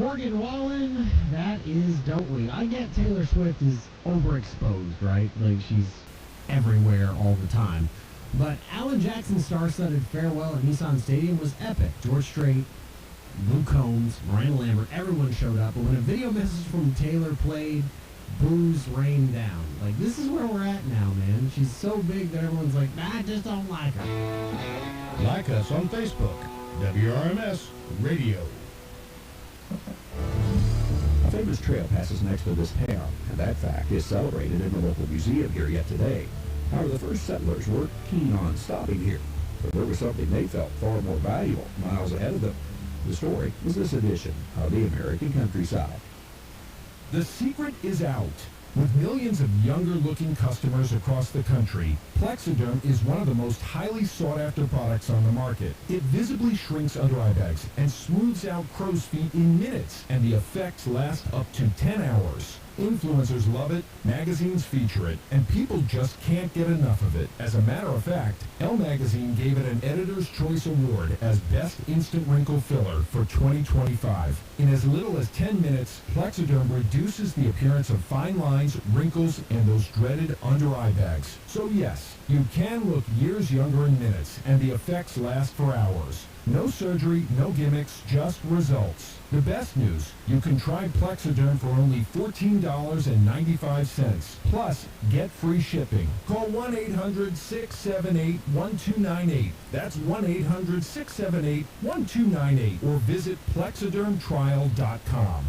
Morgan Wallen, that is Don't We. I get Taylor Swift is overexposed, right? Like she's everywhere all the time. But Alan Jackson's star-studded farewell at Nissan Stadium was epic. George Strait, Luke Combs, Miranda Lambert, everyone showed up. But when a video message from Taylor played, boos rained down. Like, this is where we're at now, man. She's so big that everyone's like, I just don't like her. Like us on Facebook, WRMS Radio. A famous trail passes next to this town, and that fact is celebrated in the local museum here yet today. However, the first settlers weren't keen on stopping here, but there was something they felt far more valuable miles ahead of them. The story was this edition of the American Countryside. The secret is out. With millions of younger-looking customers across the country, Plexiderm is one of the most highly sought-after products on the market. It visibly shrinks under eye bags and smooths out crow's feet in minutes, and the effects last up to 10 hours. Influencers love it, magazines feature it, and people just can't get enough of it. As a matter of fact, Elle Magazine gave it an Editor's Choice Award as Best Instant Wrinkle Filler for 2025. In as little as 10 minutes, Plexiderm reduces the appearance of fine lines, wrinkles, and those dreaded under-eye bags. So yes, you can look years younger in minutes, and the effects last for hours. No surgery, no gimmicks, just results. The best news, you can try Plexiderm for only $14.95. Plus, get free shipping. Call 1-800-678-1298. That's 1-800-678-1298. Or visit plexidermtrial.com.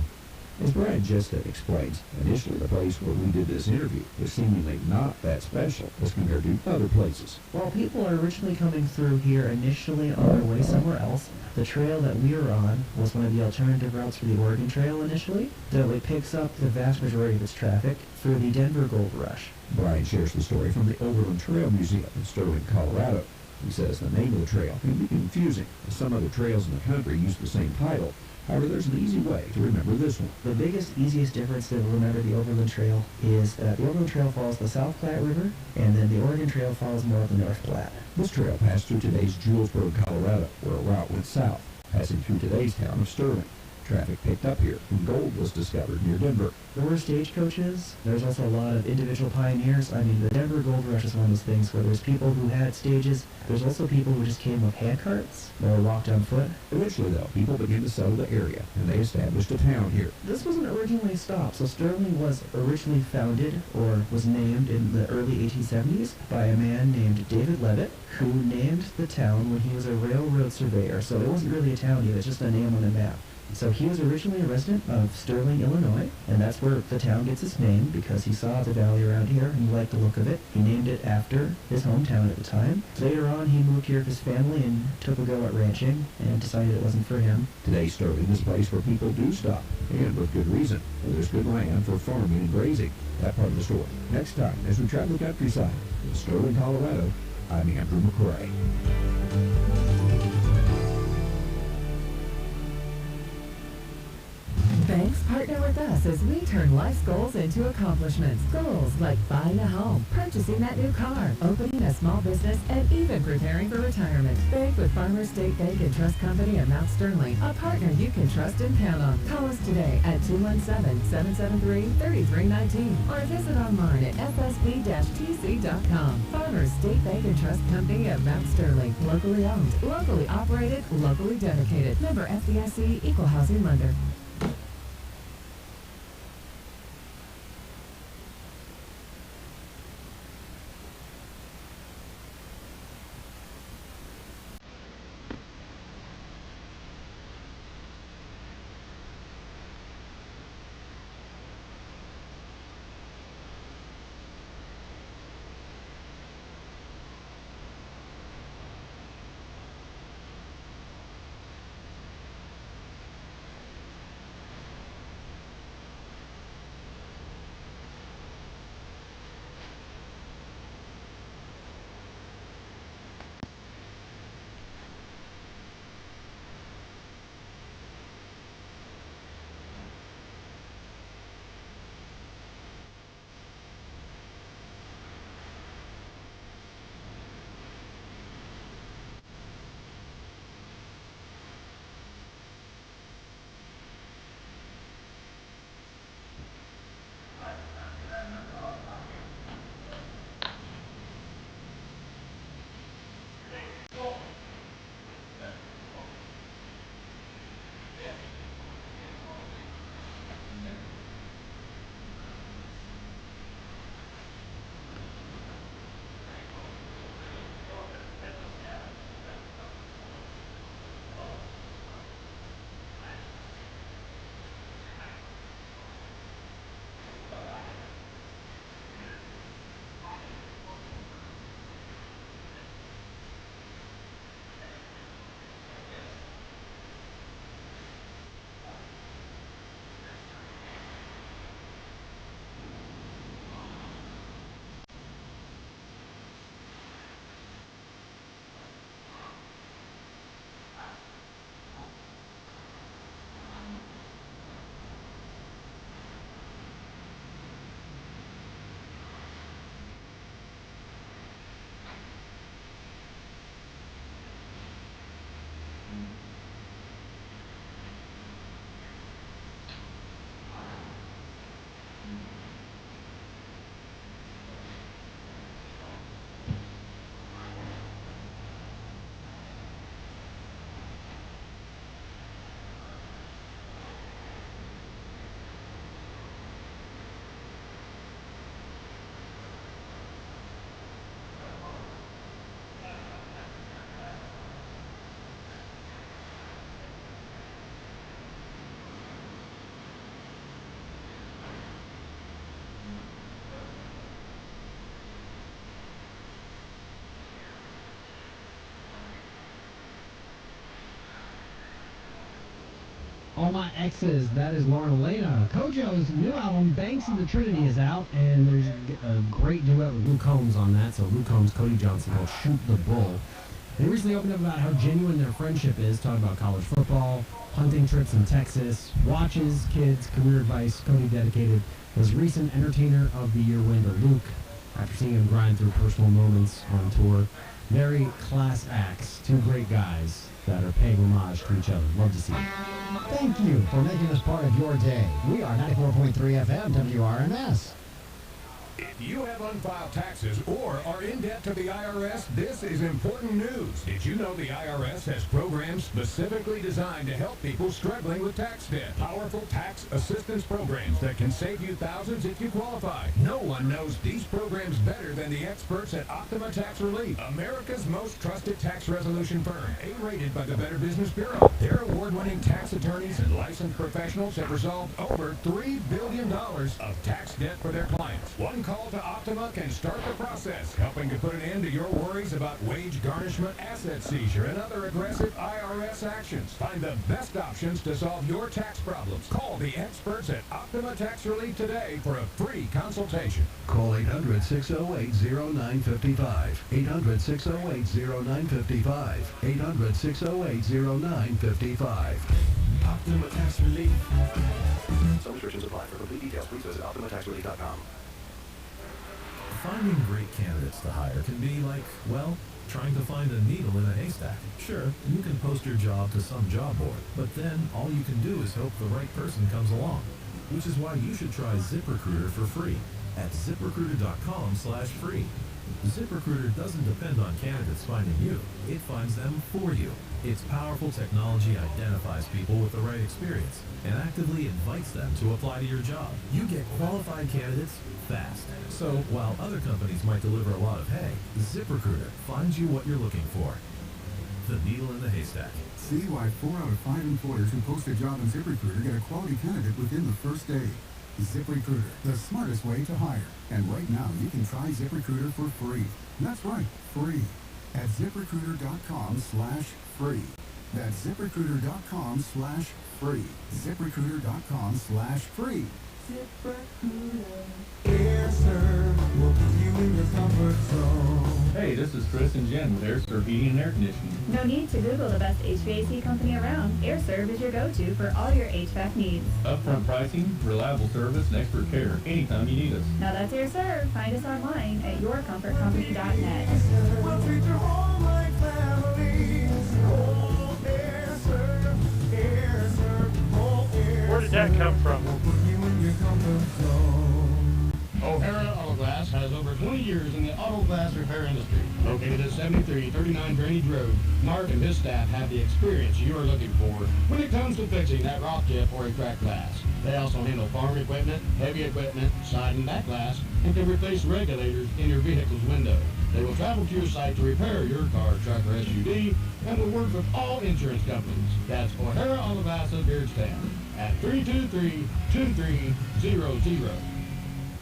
As Brian Jesta explains, initially the place where we did this interview was seemingly not that special as compared to other places. While people are originally coming through here initially on their way somewhere else, the trail that we were on was one of the alternative routes for the Oregon Trail initially, though it picks up the vast majority of its traffic through the Denver Gold Rush. Brian shares the story from the Overland Trail Museum in Sterling, Colorado. He says the name of the trail can be confusing, as some other trails in the country use the same title. However, there's an easy way to remember this one. The biggest, easiest difference to remember the Overland Trail is that the Overland Trail follows the South Platte River, and then the Oregon Trail follows more of the North Platte. This trail passed through today's Julesburg, Colorado, where a route went south, passing through today's town of Sterling. Traffic picked up here when gold was discovered near Denver. There were stagecoaches. There's also a lot of individual pioneers. I mean, the Denver Gold Rush is one of those things where there's people who had stages. There's also people who just came with handcarts or walked on foot. Eventually, though, people began to settle the area, and they established a town here. This wasn't originally stopped. So Sterling was originally founded, or was named in the early 1870s, by a man named David Levitt, who named the town when he was a railroad surveyor. So it wasn't really a town yet, it's just a name on a map. So he was originally a resident of Sterling, Illinois, and that's where the town gets its name because he saw the valley around here and he liked the look of it. He named it after his hometown at the time. Later on, he moved here with his family and took a go at ranching and decided it wasn't for him. Today, Sterling is a place where people do stop, and with good reason. There's good land for farming and grazing. That part of the story. Next time, as we travel the countryside in Sterling, Colorado, I'm Andrew McCrae. Banks partner with us as we turn life's goals into accomplishments. Goals like buying a home, purchasing that new car, opening a small business, and even preparing for retirement. Bank with Farmers State Bank and Trust Company of Mount Sterling, a partner you can trust and count on. Call us today at 217-773-3319 or visit online at fsb-tc.com. Farmers State Bank and Trust Company of Mount Sterling. Locally owned, locally operated, locally dedicated. Member FDIC, Equal Housing Lender. All My Exes, that is Lauren Elena. Kojo's new album, Banks of the Trinity, is out, and there's a great duet with Luke Combs on that. So Luke Combs, Cody Johnson called Shoot the Bull. They recently opened up about how genuine their friendship is, talking about college football, hunting trips in Texas, watches, kids, career advice. Cody dedicated his recent Entertainer of the Year win to Luke after seeing him grind through personal moments on tour. Very class acts, two great guys that are paying homage to each other. Love to see it. Thank you for making us part of your day. We are 94.3 FM WRMS. If you have unfiled taxes or are in debt to the IRS, this is important news. Did you know the IRS has programs specifically designed to help people struggling with tax debt? Powerful tax assistance programs that can save you thousands if you qualify. No one knows these programs better than the experts at Optima Tax Relief, America's most trusted tax resolution firm, A-rated by the Better Business Bureau. Their award-winning tax attorneys and licensed professionals have resolved over $3 billion of tax debt for their clients. One call to Optima can start the process, helping to put an end to your worries about wage garnishment, asset seizure, and other aggressive IRS actions. Find the best options to solve your tax problems. Call the experts at Optima Tax Relief today for a free consultation. Call 800-608-0955. 800-608-0955. 800-608-0955. Optima Tax Relief. Some restrictions apply. For complete details, please visit OptimaTaxRelief.com. Finding great candidates to hire can be like, well, trying to find a needle in a haystack. Sure, you can post your job to some job board, but then all you can do is hope the right person comes along. Which is why you should try ZipRecruiter for free at ZipRecruiter.com/free. ZipRecruiter doesn't depend on candidates finding you. It finds them for you. Its powerful technology identifies people with the right experience and actively invites them to apply to your job. You get qualified candidates fast. So while other companies might deliver a lot of hay, ZipRecruiter finds you what you're looking for. The needle in the haystack. See why 4 out of 5 employers who post a job on ZipRecruiter get a quality candidate within the first day. ZipRecruiter, the smartest way to hire. And right now, you can try ZipRecruiter for free. That's right, free. At ZipRecruiter.com/free. That's ZipRecruiter.com/free. ZipRecruiter.com/free. ZipRecruiter. AirServe will put you in your comfort zone. Hey, this is Chris and Jen with AirServe Heating and Air Conditioning. No need to Google the best HVAC company around. AirServe is your go-to for all your HVAC needs. Upfront pricing, reliable service, and expert care anytime you need us. Now that's AirServe. Find us online at yourcomfortcompany.net. We'll treat your home like family. Oh, AirServe, AirServe, oh, AirServe. Where did that come from? We'll put you in your comfort zone. O'Hara Auto Glass has over 20 years in the auto glass repair industry. Located at 7339 Drainage Road, Mark and his staff have the experience you are looking for when it comes to fixing that rock chip or a cracked glass. They also handle farm equipment, heavy equipment, side and back glass, and can replace regulators in your vehicle's window. They will travel to your site to repair your car, truck, or SUV, and will work with all insurance companies. That's O'Hara Auto Glass of Beardstown at 323-2300.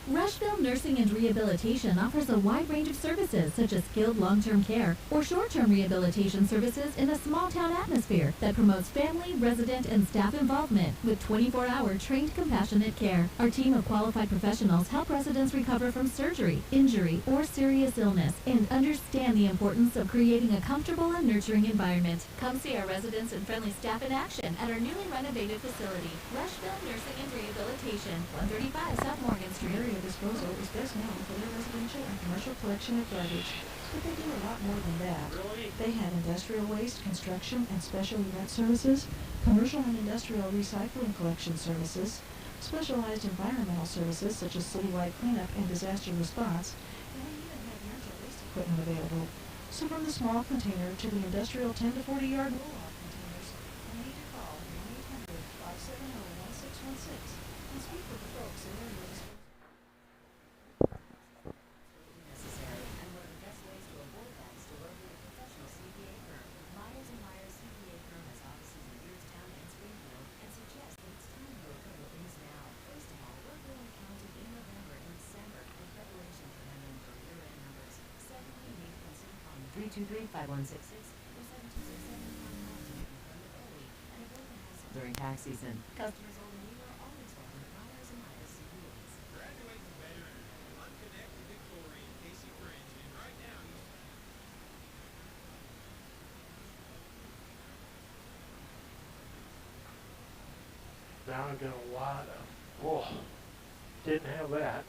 Rushville Nursing and Rehabilitation offers a wide range of services such as skilled long-term care or short-term rehabilitation services in a small-town atmosphere that promotes family, resident, and staff involvement with 24-hour trained compassionate care. Our team of qualified professionals help residents recover from surgery, injury, or serious illness and understand the importance of creating a comfortable and nurturing environment. Come see our residents and friendly staff in action at our newly renovated facility, Rushville Nursing and Rehabilitation, 135 South Morgan Street. Disposal is best known for their residential and commercial collection of garbage, but they do a lot more than that. They have industrial waste, construction, and special event services, commercial and industrial recycling collection services, specialized environmental services such as citywide cleanup and disaster response, and they even have rental waste equipment available. So from the small container to the industrial 10 to 40 yard roll-off containers, you need to call 1-800-570-1616 and speak with the folks in their disposal. during tax season. Customers older than you are always welcome to Myers & Myers CPAs. Graduating veteran, unconnected Victoria, Casey Fringe, and right now Now I'm gonna wide up. Oh, didn't have that.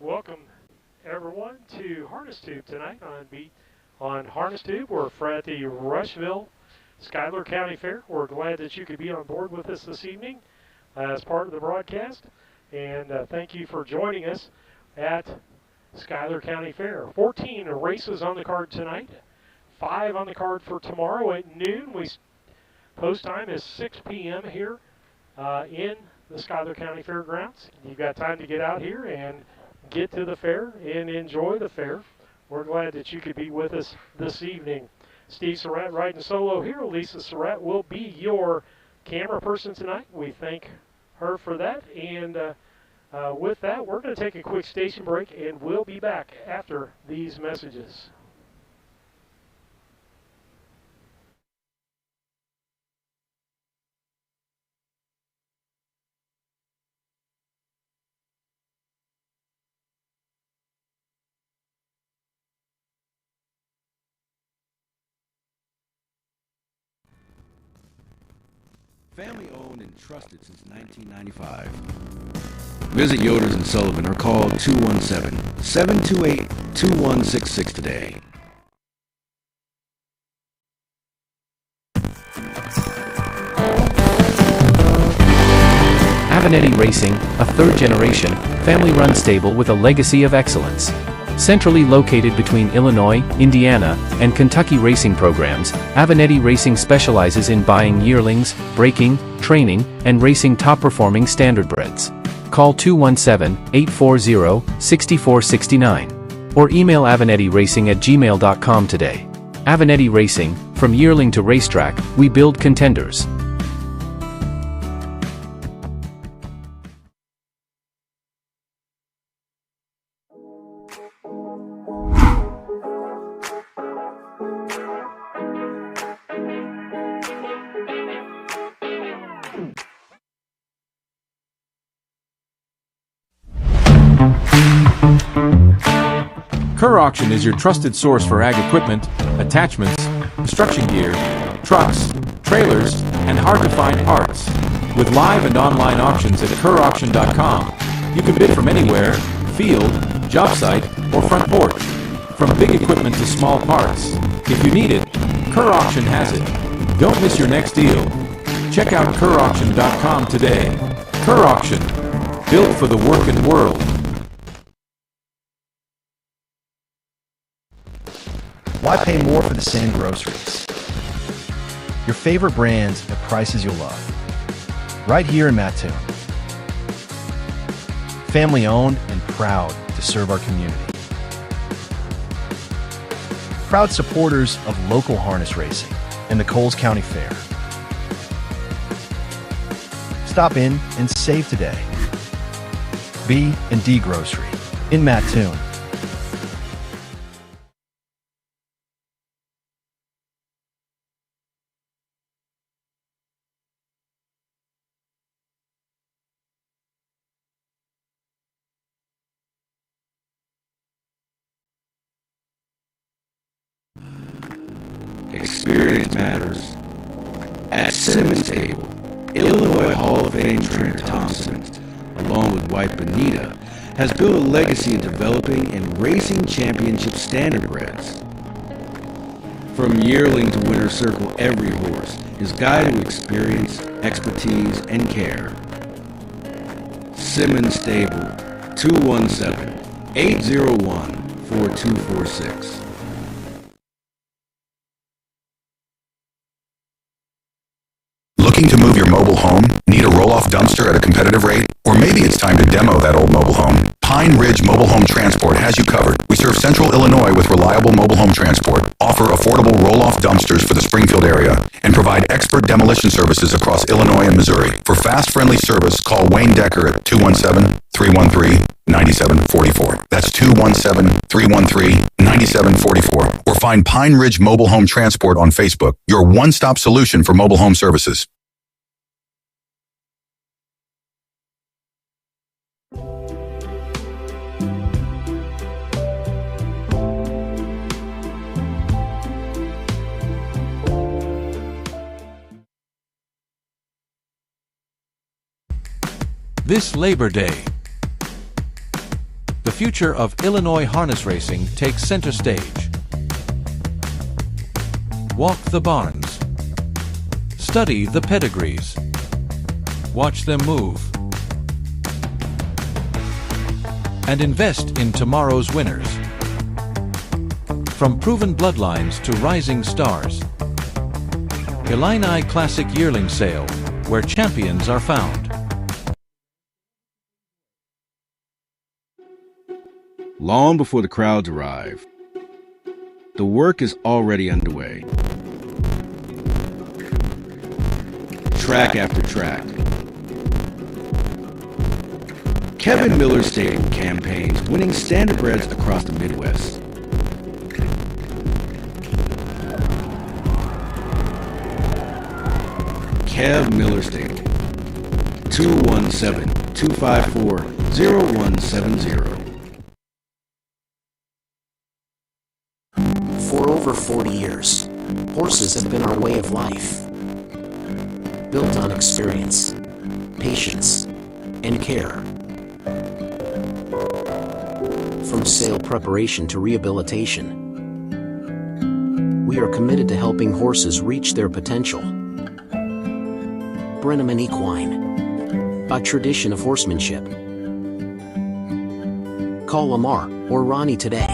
Welcome everyone to Harness Tube tonight on Harness Tube. We're at the Rushville Schuyler County Fair. We're glad that you could be on board with us this evening as part of the broadcast, and thank you for joining us at Schuyler County Fair. 14 races on the card tonight, 5 on the card for tomorrow at noon. Post time is 6 p.m. here in the Schuyler County Fairgrounds. You've got time to get out here and get to the fair and enjoy the fair. We're glad that you could be with us this evening. Steve Surratt riding solo here. Lisa Surratt will be your camera person tonight. We thank her for that. And with that, we're going to take a quick station break, and we'll be back after these messages. Family owned and trusted since 1995. Visit Yoder's and Sullivan or call 217-728-2166 today. Avenatti Racing, a third-generation, family-run stable with a legacy of excellence. Centrally located between Illinois, Indiana, and Kentucky racing programs, Avenatti Racing specializes in buying yearlings, breaking, training, and racing top-performing standardbreds. Call 217-840-6469 or email avanettiracing@gmail.com today. Avenatti Racing, from yearling to racetrack, we build contenders. Kerr Auction is your trusted source for ag equipment, attachments, construction gear, trucks, trailers, and hard-to-find parts. With live and online auctions at kerrauction.com, you can bid from anywhere, field, job site, or front porch. From big equipment to small parts. If you need it, Kerr Auction has it. Don't miss your next deal. Check out kerrauction.com today. Kerr Auction, built for the working world. Why pay more for the same groceries? Your favorite brands at prices you'll love. Right here in Mattoon. Family owned and proud to serve our community. Proud supporters of local harness racing and the Coles County Fair. Stop in and save today. B&D Grocery in Mattoon. Experience matters. At Simmons Table, Illinois Hall of Fame trainer Thompson, along with wife Benita, has built a legacy in developing and racing championship standardbreds. From yearling to winter circle, every horse is guided with experience, expertise, and care. Simmons Stable, 217-801-4246. Looking to move your mobile home? Need a roll-off dumpster at a competitive rate? Or maybe it's time to demo that old mobile home. Pine Ridge Mobile Home Transport has you covered. We serve Central Illinois with reliable mobile home transport, offer affordable roll-off dumpsters for the Springfield area, and provide expert expert demolition services across Illinois and Missouri. For fast, friendly service, call Wayne Decker at 217-313-9744. That's 217-313-9744. Or find Pine Ridge Mobile Home Transport on Facebook, your one-stop solution for mobile home services. This Labor Day, the future of Illinois harness racing takes center stage. Walk the barns. Study the pedigrees. Watch them move. And invest in tomorrow's winners. From proven bloodlines to rising stars. Illini Classic Yearling Sale, where champions are found. Long before the crowds arrive, the work is already underway. Track after track. Kevin Miller Stadium campaigns winning standardbreds across the Midwest. Kev Miller Stadium. 217-254-0170. For over 40 years, horses have been our way of life. Built on experience, patience, and care. From sale preparation to rehabilitation, we are committed to helping horses reach their potential. Brenneman Equine, a tradition of horsemanship. Call Lamar or Ronnie today.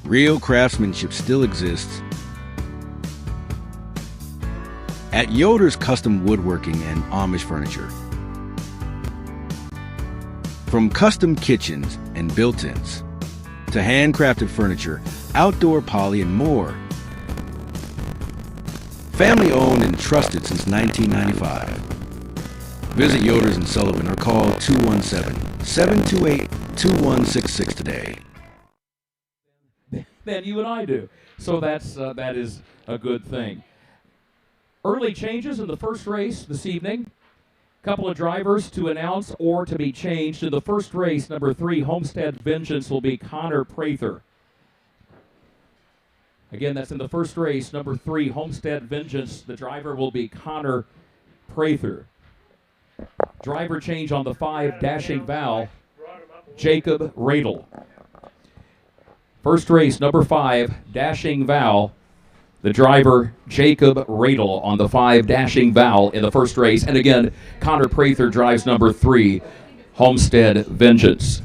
Real craftsmanship still exists at Yoder's Custom Woodworking and Amish Furniture. From custom kitchens and built-ins to handcrafted furniture, outdoor poly, and more. Family owned and trusted since 1995. Visit Yoder's in Sullivan or call 217-728-2166 today. Than you and I do. So that is a good thing. Early changes in the first race this evening. Couple of drivers to announce or to be changed. In the first race, number 3, Homestead Vengeance, will be Connor Prather. Again, that's in the first race, number 3, Homestead Vengeance. The driver will be Connor Prather. Driver change on the 5, Dashing Val, Jacob Radel. First race, number 5, Dashing Val. The driver, Jacob Radel, on the 5, Dashing Val, in the first race. And again, Connor Prather drives number 3, Homestead Vengeance.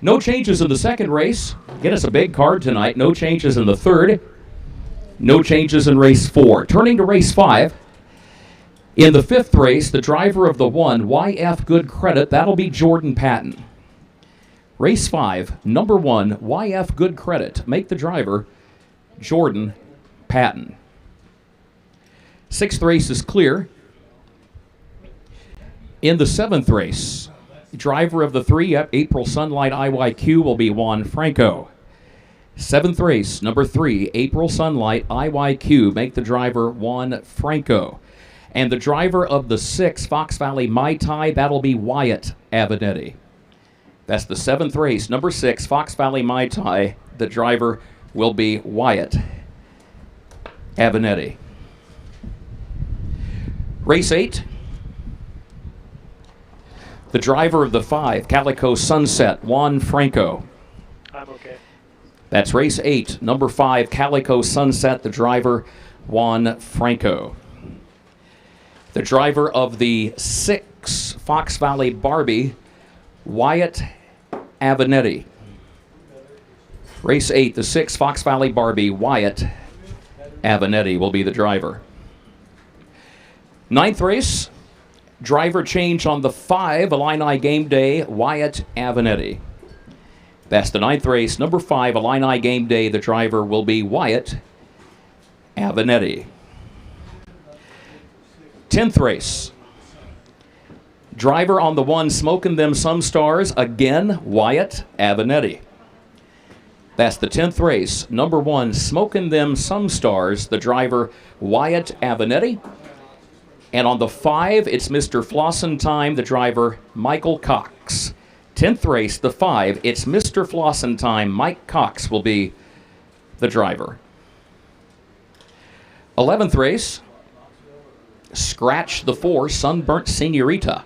No changes in the second race. Get us a big card tonight. No changes in the third. No changes in race 4. Turning to race 5. In the 5th race, the driver of the 1, YF Good Credit, that'll be Jordan Patton. Race 5, number 1, YF Good Credit. Make the driver Jordan Patton. 6th race is clear. In the 7th race, driver of the 3, April Sunlight IYQ, will be Juan Franco. 7th race, number 3, April Sunlight IYQ. Make the driver Juan Franco. And the driver of the 6, Fox Valley Mai Tai, that'll be Wyatt Avenatti. That's the 7th race, number 6, Fox Valley Mai Tai. The driver will be Wyatt Avenatti. Race 8. The driver of the 5, Calico Sunset, Juan Franco. I'm okay. That's race 8, number 5, Calico Sunset. The driver, Juan Franco. The driver of the 6, Fox Valley Barbie, Wyatt Avenatti. Race 8, the 6, Fox Valley Barbie, Wyatt Avenatti will be the driver. 9th race, driver change on the 5, Illini Game Day, Wyatt Avenatti. That's the 9th race, number 5, Illini Game Day. The driver will be Wyatt Avenatti. 10th race, driver on the 1, Smokin' Them Some Stars, again, Wyatt Avenatti. That's the 10th race, number 1, Smokin' Them Some Stars. The driver, Wyatt Avenatti. And on the 5, it's Mr. Flossin' Time. The driver, Michael Cox. 10th race, the 5, it's Mr. Flossin' Time. Mike Cox will be the driver. 11th race, scratch the 4, Sunburnt Senorita.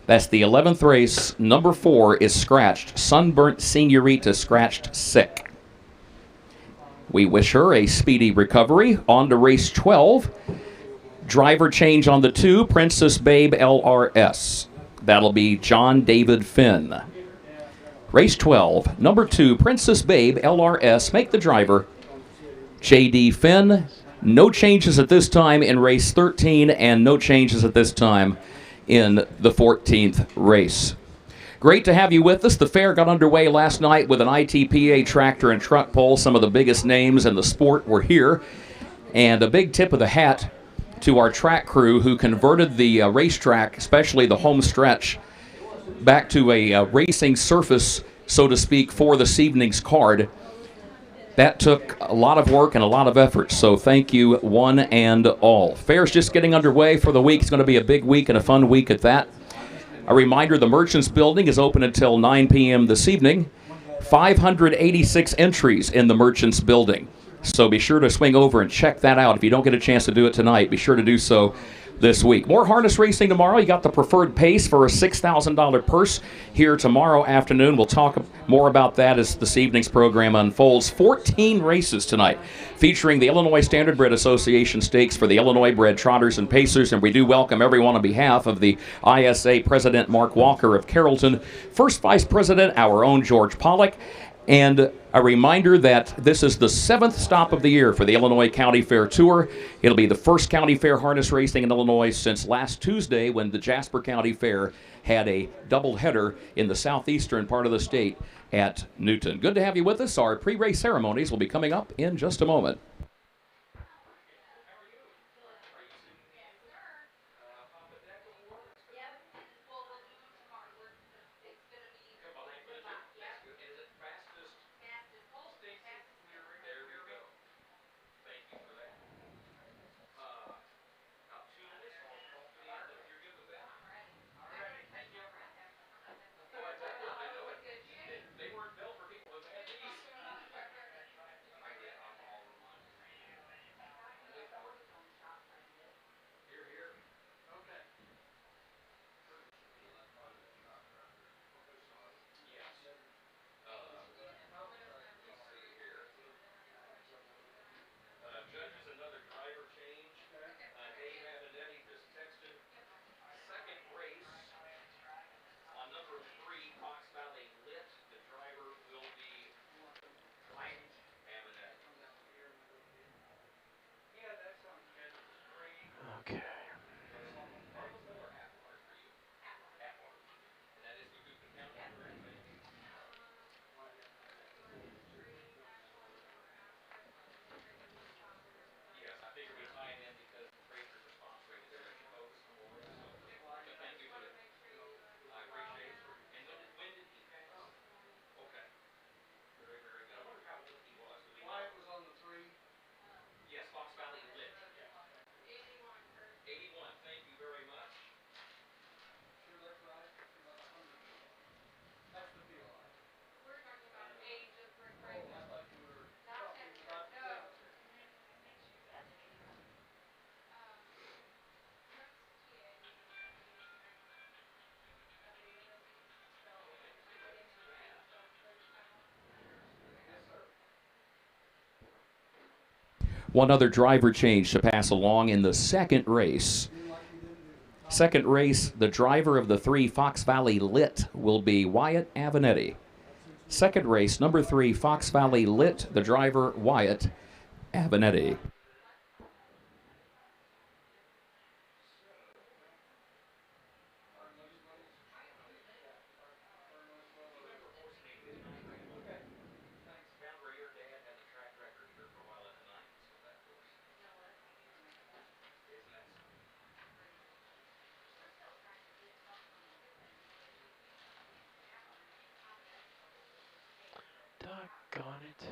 That's the 11th race. Number 4 is scratched. Sunburnt Senorita, scratched sick. We wish her a speedy recovery. On to race 12. Driver change on the 2, Princess Babe LRS. That'll be John David Finn. Race 12, number 2, Princess Babe LRS. Make the driver J.D. Finn. No changes at this time in race 13, and no changes at this time in the 14th race. Great to have you with us. The fair got underway last night with an ITPA tractor and truck pull. Some of the biggest names in the sport were here. And a big tip of the hat to our track crew who converted the racetrack, especially the home stretch, back to a racing surface, so to speak, for this evening's card. That took a lot of work and a lot of effort, so thank you one and all. Fair's just getting underway for the week. It's going to be a big week and a fun week at that. A reminder, the Merchants Building is open until 9 p.m. this evening. 586 entries in the Merchants Building. So be sure to swing over and check that out. If you don't get a chance to do it tonight, be sure to do so this week. More harness racing tomorrow. You got the Preferred Pace for a $6,000 purse here tomorrow afternoon. We'll talk more about that as this evening's program unfolds. 14 races tonight featuring the Illinois Standardbred Association Stakes for the Illinois bred trotters and pacers, and we do welcome everyone on behalf of the ISA President Mark Walker of Carrollton, First Vice President, our own George Pollack, and a reminder that this is the 7th stop of the year for the Illinois County Fair Tour. It'll be the first county fair harness racing in Illinois since last Tuesday when the Jasper County Fair had a doubleheader in the southeastern part of the state at Newton. Good to have you with us. Our pre-race ceremonies will be coming up in just a moment. One other driver change to pass along in the second race. Second race, the driver of the 3 Fox Valley Lit will be Wyatt Avenatti. Second race, number 3, Fox Valley Lit, the driver Wyatt Avenetti. Doggone it.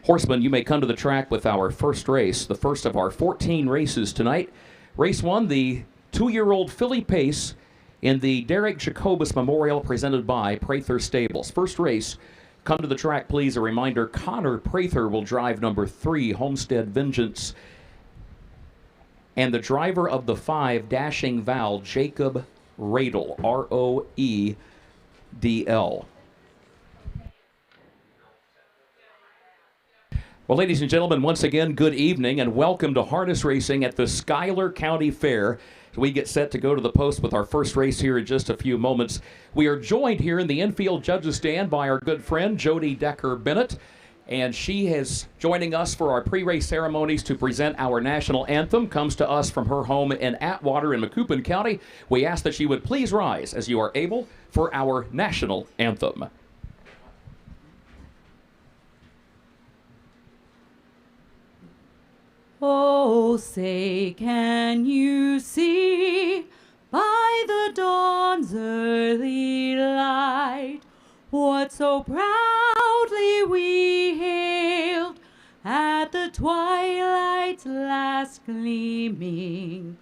Horsemen, you may come to the track with our first race, the first of our 14 races tonight. Race 1, the 2-year-old filly pace in the Derek Jacobus Memorial presented by Prather Stables. First race, come to the track, please. A reminder, Connor Prather will drive number 3, Homestead Vengeance. And the driver of the 5, Dashing Val, Jacob Radel, R-O-E-D-L. Well, ladies and gentlemen, once again, good evening and welcome to harness racing at the Schuyler County Fair. We get set to go to the post with our first race here in just a few moments. We are joined here in the infield judges stand by our good friend Jody Decker-Bennett, and she is joining us for our pre-race ceremonies to present our national anthem. Comes to us from her home in Atwater in Macoupin County. We ask that she would please rise as you are able for our national anthem. Oh, say, can you see by the dawn's early light what so proudly we hailed at the twilight's last gleaming,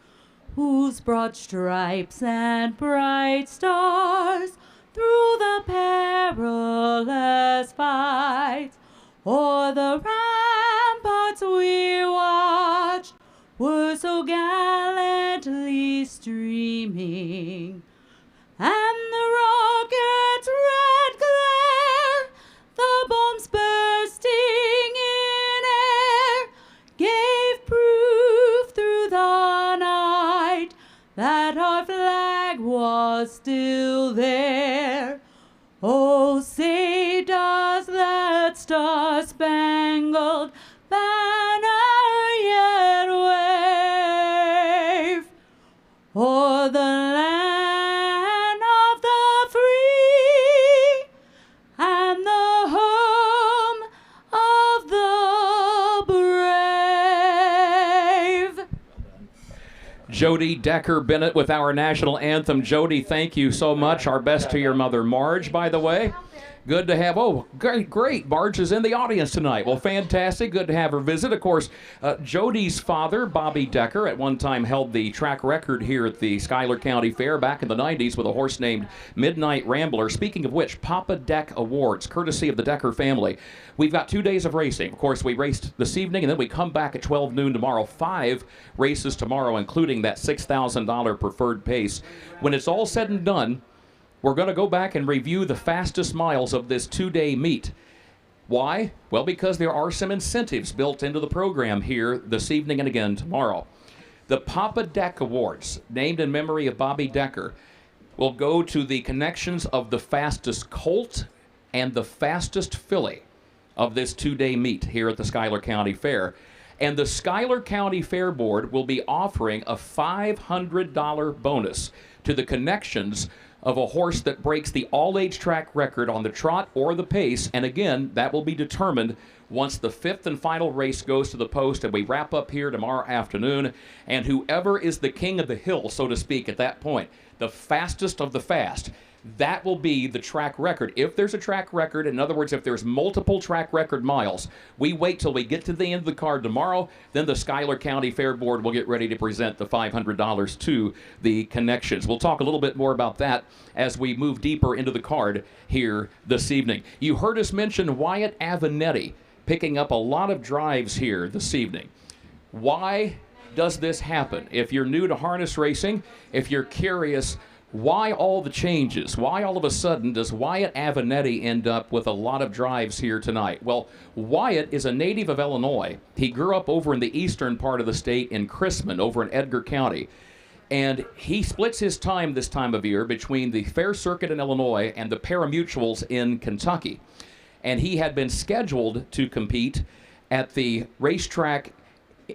whose broad stripes and bright stars through the perilous fight o'er the ramparts we watched were so gallantly streaming, and the rocket's red glare, the bombs bursting in air, gave proof through the night that our flag was still there. Oh, say does that star-spangled banner yet wave o'er the land of the free and the home of the brave? Jody Decker-Bennett with our national anthem. Jody, thank you so much. Our best to your mother, Marge, by the way. Good to have, great. Marge is in the audience tonight. Well, fantastic. Good to have her visit. Of course, Jody's father, Bobby Decker, at one time held the track record here at the Schuyler County Fair back in the 90s with a horse named Midnight Rambler. Speaking of which, Papa Deck Awards, courtesy of the Decker family. We've got 2 days of racing. Of course, we raced this evening, and then we come back at 12 noon tomorrow. 5 races tomorrow, including that $6,000 preferred pace. When it's all said and done, we're going to go back and review the fastest miles of this 2-day meet. Why? Well, because there are some incentives built into the program here this evening and again tomorrow. The Papa Deck Awards, named in memory of Bobby Decker, will go to the connections of the fastest colt and the fastest filly of this 2-day meet here at the Schuyler County Fair. And the Schuyler County Fair Board will be offering a $500 bonus to the connections of a horse that breaks the all-age track record on the trot or the pace. And again, that will be determined once the 5th and final race goes to the post and we wrap up here tomorrow afternoon. And whoever is the king of the hill, so to speak, at that point, the fastest of the fast, that will be the track record. If there's a track record, in other words, if there's multiple track record miles, we wait till we get to the end of the card tomorrow, then the Schuyler County Fair Board will get ready to present the $500 to the connections. We'll talk a little bit more about that as we move deeper into the card here this evening. You heard us mention Wyatt Avenetti picking up a lot of drives here this evening. Why does this happen? If you're new to harness racing, if you're curious Why all the changes? Why all of a sudden does Wyatt Avenatti end up with a lot of drives here tonight? Well, Wyatt is a native of Illinois. He grew up over in the eastern part of the state in Chrisman, over in Edgar County. And he splits his time this time of year between the Fair Circuit in Illinois and the Pari-Mutuals in Kentucky. And he had been scheduled to compete at the racetrack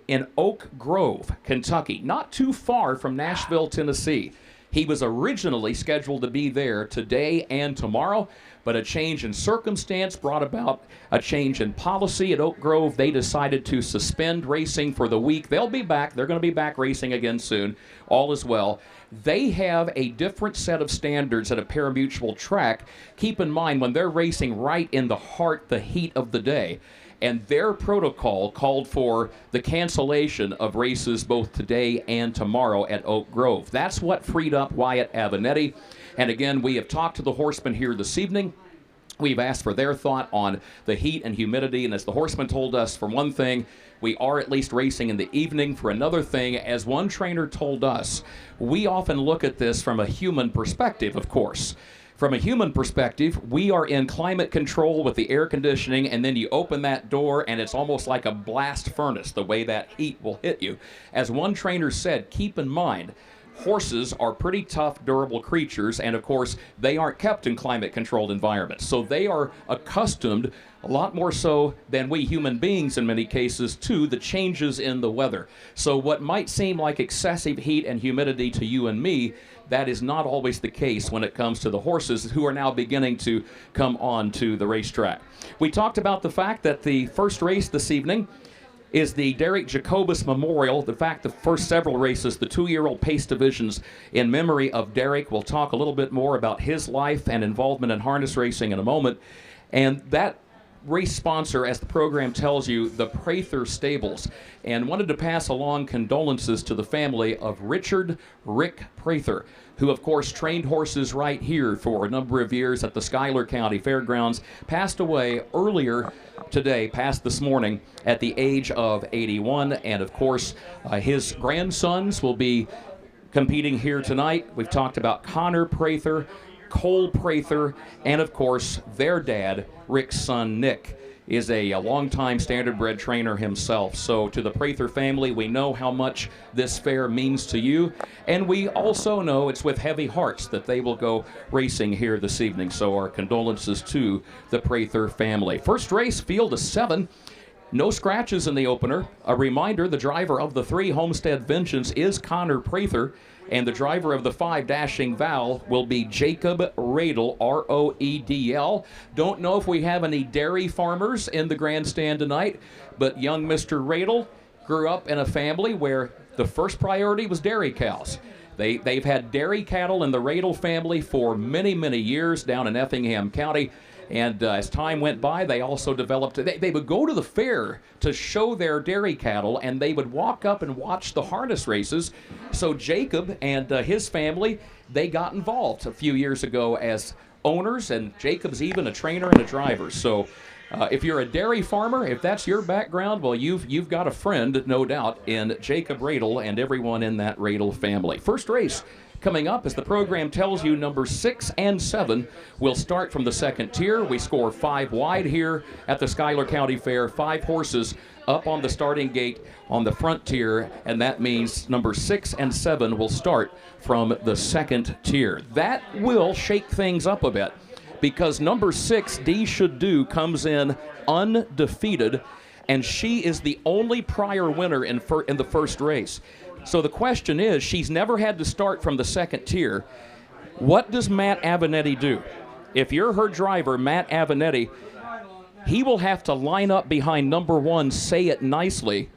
in Oak Grove, Kentucky, not too far from Nashville, Tennessee. He was originally scheduled to be there today and tomorrow, but a change in circumstance brought about a change in policy at Oak Grove. They decided to suspend racing for the week. They'll be back. They're going to be back racing again soon. All is well. They have a different set of standards at a Pari-Mutual track. Keep in mind, when they're racing right in the heart, the heat of the day, and their protocol called for the cancellation of races both today and tomorrow at Oak Grove. That's what freed up Wyatt Avenatti. And again, we have talked to the horsemen here this evening. We've asked for their thought on the heat and humidity, and as the horsemen told us, for one thing, we are at least racing in the evening. For another thing, as one trainer told us, we often look at this from a human perspective, of course. From a human perspective, we are in climate control with the air conditioning, and then you open that door and it's almost like a blast furnace, the way that heat will hit you. As one trainer said, keep in mind, horses are pretty tough, durable creatures, and of course, they aren't kept in climate-controlled environments. So they are accustomed, a lot more so than we human beings in many cases, to the changes in the weather. So what might seem like excessive heat and humidity to you and me, that is not always the case when it comes to the horses who are now beginning to come on to the racetrack. We talked about the fact that the first race this evening is the Derek Jacobus Memorial. The fact the first several races, the 2-year-old pace divisions in memory of Derek. We'll talk a little bit more about his life and involvement in harness racing in a moment. And that race sponsor, as the program tells you, the Prather Stables, and wanted to pass along condolences to the family of Richard Rick Prather, who of course trained horses right here for a number of years at the Schuyler County Fairgrounds, passed away earlier today, passed this morning at the age of 81, and of course his grandsons will be competing here tonight. We've talked about Connor Prather, Cole Prather, and of course their dad, Rick's son Nick, is a longtime standardbred trainer himself. So to the Prather family, we know how much this fair means to you, and we also know it's with heavy hearts that they will go racing here this evening. So our condolences to the Prather family. First race, field of 7. No scratches in the opener. A reminder, the driver of the 3 Homestead Vengeance is Connor Prather, and the driver of the 5 Dashing Val will be Jacob Radel, R-O-E-D-L. Don't know if we have any dairy farmers in the grandstand tonight, but young Mr. Radel grew up in a family where the first priority was dairy cows. They've had dairy cattle in the Radel family for many, many years down in Effingham County. And as time went by, they also developed, they would go to the fair to show their dairy cattle, and they would walk up and watch the harness races. So Jacob and his family, they got involved a few years ago as owners, and Jacob's even a trainer and a driver. So if you're a dairy farmer, if that's your background, well, you've got a friend, no doubt, in Jacob Radel and everyone in that Radel family. First race coming up, as the program tells you, number 6 and 7 will start from the second tier. We score 5 wide here at the Schuyler County Fair. 5 horses up on the starting gate on the front tier, and that means number 6 and 7 will start from the second tier. That will shake things up a bit, because number 6, D Should Do, comes in undefeated, and she is the only prior winner in the first race. So the question is, she's never had to start from the second tier. What does Matt Avenatti do? If you're her driver, Matt Avenatti, he will have to line up behind number 1, Say It Nicely,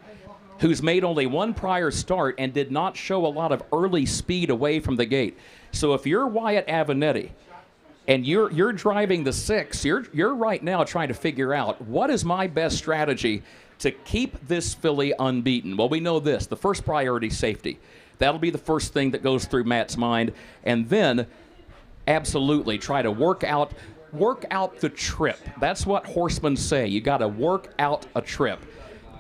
who's made only 1 prior start and did not show a lot of early speed away from the gate. So if you're Wyatt Avenatti and you're driving the 6, you're right now trying to figure out, what is my best strategy to keep this filly unbeaten? Well, we know this. The first priority, safety. That'll be the first thing that goes through Matt's mind. And then, absolutely, try to work out the trip. That's what horsemen say. You got to work out a trip.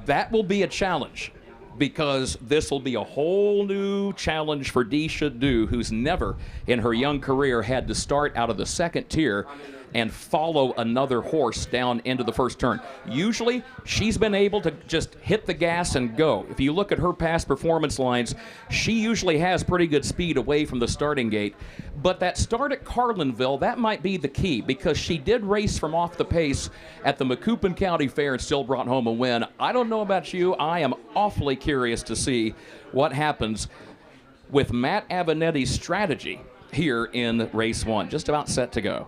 That will be a challenge. because this will be a whole new challenge for Dee Should Do, who's never in her young career had to start out of the second tier and follow another horse down into the first turn. Usually, she's been able to just hit the gas and go. If you look at her past performance lines, she usually has pretty good speed away from the starting gate. But that start at Carlinville, that might be the key, because she did race from off the pace at the Macoupin County Fair and still brought home a win. I don't know about you. I am awfully curious to see what happens with Matt Avenetti's strategy here in race 1. Just about set to go.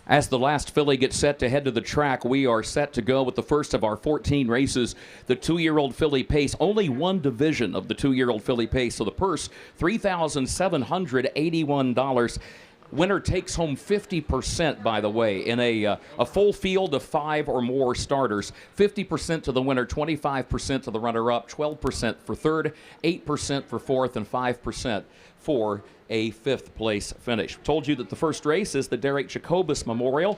As the last filly gets set to head to the track, we are set to go with the first of our 14 races, the 2-year-old filly pace. Only one division of the 2-year-old filly pace, so the purse, $3,781. Winner takes home 50%, by the way, in a full field of 5 or more starters. 50% to the winner, 25% to the runner-up, 12% for third, 8% for fourth, and 5% for a 5th place finish. Told you that the first race is the Derek Jacobus Memorial.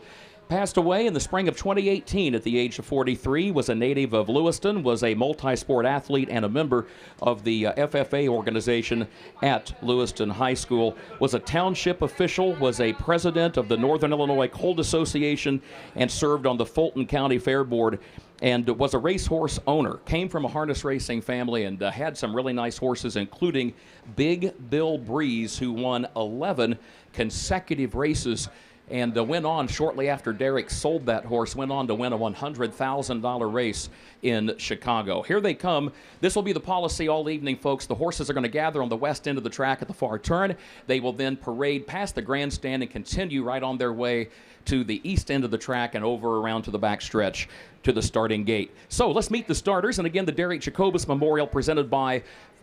Passed away in the spring of 2018 at the age of 43, was a native of Lewiston, was a multi-sport athlete and a member of the FFA organization at Lewiston High School, was a township official, was a president of the Northern Illinois Colt Association, and served on the Fulton County Fair Board, and was a racehorse owner. Came from a harness racing family and had some really nice horses, including Big Bill Breeze, who won 11 consecutive races and went on shortly after Derek sold that horse, went on to win a $100,000 race in Chicago. Here they come. This will be the policy all evening, folks. The horses are going to gather on the west end of the track at the far turn. They will then parade past the grandstand and continue right on their way to the east end of the track and over around to the back stretch to the starting gate. So let's meet the starters. And again, the Derek Jacobus Memorial presented by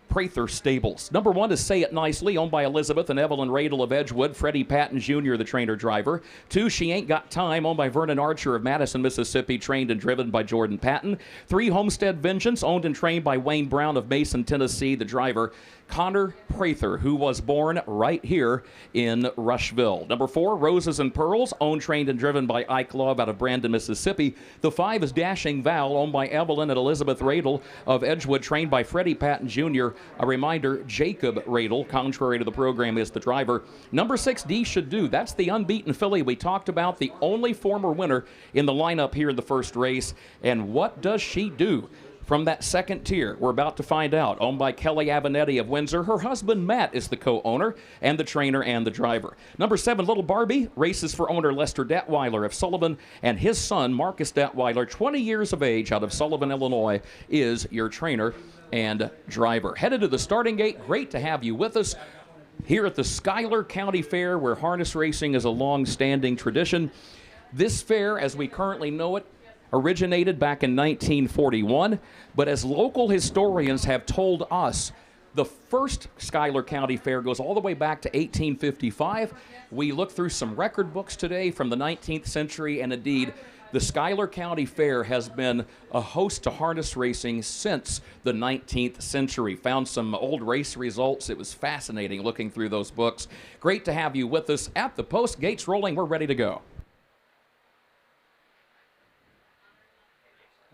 Prather Stables. Number 1 is Say It Nicely, owned by Elizabeth and Evelyn Radel of Edgewood. Freddie Patton Jr., the trainer-driver. 2, She Ain't Got Time, owned by Vernon Archer of Madison, Mississippi, trained and driven by Jordan Patton. 3, Homestead Vengeance, owned and trained by Wayne Brown of Mason, Tennessee, the driver. Connor Prather, who was born right here in Rushville. Number 4, Roses and Pearls, owned, trained, and driven by Ike Love out of Brandon, Mississippi. The 5 is Dashing Val, owned by Evelyn and Elizabeth Radel of Edgewood, trained by Freddie Patton Jr. A reminder, Jacob Radel, contrary to the program, is the driver. Number 6, Dee Should Do. That's the unbeaten filly we talked about, the only former winner in the lineup here in the first race. And what does she do from that second tier? We're about to find out. Owned by Kelly Avenatti of Windsor. Her husband, Matt, is the co-owner and the trainer and the driver. Number 7, Little Barbie, races for owner Lester Detweiler of Sullivan, and his son, Marcus Detweiler, 20 years of age, out of Sullivan, Illinois, is your trainer and driver. Headed to the starting gate. Great to have you with us here at the Schuyler County Fair, where harness racing is a long-standing tradition. This fair, as we currently know it, originated back in 1941, but as local historians have told us, the first Schuyler County Fair goes all the way back to 1855. We looked through some record books today from the 19th century, and indeed, the Schuyler County Fair has been a host to harness racing since the 19th century. Found some old race results. It was fascinating looking through those books. Great to have you with us at the post. Gates rolling. We're ready to go.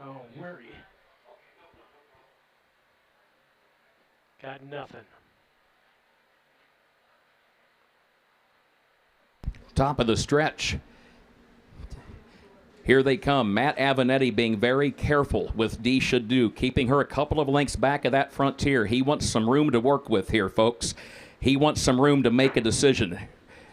Oh, Murray. Got nothing. Top of the stretch. Here they come. Matt Avenatti being very careful with Dee Should Do, keeping her a couple of lengths back of that front tier. He wants some room to work with here, folks. He wants some room to make a decision.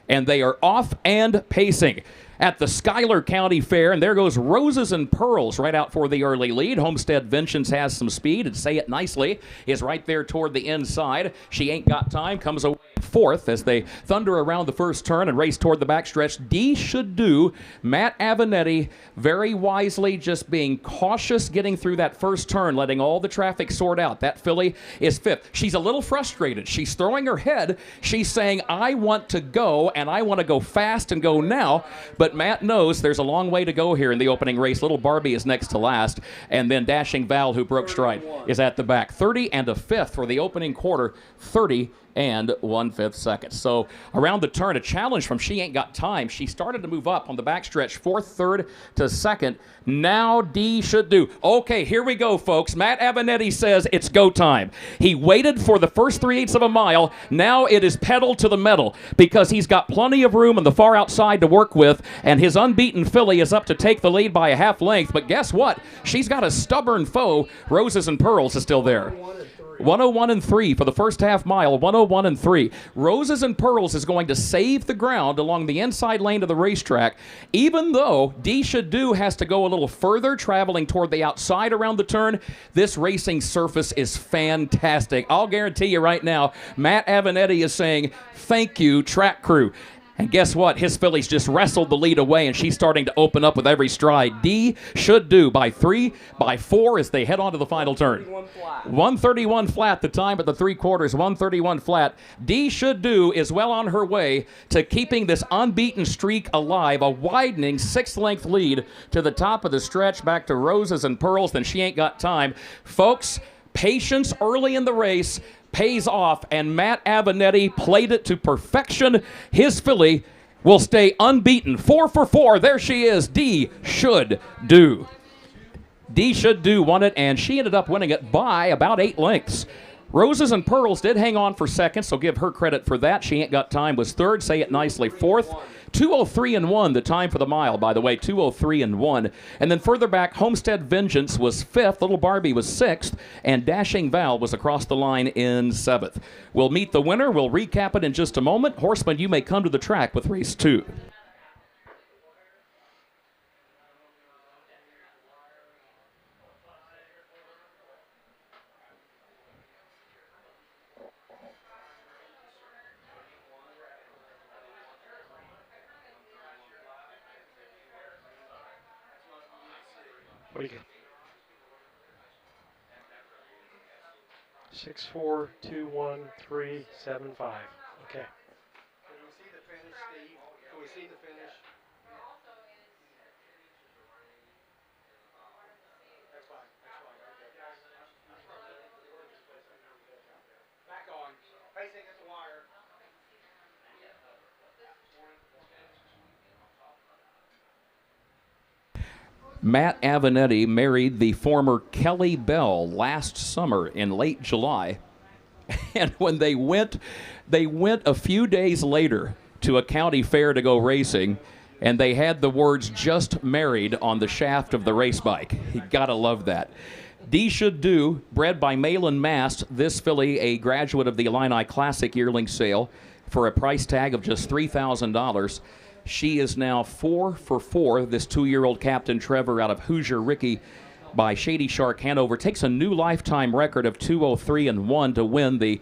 And they are off and pacing. at the Schuyler County Fair. And there goes Roses and Pearls right out for the early lead. Homestead Vengeance has some speed, and Say It Nicely is right there toward the inside. She Ain't Got Time comes away fourth as they thunder around the first turn and race toward the backstretch. D Should Do, Matt Avenatti very wisely just being cautious getting through that first turn, letting all the traffic sort out. That filly is fifth. She's a little frustrated. She's throwing her head. She's saying, I want to go, and I want to go fast and go now. But Matt knows there's a long way to go here in the opening race. Little Barbie is next to last, and then Dashing Val, who broke stride, is at the back. 30 and a fifth for the opening quarter. 30 and 1/5 seconds. So around the turn, a challenge from She Ain't Got Time. She started to move up on the backstretch, fourth, third to second. Now D Should Do. Okay, here we go, folks. Matt Avenatti says it's go time. He waited for the first 3/8 of a mile. Now it is pedal to the metal because he's got plenty of room on the far outside to work with, and his unbeaten filly is up to take the lead by a half length. But guess what? She's got a stubborn foe. Roses and Pearls is still there. 101 and 3 for the first half mile. 101 and 3. Roses and Pearls is going to save the ground along the inside lane of the racetrack, even though D Should Do has to go a little further, traveling toward the outside around the turn. This racing surface is fantastic. I'll guarantee you right now, Matt Avenatti is saying, thank you, track crew. And guess what? His filly's just wrestled the lead away, and she's starting to open up with every stride. D Should Do by 3, by 4 as they head on to the final turn. 131 flat the time at the 3/4, 131 flat. D Should Do is well on her way to keeping this unbeaten streak alive. A widening 6-length lead to the top of the stretch, back to Roses and Pearls. Then She Ain't Got Time. Folks, patience early in the race pays off, and Matt Avenatti played it to perfection. His filly will stay unbeaten. 4 for 4. There she is. D Should Do. D Should Do won it, and she ended up winning it by about 8 lengths. Roses and Pearls did hang on for second, so give her credit for that. She Ain't Got Time was third. Say It Nicely fourth. 2:03 and 1 the time for the mile, by the way. 2:03 and 1. And then further back, Homestead Vengeance was fifth. Little Barbie was sixth. And Dashing Val was across the line in seventh. We'll meet the winner. We'll recap it in just a moment. Horseman, you may come to the track with race 2. What do you got? 6, 4, 2, 1, 3, 7, 5. Okay. Can we see the finish, Steve? Can we see the finish? That's fine. Back on. Facing at the wire. Matt Avenatti married the former Kelly Bell last summer in late July. And when they went a few days later to a county fair to go racing, and they had the words "just married" on the shaft of the race bike. You gotta love that. D Should Do, bred by Malin Mast, this filly a graduate of the Illini Classic yearling sale for a price tag of just $3,000. She is now 4 for 4. This 2-year-old Captain Trevor out of Hoosier Ricky by Shady Shark Hanover takes a new lifetime record of 2:03 and 1 to win the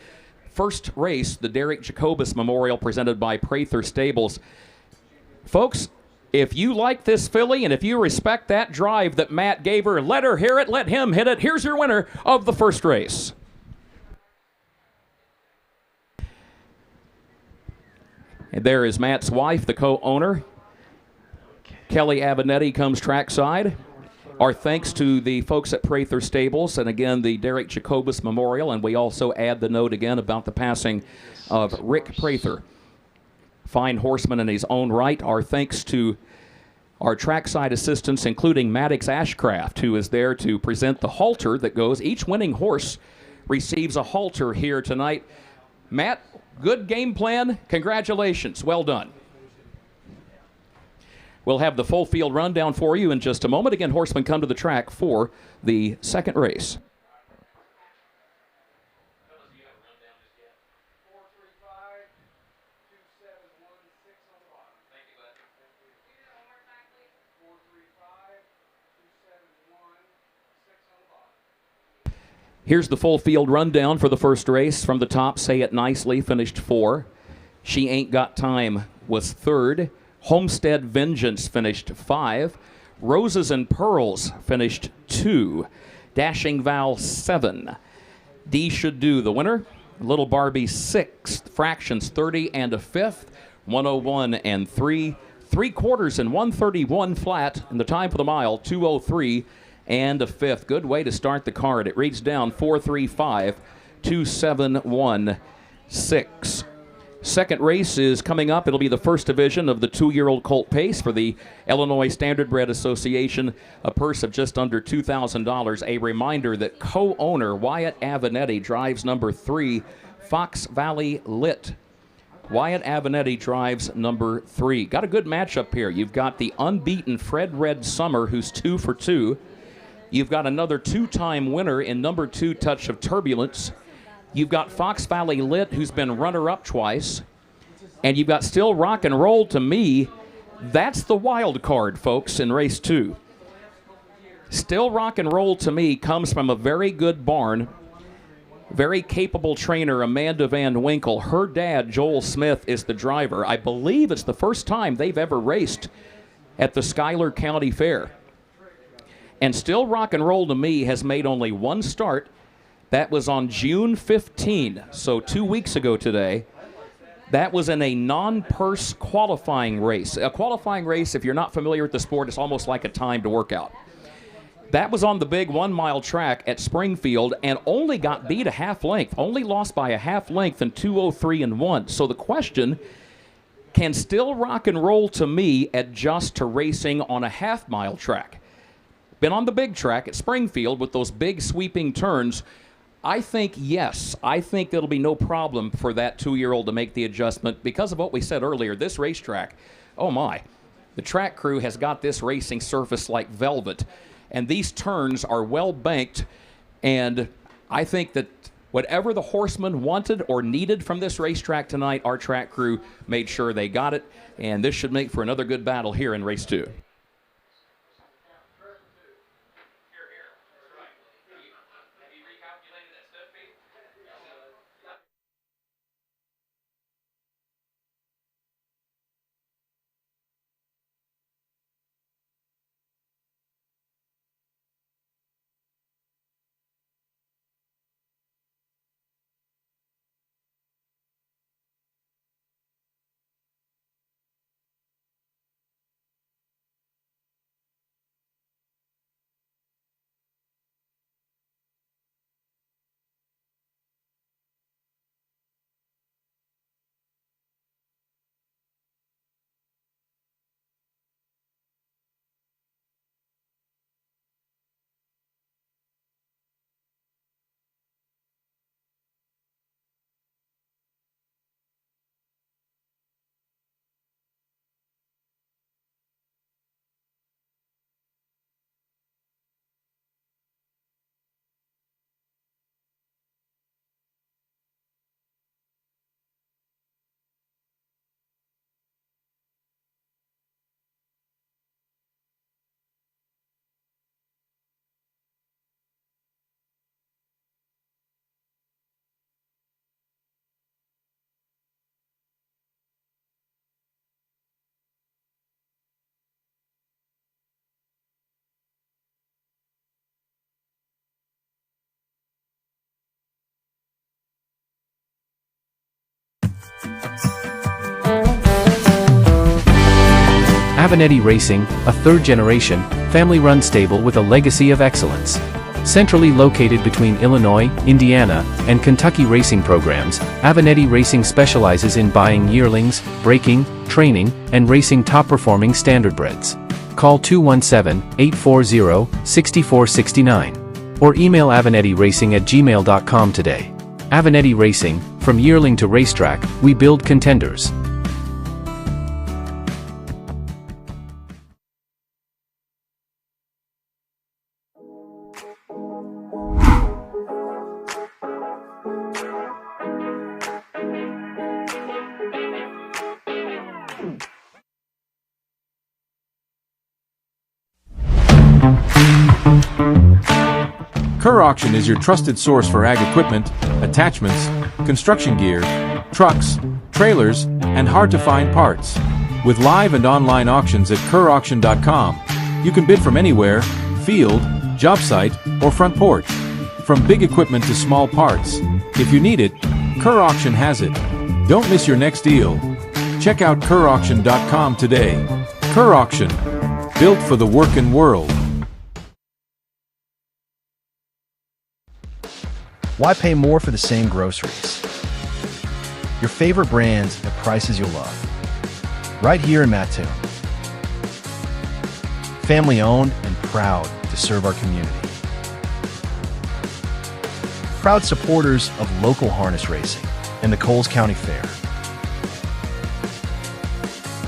first race, the Derek Jacobus Memorial presented by Prather Stables. Folks, if you like this filly and if you respect that drive that Matt gave her, let her hear it, let him hit it. Here's your winner of the first race. And there is Matt's wife, the co-owner. Kelly Avenatti comes trackside. Our thanks to the folks at Prather Stables, and again, the Derek Jacobus Memorial, and we also add the note again about the passing of Rick Prather. Fine horseman in his own right. Our thanks to our trackside assistants, including Maddox Ashcraft, who is there to present the halter that goes. Each winning horse receives a halter here tonight. Matt, good game plan. Congratulations. Well done. We'll have the full field rundown for you in just a moment. Again, horsemen come to the track for the second race. Here's the full field rundown for the first race. From the top, Say It Nicely finished 4. She Ain't Got Time was 3rd. Homestead Vengeance finished 5. Roses and Pearls finished 2. Dashing Val 7. D Should Do the winner. Little Barbie 6th. Fractions 30 and a 5th. 101 and 3. 3/4 and 131 flat. And the time for the mile 203 and a 5th. Good way to start the card. It reads down 435 2716. Second race is coming up. It'll be the first division of the 2-year-old colt pace for the Illinois Standardbred Association, a purse of just under $2,000. A reminder that co-owner Wyatt Avenatti drives number 3, Fox Valley Lit. Wyatt Avenatti drives number 3. Got a good matchup here. You've got the unbeaten Fred Red Summer, who's 2 for 2. You've got another 2-time winner in number 2, Touch of Turbulence. You've got Fox Valley Lit, who's been runner-up twice. And you've got Still Rock and Roll to me. That's the wild card, folks, in race 2. Still Rock and Roll to me comes from a very good barn, very capable trainer, Amanda Van Winkle. Her dad, Joel Smith, is the driver. I believe it's the first time they've ever raced at the Schuyler County Fair. And Still Rock and Roll to me has made only one start. That was on June 15, so 2 weeks ago today. That was in a non-purse qualifying race. A qualifying race, if you're not familiar with the sport, it's almost like a timed workout. That was on the big 1-mile track at Springfield and only got beat a half length, only lost by a half length in 2:03 and 1. So the question, can Still Rock and Roll to me adjust to racing on a half-mile track? Been on the big track at Springfield with those big sweeping turns. I think yes. I think there'll be no problem for that 2-year-old to make the adjustment because of what we said earlier. This racetrack, oh my, the track crew has got this racing surface like velvet, and these turns are well banked, and I think that whatever the horsemen wanted or needed from this racetrack tonight, our track crew made sure they got it, and this should make for another good battle here in race 2. Avenatti Racing, a third-generation, family-run stable with a legacy of excellence. Centrally located between Illinois, Indiana, and Kentucky racing programs, Avenatti Racing specializes in buying yearlings, breaking, training, and racing top-performing standardbreds. Call 217-840-6469 or email avenattiracing@gmail.com today. Avenatti Racing, from yearling to racetrack, we build contenders. Kerr Auction is your trusted source for ag equipment, attachments, construction gear, trucks, trailers, and hard-to-find parts. With live and online auctions at kerrauction.com, you can bid from anywhere, field, job site, or front porch. From big equipment to small parts, if you need it, Kerr Auction has it. Don't miss your next deal. Check out kerrauction.com today. Kerr Auction, built for the working world. Why pay more for the same groceries? Your favorite brands at prices you'll love. Right here in Mattoon. Family owned and proud to serve our community. Proud supporters of local harness racing and the Coles County Fair.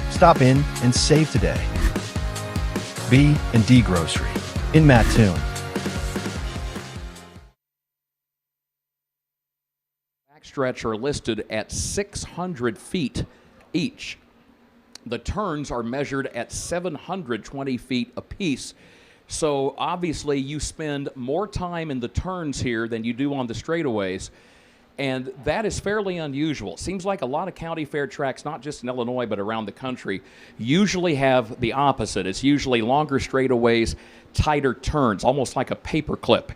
Stop in and save today. B&D Grocery in Mattoon. Backstretch are listed at 600 feet each. The turns are measured at 720 feet apiece. So obviously you spend more time in the turns here than you do on the straightaways. And that is fairly unusual. It seems like a lot of county fair tracks, not just in Illinois but around the country, usually have the opposite. It's usually longer straightaways, tighter turns, almost like a paper clip.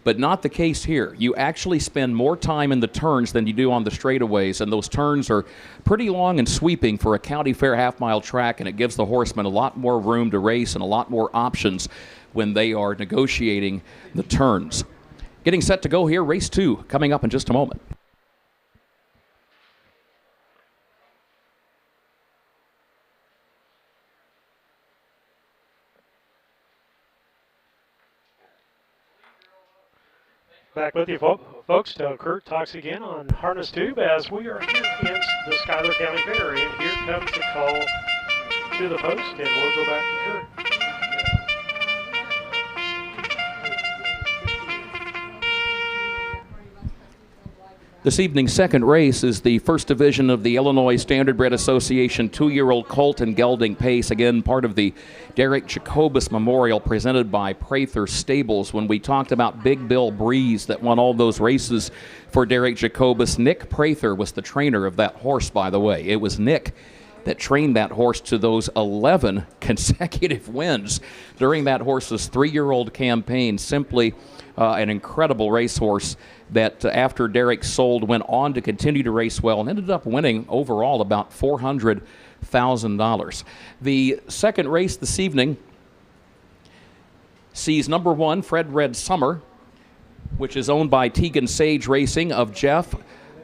But not the case here. You actually spend more time in the turns than you do on the straightaways, and those turns are pretty long and sweeping for a county fair half-mile track, and it gives the horsemen a lot more room to race and a lot more options when they are negotiating the turns. Getting set to go here, race 2 coming up in just a moment. Back with you, folks. Kurt talks again on Harness Tube as we are here against the Schuyler County Fair. And here comes the call to the post, and we'll go back to Kurt. This evening's second race is the first division of the Illinois Standardbred Association 2-year-old colt and gelding pace. Again, part of the Derek Jacobus Memorial presented by Prather Stables. When we talked about Big Bill Breeze that won all those races for Derek Jacobus, Nick Prather was the trainer of that horse, by the way. It was Nick that trained that horse to those 11 consecutive wins during that horse's 3-year-old campaign. Simply an incredible racehorse that after Derek sold went on to continue to race well and ended up winning overall about $400,000. The second race this evening sees number 1, Fred Red Summer, which is owned by Tegan Sage Racing of Jeff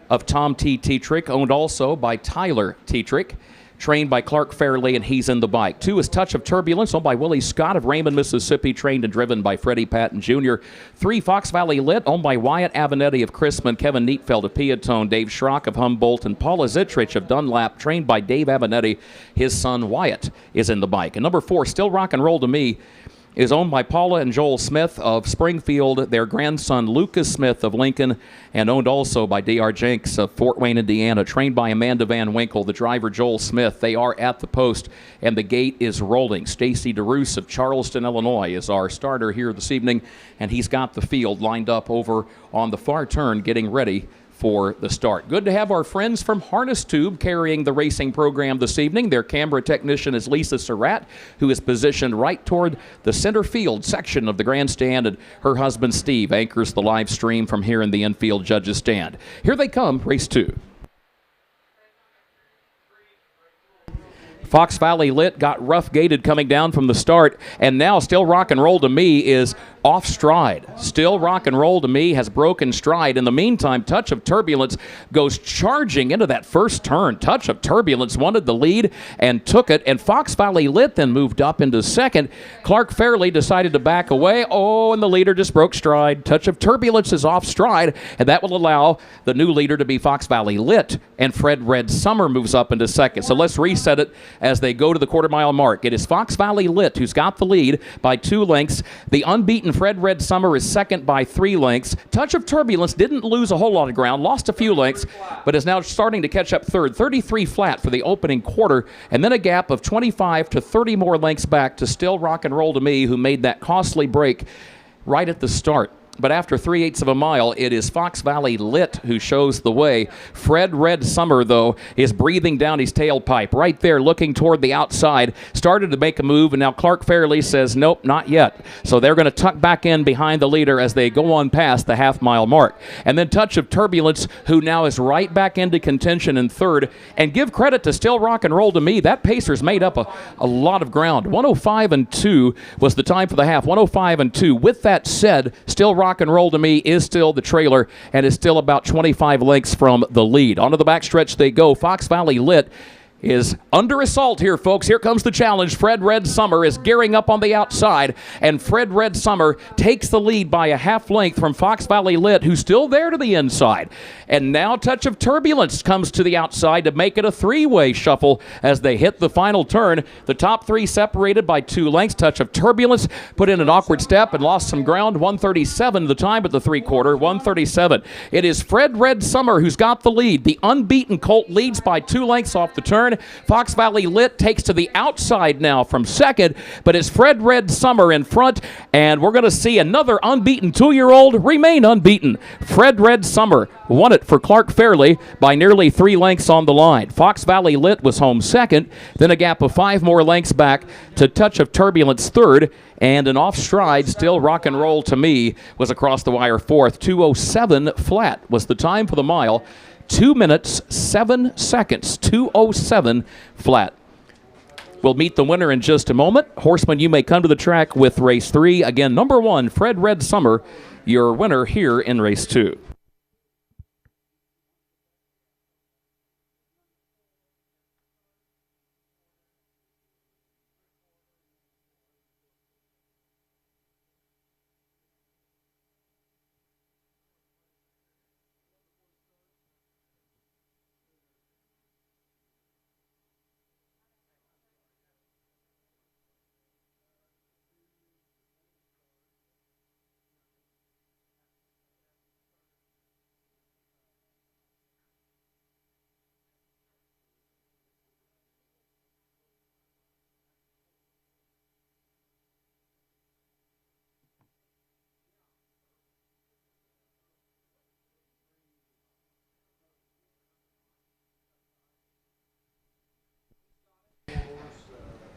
of Tom T. Tetrick, owned also by Tyler Tetrick, trained by Clark Fairley, and he's in the bike. 2 is Touch of Turbulence, owned by Willie Scott of Raymond, Mississippi, trained and driven by Freddie Patton Jr. 3, Fox Valley Lit, owned by Wyatt Avenatti of Chrisman, Kevin Neatfeld of Piatone, Dave Schrock of Humboldt, and Paula Zitrich of Dunlap, trained by Dave Avenatti. His son Wyatt is in the bike. And number 4, Still Rock and Roll to Me, is owned by Paula and Joel Smith of Springfield, their grandson Lucas Smith of Lincoln, and owned also by D.R. Jenks of Fort Wayne, Indiana, trained by Amanda Van Winkle, the driver Joel Smith. They are at the post, and the gate is rolling. Stacy DeRoos of Charleston, Illinois, is our starter here this evening, and he's got the field lined up over on the far turn, getting ready for the start. Good to have our friends from Harness Tube carrying the racing program this evening. Their camera technician is Lisa Surratt, who is positioned right toward the center field section of the grandstand, and her husband Steve anchors the live stream from here in the infield judges stand. Here they come, race 2. Fox Valley Lit got rough gated coming down from the start, and now Still Rock and Roll to Me is off stride. Still Rock and Roll to Me has broken stride. In the meantime, Touch of Turbulence goes charging into that first turn. Touch of Turbulence wanted the lead and took it, and Fox Valley Lit then moved up into second. Clark Fairley decided to back away. Oh, and the leader just broke stride. Touch of Turbulence is off stride, and that will allow the new leader to be Fox Valley Lit, and Fred Red Summer moves up into second. So let's reset it as they go to the quarter-mile mark. It is Fox Valley Lit who's got the lead by 2 lengths. The unbeaten Fred Red Summer is second by 3 lengths. Touch of Turbulence didn't lose a whole lot of ground, lost a few lengths, but is now starting to catch up third. 33 flat for the opening quarter, and then a gap of 25 to 30 more lengths back to Still Rock and Roll to Me, who made that costly break right at the start. But after 3/8 of a mile, it is Fox Valley Lit who shows the way. Fred Red Summer, though, is breathing down his tailpipe. Right there, looking toward the outside. Started to make a move, and now Clark Fairley says, nope, not yet. So they're going to tuck back in behind the leader as they go on past the half-mile mark. And then Touch of Turbulence, who now is right back into contention in third. And give credit to Still Rock and Roll to me. That pacer's made up a lot of ground. 1:05.2 was the time for the half. 1:05.2. With that said, Still Rock and Roll to me is still the trailer and is still about 25 lengths from the lead. Onto the backstretch they go. Fox Valley Lit is under assault here, folks. Here comes the challenge. Fred Red Summer is gearing up on the outside, and Fred Red Summer takes the lead by a half length from Fox Valley Lit, who's still there to the inside. And now Touch of Turbulence comes to the outside to make it a three-way shuffle as they hit the final turn. The top three separated by 2 lengths. Touch of Turbulence put in an awkward step and lost some ground. 1:37 the time at the three-quarter. 1:37. It is Fred Red Summer who's got the lead. The unbeaten colt leads by 2 lengths off the turn. Fox Valley Lit takes to the outside now from second, but it's Fred Red Summer in front, and we're going to see another unbeaten 2-year-old remain unbeaten. Fred Red Summer won it for Clark Fairley by nearly 3 lengths on the line. Fox Valley Lit was home second, then a gap of 5 more lengths back to Touch of Turbulence third, and an off stride, Still Rock and Roll to me, was across the wire fourth. 2:07 flat was the time for the mile. 2 minutes, 7 seconds, 2:07 flat. We'll meet the winner in just a moment. Horseman, you may come to the track with race 3. Again, number 1, Fred Red Summer, your winner here in race 2.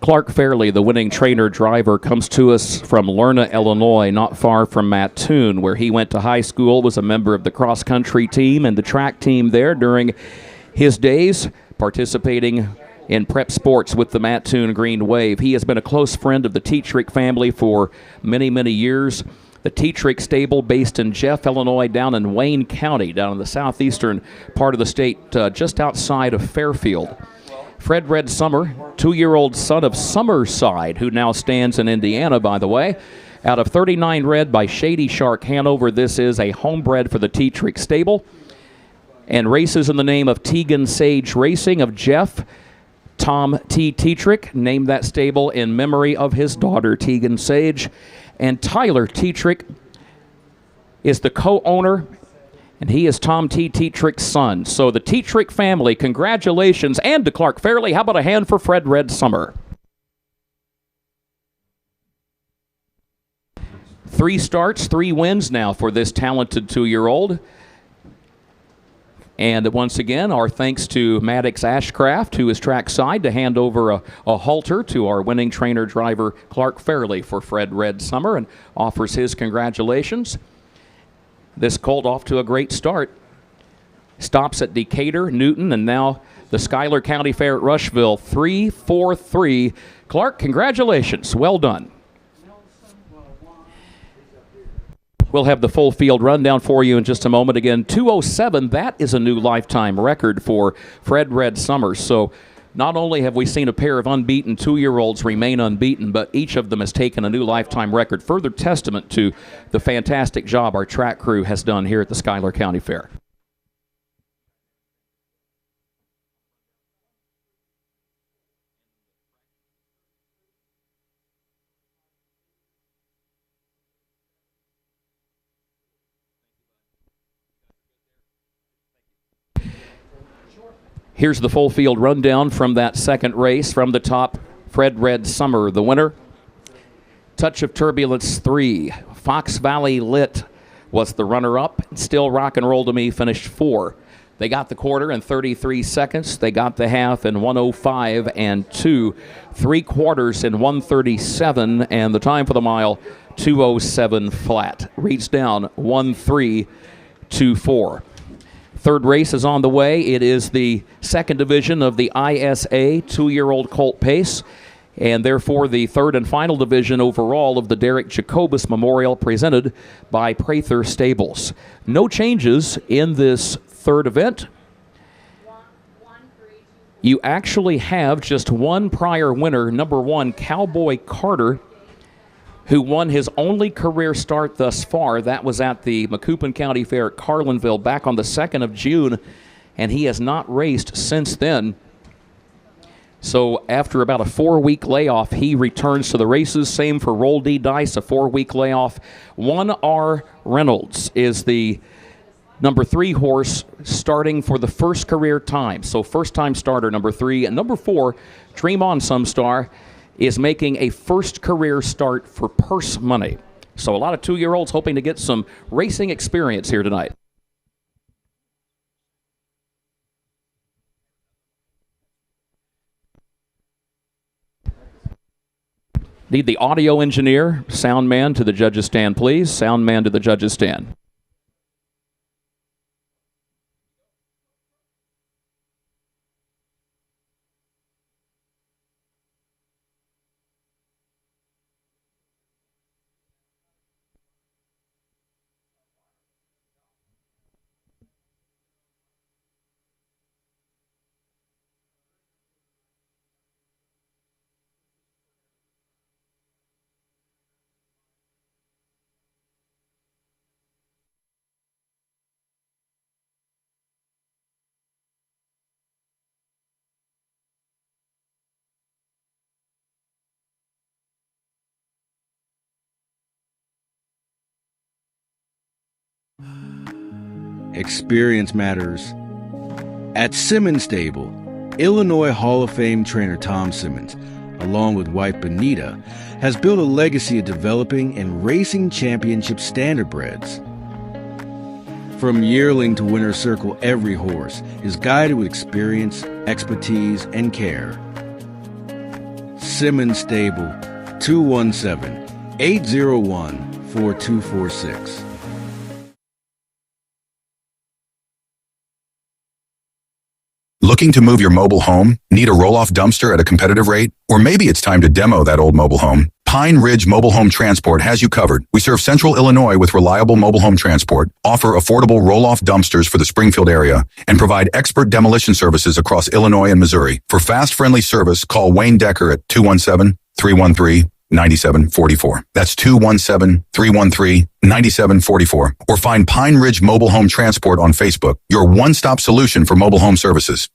Clark Fairley, the winning trainer driver, comes to us from Lerna, Illinois, not far from Mattoon, where he went to high school, was a member of the cross-country team and the track team there during his days, participating in prep sports with the Mattoon Green Wave. He has been a close friend of the Tetrick family for many, many years. The Tetrick stable based in Jeff, Illinois, down in Wayne County, down in the southeastern part of the state, just outside of Fairfield. Fred Red Summer, 2-year-old son of Summerside, who now stands in Indiana, by the way. Out of 39 red by Shady Shark Hanover, this is a homebred for the Tetrick stable. And races in the name of Tegan Sage Racing of Jeff. Tom T. Tetrick named that stable in memory of his daughter, Tegan Sage. And Tyler Tetrick is the co-owner, and he is Tom T. Tetrick's son. So the Tetrick family, congratulations, and to Clark Fairley. How about a hand for Fred Red Summer? 3 starts, 3 wins now for this talented 2-year-old. And once again, our thanks to Maddox Ashcraft, who is trackside, to hand over a halter to our winning trainer driver, Clark Fairley, for Fred Red Summer, and offers his congratulations. This colt off to a great start. Stops at Decatur, Newton, and now the Schuyler County Fair at Rushville. 3-4-3. Clark, congratulations. Well done. We'll have the full field rundown for you in just a moment. Again, 2:07, that is a new lifetime record for Fred Red Summer. So not only have we seen a pair of unbeaten 2-year-olds remain unbeaten, but each of them has taken a new lifetime record. Further testament to the fantastic job our track crew has done here at the Schuyler County Fair. Here's the full field rundown from that second race. From the top, Fred Red Summer, the winner. Touch of Turbulence 3. Fox Valley Lit was the runner-up. Still Rock and Roll to Me finished 4. They got the quarter in 33 seconds. They got the half in 1:05 and 2. 3 quarters in 1:37, and the time for the mile 2:07 flat. Reads down 1:3.24. Third race is on the way. It is the second division of the ISA 2-year-old colt pace, and therefore the third and final division overall of the Derek Jacobus Memorial, presented by Prather Stables. No changes in this third event. You actually have just one prior winner, number 1, Cowboy Carter, who won his only career start thus far. That was at the Macoupin County Fair at Carlinville back on the 2nd of June, and he has not raced since then. So after about a 4-week layoff, he returns to the races. Same for Roll D Dice, a 4-week layoff. 1R Reynolds is the number 3 horse starting for the first career time. So first-time starter, number 3. And number 4, Dream On Some Star, is making a first career start for purse money. So a lot of 2-year-olds hoping to get some racing experience here tonight. Need the audio engineer, sound man to the judges' stand, please. Sound man to the judges' stand. Experience matters. At Simmons Stable, Illinois Hall of Fame trainer Tom Simmons, along with wife Benita, has built a legacy of developing and racing championship standardbreds. From yearling to winner's circle, every horse is guided with experience, expertise, and care. Simmons Stable, 217-801-4246. Looking to move your mobile home? Need a roll-off dumpster at a competitive rate? Or maybe it's time to demo that old mobile home? Pine Ridge Mobile Home Transport has you covered. We serve Central Illinois with reliable mobile home transport, offer affordable roll-off dumpsters for the Springfield area, and provide expert demolition services across Illinois and Missouri. For fast, friendly service, call Wayne Decker at 217-313-9744. That's 217-313-9744. Or find Pine Ridge Mobile Home Transport on Facebook, your one-stop solution for mobile home services.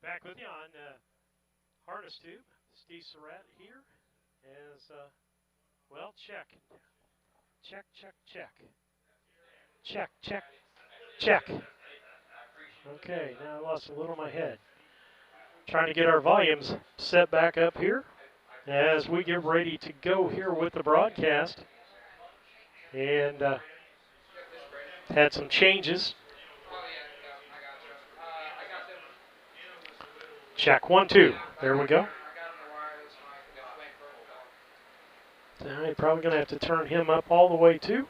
Back with you on Harness Tube. Steve Surratt here as, well, check. Check, check, check. Check, check, check. Okay, now I lost a little of my head. Trying to get our volumes set back up here as we get ready to go here with the broadcast. And had some changes. Check, 1, 2. There we go. I'm probably going to have to turn him up all the way too.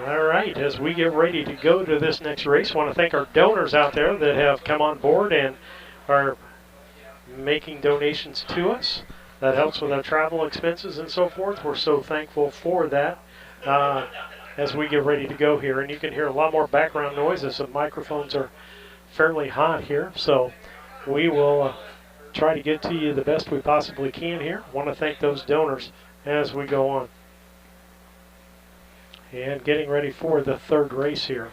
All right, as we get ready to go to this next race, I want to thank our donors out there that have come on board and are making donations to us. That helps with our travel expenses and so forth. We're so thankful for that as we get ready to go here. And you can hear a lot more background noise as the microphones are fairly hot here. So we will try to get to you the best we possibly can here. I want to thank those donors as we go on. And getting ready for the third race here.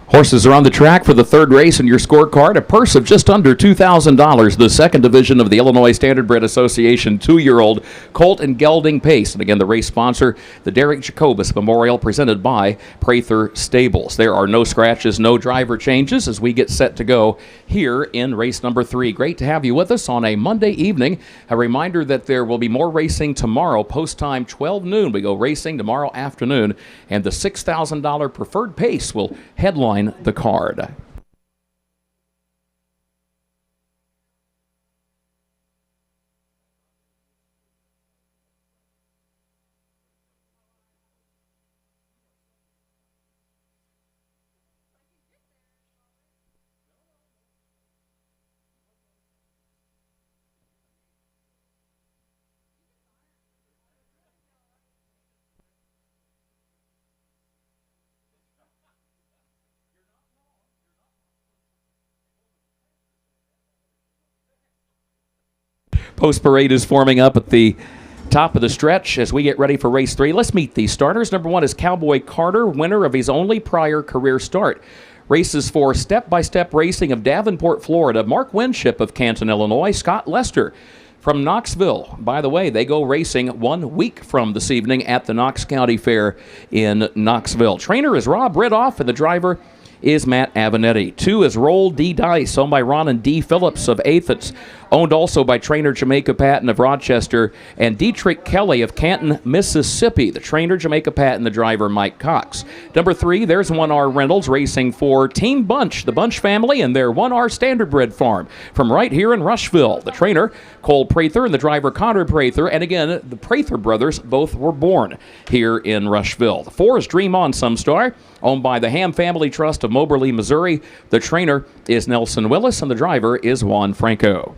Horses are on the track for the third race in your scorecard. A purse of just under $2,000. The second division of the Illinois Standardbred Association 2-year-old Colt and Gelding Pace. And again, the race sponsor, the Derek Jacobus Memorial, presented by Prather Stables. There are no scratches, no driver changes as we get set to go here in race number 3. Great to have you with us on a Monday evening. A reminder that there will be more racing tomorrow, post time 12 noon. We go racing tomorrow afternoon, and the $6,000 preferred pace will headline the card. Post parade is forming up at the top of the stretch as we get ready for race 3. Let's meet these starters. Number 1 is Cowboy Carter, winner of his only prior career start. Races for Step by Step Racing of Davenport, Florida. Mark Winship of Canton, Illinois. Scott Lester from Knoxville. By the way, they go racing 1 week from this evening at the Knox County Fair in Knoxville. Trainer is Rob Ridoff, and the driver is Matt Avenatti. 2 is Roll D. Dice, owned by Ron and Dee Phillips of Athens, owned also by trainer Jamaica Patton of Rochester, and Dietrich Kelly of Canton, Mississippi. The trainer Jamaica Patton, the driver Mike Cox. Number 3, there's 1R Reynolds racing for Team Bunch, the Bunch family, and their 1R Standardbred farm from right here in Rushville. The trainer Cole Prather and the driver Connor Prather, and again, the Prather brothers both were born here in Rushville. The 4 is Dream On Sumstar, owned by the Ham Family Trust of Moberly, Missouri. The trainer is Nelson Willis, and the driver is Juan Franco.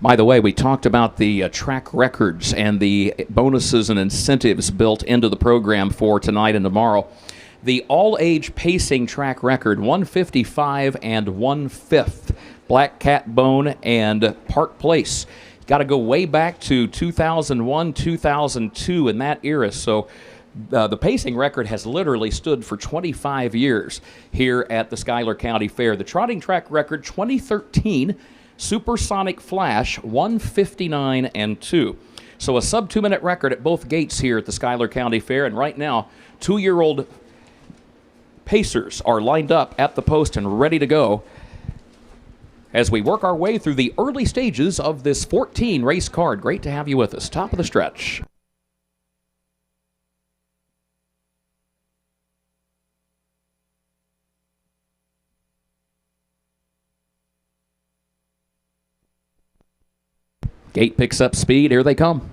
By the way, we talked about the track records and the bonuses and incentives built into the program for tonight and tomorrow. The all-age pacing track record, 155 and 1/5. Black Cat Bone and Park Place. Got to go way back to 2001, 2002 in that era. So the pacing record has literally stood for 25 years here at the Schuyler County Fair. The trotting track record, 2013. Supersonic Flash, 159 and 2. So a sub 2-minute record at both gates here at the Schuyler County Fair. And right now, 2-year-old pacers are lined up at the post and ready to go as we work our way through the early stages of this 14 race card. Great to have you with us. Top of the stretch. Gate picks up speed. Here they come.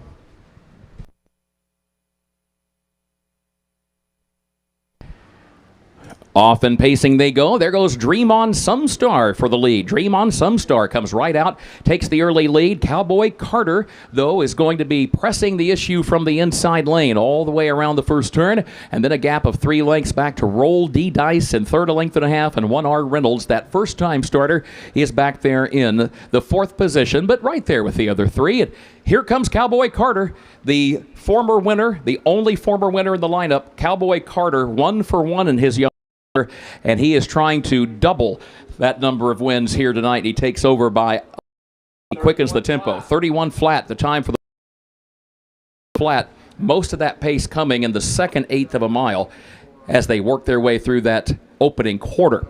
Off and pacing they go. There goes Dream On Some Star for the lead. Dream On Some Star comes right out, takes the early lead. Cowboy Carter, though, is going to be pressing the issue from the inside lane all the way around the first turn, and then a gap of 3 lengths back to Roll D Dice in third, a length and a half, and 1R Reynolds, that first-time starter, is back there in the 4th position, but right there with the other 3. And here comes Cowboy Carter, the former winner, the only former winner in the lineup. Cowboy Carter, 1 for 1 in his young, and he is trying to double that number of wins here tonight. He takes over by, he quickens the tempo. 31 flat, the time for the flat. Most of that pace coming in the second eighth of a mile as they work their way through that opening quarter.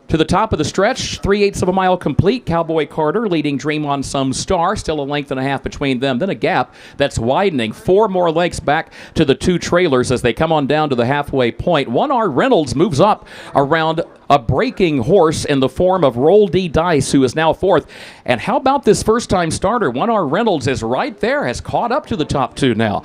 To the top of the stretch, 3/8 of a mile complete. Cowboy Carter leading Dream On Some Star, still a length and a half between them. Then a gap that's widening, 4 more lengths back to the 2 trailers as they come on down to the halfway point. 1R Reynolds moves up around a breaking horse in the form of Roll D Dice, who is now 4th. And how about this first-time starter? 1R Reynolds is right there, has caught up to the top 2 now.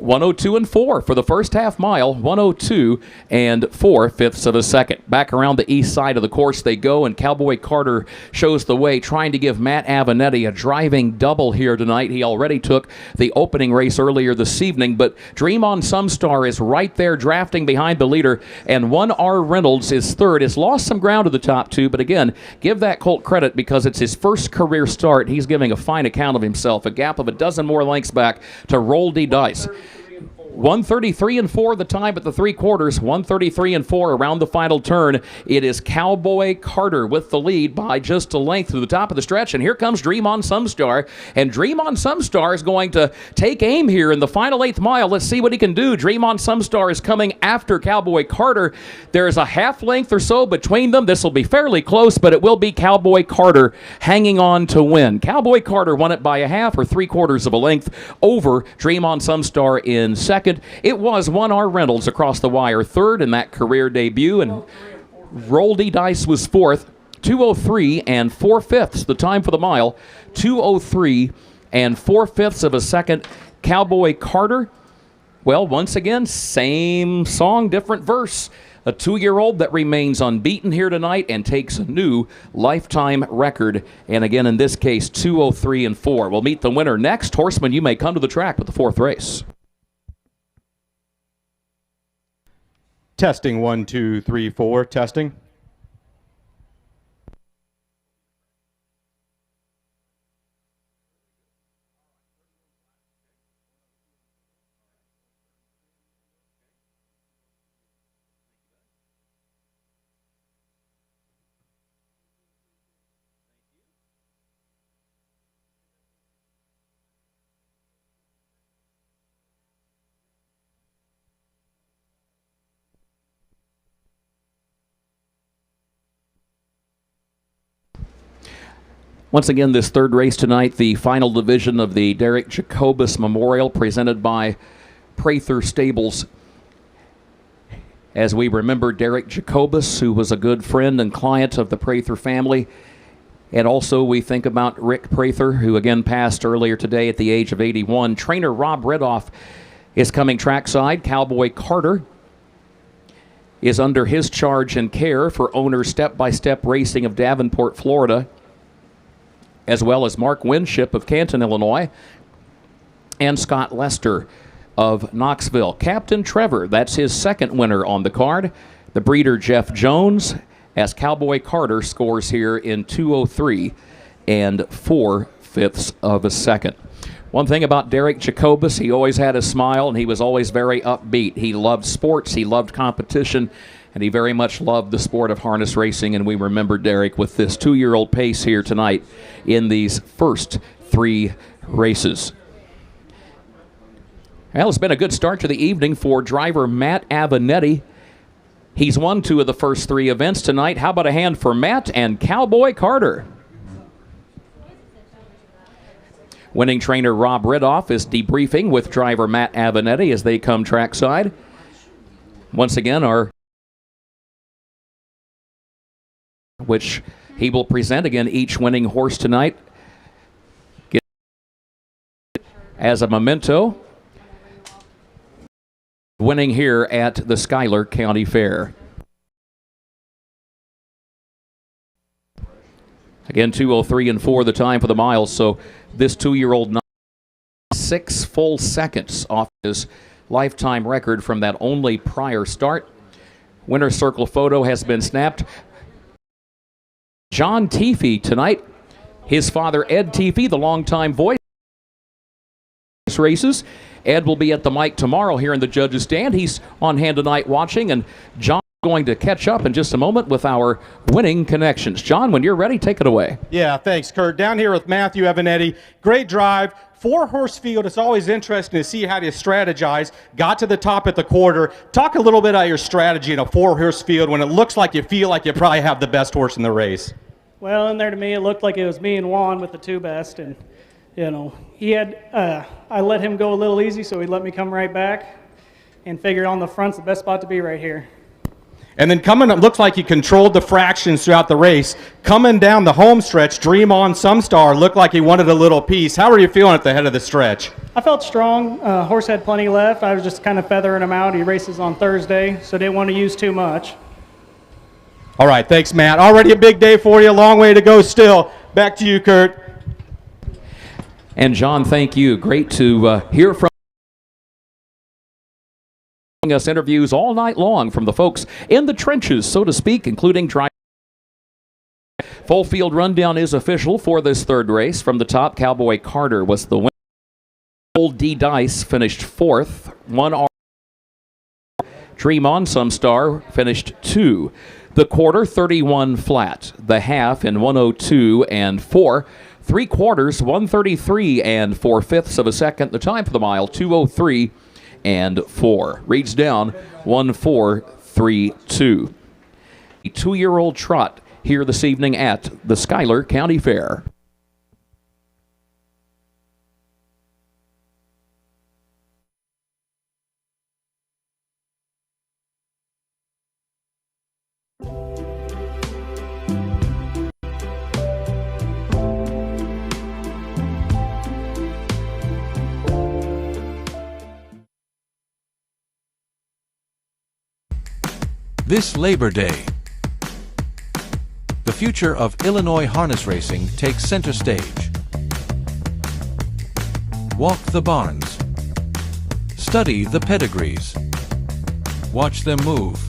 102 and 4 for the first half mile. 102 and 4/5 of a second. Back around the east side of the course they go, and Cowboy Carter shows the way, trying to give Matt Avenatti a driving double here tonight. He already took the opening race earlier this evening, but Dream On Some Star is right there drafting behind the leader, and 1R Reynolds is 3rd. Has lost some ground to the top 2, but again, give that colt credit because it's his first career start. He's giving a fine account of himself. A gap of a dozen more lengths back to Roll D Dice. 133 and 4 the time at the 3/4. 133 and 4 around the final turn. It is Cowboy Carter with the lead by just a length to the top of the stretch. And here comes Dream On Some Star. And Dream On Some Star is going to take aim here in the final 8th mile. Let's see what he can do. Dream On Some Star is coming after Cowboy Carter. There's a half length or so between them. This will be fairly close, but it will be Cowboy Carter hanging on to win. Cowboy Carter won it by a half or 3/4 of a length over Dream On Some Star in second. It was 1R Reynolds across the wire, 3rd in that career debut, and Roll D Dice was 4th. 2:03 and 4/5 the time for the mile. 2:03 and 4/5 of a second. Cowboy Carter, well, once again, same song, different verse. A 2-year-old that remains unbeaten here tonight and takes a new lifetime record. And again, in this case, 2:03 and 4. We'll meet the winner next. Horseman, you may come to the track with the 4th race. Testing 1, 2, 3, 4. Testing. Once again, this 3rd race tonight, the final division of the Derek Jacobus Memorial, presented by Prather Stables. As we remember Derek Jacobus, who was a good friend and client of the Prather family. And also we think about Rick Prather, who again passed earlier today at the age of 81. Trainer Rob Redoff is coming trackside. Cowboy Carter is under his charge and care for owner Step by Step Racing of Davenport, Florida, as well as Mark Winship of Canton, Illinois, and Scott Lester of Knoxville. Captain Trevor, that's his 2nd winner on the card. The breeder Jeff Jones, as Cowboy Carter scores here in 2:03 and 4/5 of a second. One thing about Derek Jacobus, he always had a smile and he was always very upbeat. He loved sports, he loved competition, and he very much loved the sport of harness racing, and we remember Derek with this 2-year-old pace here tonight in these first 3 races. Well, it's been a good start to the evening for driver Matt Avenatti. He's won 2 of the first 3 events tonight. How about a hand for Matt and Cowboy Carter? Winning trainer Rob Ridoff is debriefing with driver Matt Avenatti as they come trackside. Once again, which he will present again each winning horse tonight as a memento, winning here at the Schuyler County Fair. Again, 2:03 and 4 the time for the miles, so this 2-year-old 6 full seconds off his lifetime record from that only prior start. Winner's circle photo has been snapped. John Teefee tonight. His father, Ed Teefee, the longtime voice races. Ed will be at the mic tomorrow here in the judges' stand. He's on hand tonight watching, and John is going to catch up in just a moment with our winning connections. John, when you're ready, take it away. Yeah, thanks, Kurt. Down here with Matthew Avanetti. Great drive. 4-horse field. It's always interesting to see how you strategize. Got to the top at the quarter. Talk a little bit about your strategy in a 4-horse field when it looks like you feel like you probably have the best horse in the race. Well, in there to me, it looked like it was me and Juan with the 2 best, and you know, he had. I let him go a little easy, so he let me come right back, and figured on the front's the best spot to be right here. And then coming, it looks like you controlled the fractions throughout the race. Coming down the home stretch, Dream On Some Star looked like he wanted a little piece. How are you feeling at the head of the stretch? I felt strong. Horse had plenty left. I was just kind of feathering him out. He races on Thursday, so didn't want to use too much. All right, thanks, Matt. Already a big day for you. A long way to go still. Back to you, Kurt. And John, thank you. Great to hear from us. Interviews all night long from the folks in the trenches, so to speak, including driving. Full field rundown is official for this third race. From the top, Cowboy Carter was the winner. Old D Dice finished 4th. 1R. Dream On Some Star finished 2. The quarter, 31 flat. The half in 1:02 and 4. 3 quarters, 1:33 and 4/5 of a second. The time for the mile, 2:03 and 4. Reads down 1:432. A 2-year-old trot here this evening at the Schuyler County Fair. This Labor Day, the future of Illinois harness racing takes center stage. Walk the barns. Study the pedigrees. Watch them move.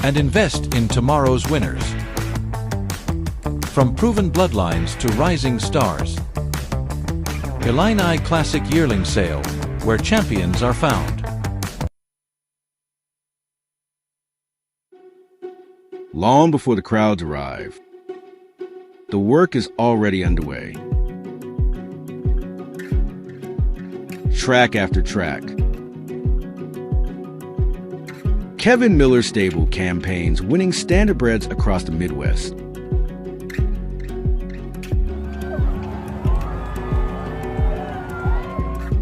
And invest in tomorrow's winners. From proven bloodlines to rising stars. Illini Classic Yearling Sale, where champions are found. Long before the crowds arrive, the work is already underway. Track after track. Kevin Miller's stable campaigns winning standardbreds across the Midwest.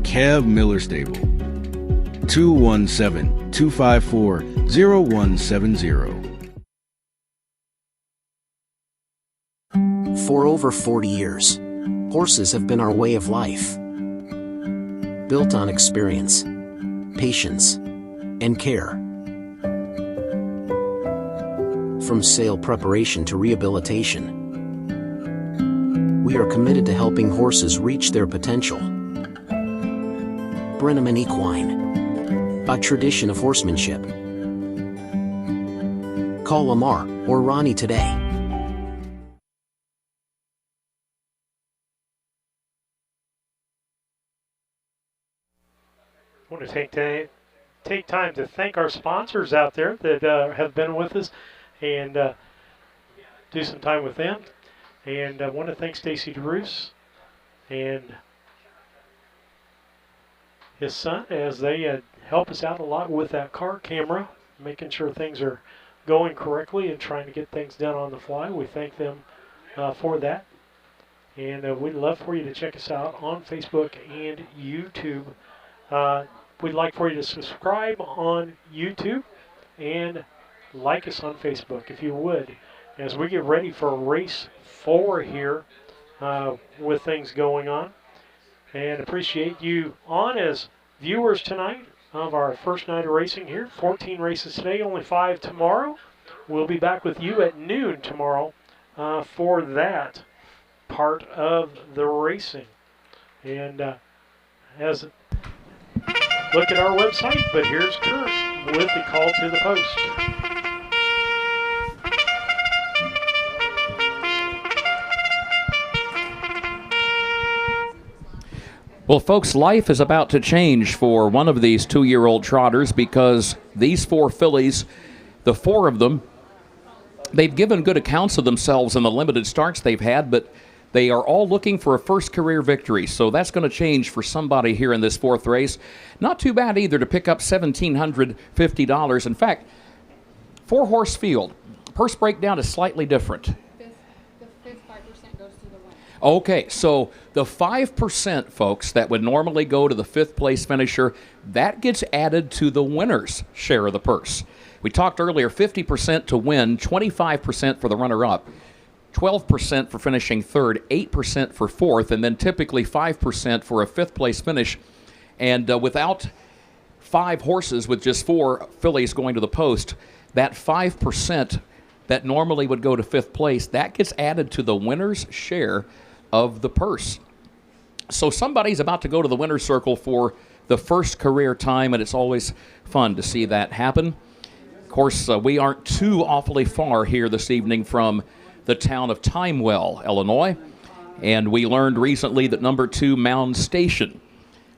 Kev Miller Stable. 217-254-0170. For over 40 years, horses have been our way of life. Built on experience, patience, and care. From sale preparation to rehabilitation, we are committed to helping horses reach their potential. Brenneman Equine, a tradition of horsemanship. Call Lamar or Ronnie today. I want to take time to thank our sponsors out there that have been with us and do some time with them. And I want to thank Stacy DeRoos and his son as they help us out a lot with that car camera, making sure things are going correctly and trying to get things done on the fly. We thank them for that. And we'd love for you to check us out on Facebook and YouTube. We'd like for you to subscribe on YouTube and like us on Facebook, if you would. As we get ready for race 4 here with things going on. And appreciate you on as viewers tonight of our first night of racing here. 14 races today, only 5 tomorrow. We'll be back with you at noon tomorrow for that part of the racing. And as look at our website, but here's Kurt with the call to the post. Well, folks, life is about to change for one of these 2-year-old trotters because these 4 fillies, the 4 of them, they've given good accounts of themselves in the limited starts they've had, but they are all looking for a first career victory. So that's going to change for somebody here in this 4th race. Not too bad either to pick up $1,750. In fact, 4-horse field. Purse breakdown is slightly different. Okay, so the 5%, folks, that would normally go to the 5th place finisher, that gets added to the winner's share of the purse. We talked earlier, 50% to win, 25% for the runner-up, 12% for finishing 3rd, 8% for 4th, and then typically 5% for a 5th place finish. And without 5 horses, with just 4 fillies going to the post, that 5% that normally would go to 5th place, that gets added to the winner's share of the purse. So somebody's about to go to the winner's circle for the first career time, and it's always fun to see that happen. Of course, we aren't too awfully far here this evening from the town of Timewell, Illinois, and we learned recently that number 2 Mound Station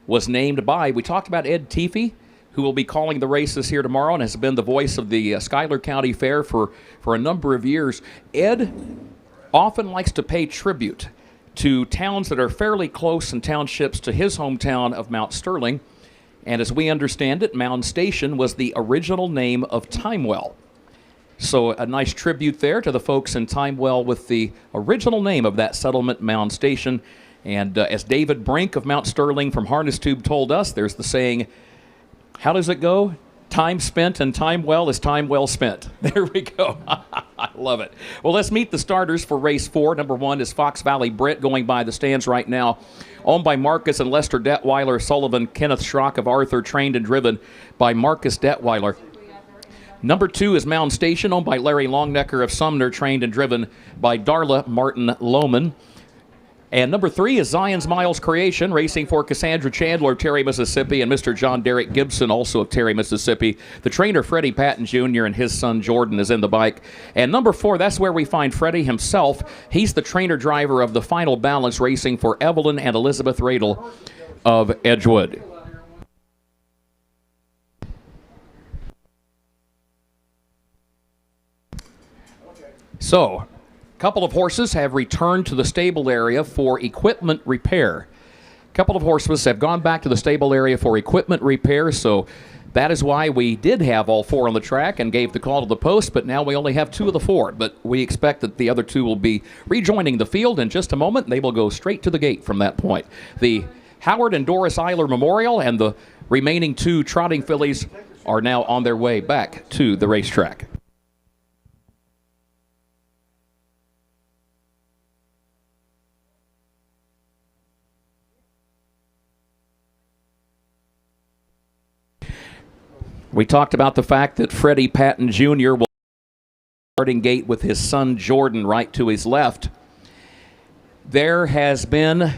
was named by, we talked about Ed Teefy, who will be calling the races here tomorrow and has been the voice of the Schuyler County Fair for a number of years. Ed often likes to pay tribute to towns that are fairly close and townships to his hometown of Mount Sterling. And as we understand it, Mound Station was the original name of Timewell. So a nice tribute there to the folks in Timewell with the original name of that settlement, Mound Station. And as David Brink of Mount Sterling from Harness Tube told us, there's the saying, how does it go? Time spent and time well is time well spent. There we go. I love it. Well, let's meet the starters for race 4. Number 1 is Fox Valley Brit going by the stands right now. Owned by Marcus and Lester Detweiler Sullivan, Kenneth Schrock of Arthur, trained and driven by Marcus Detweiler. Number 2 is Mound Station, owned by Larry Longnecker of Sumner, trained and driven by Darla Martin Lohman. And number 3 is Zion's Miles Creation, racing for Cassandra Chandler, Terry, Mississippi, and Mr. John Derek Gibson, also of Terry, Mississippi. The trainer, Freddie Patton Jr., and his son, Jordan, is in the bike. And number 4, that's where we find Freddie himself. He's the trainer-driver of the Final Balance, racing for Evelyn and Elizabeth Radel of Edgewood. So, a couple of horses have returned to the stable area for equipment repair. A couple of horses have gone back to the stable area for equipment repair, so that is why we did have all 4 on the track and gave the call to the post, but now we only have 2 of the 4. But we expect that the other 2 will be rejoining the field in just a moment. They will go straight to the gate from that point. The Howard and Doris Eiler Memorial and the remaining 2 trotting fillies are now on their way back to the racetrack. We talked about the fact that Freddie Patton Jr. will starting gate with his son Jordan right to his left. There has been,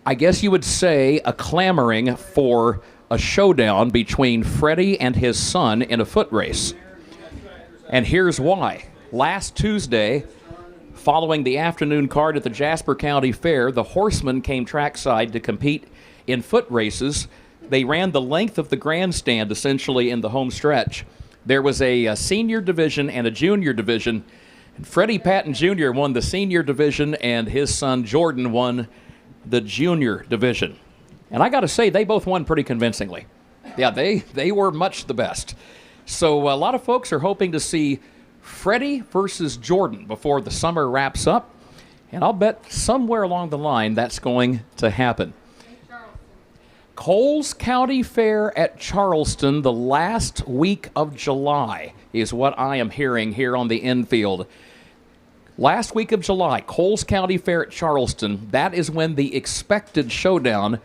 I guess you would say, a clamoring for a showdown between Freddie and his son in a foot race. And here's why. Last Tuesday, following the afternoon card at the Jasper County Fair, the horsemen came trackside to compete in foot races. They ran the length of the grandstand, essentially, in the home stretch. There was a senior division and a junior division. And Freddie Patton Jr. won the senior division, and his son Jordan won the junior division. And I got to say, they both won pretty convincingly. Yeah, they were much the best. So a lot of folks are hoping to see Freddie versus Jordan before the summer wraps up. And I'll bet somewhere along the line that's going to happen. Coles County Fair at Charleston the last week of July is what I am hearing here on the infield. Last week of July, Coles County Fair at Charleston, that is when the expected showdown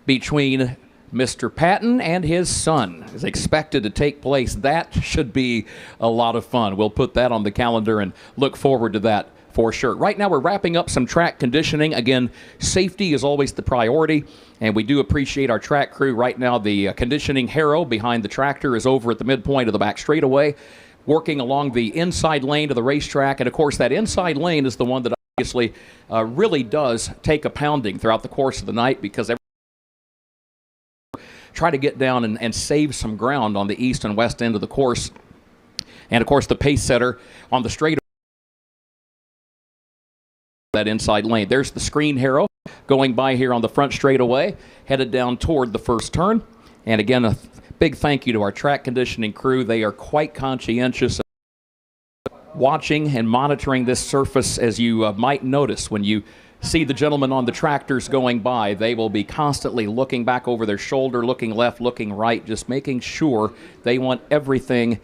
between Mr. Patton and his son is expected to take place. That should be a lot of fun. We'll put that on the calendar and look forward to that for sure. Right now, we're wrapping up some track conditioning. Again, safety is always the priority, and we do appreciate our track crew. Right now, the conditioning harrow behind the tractor is over at the midpoint of the back straightaway, working along the inside lane of the racetrack. And, of course, that inside lane is the one that obviously really does take a pounding throughout the course of the night, because try to get down and save some ground on the east and west end of the course. And, of course, the pace setter on the straight that inside lane. There's the screen harrow going by here on the front straightaway, headed down toward the first turn. And, again, a big thank you to our track conditioning crew. They are quite conscientious watching and monitoring this surface. As you might notice when you see the gentlemen on the tractors going by, they will be constantly looking back over their shoulder, looking left, looking right, just making sure they want everything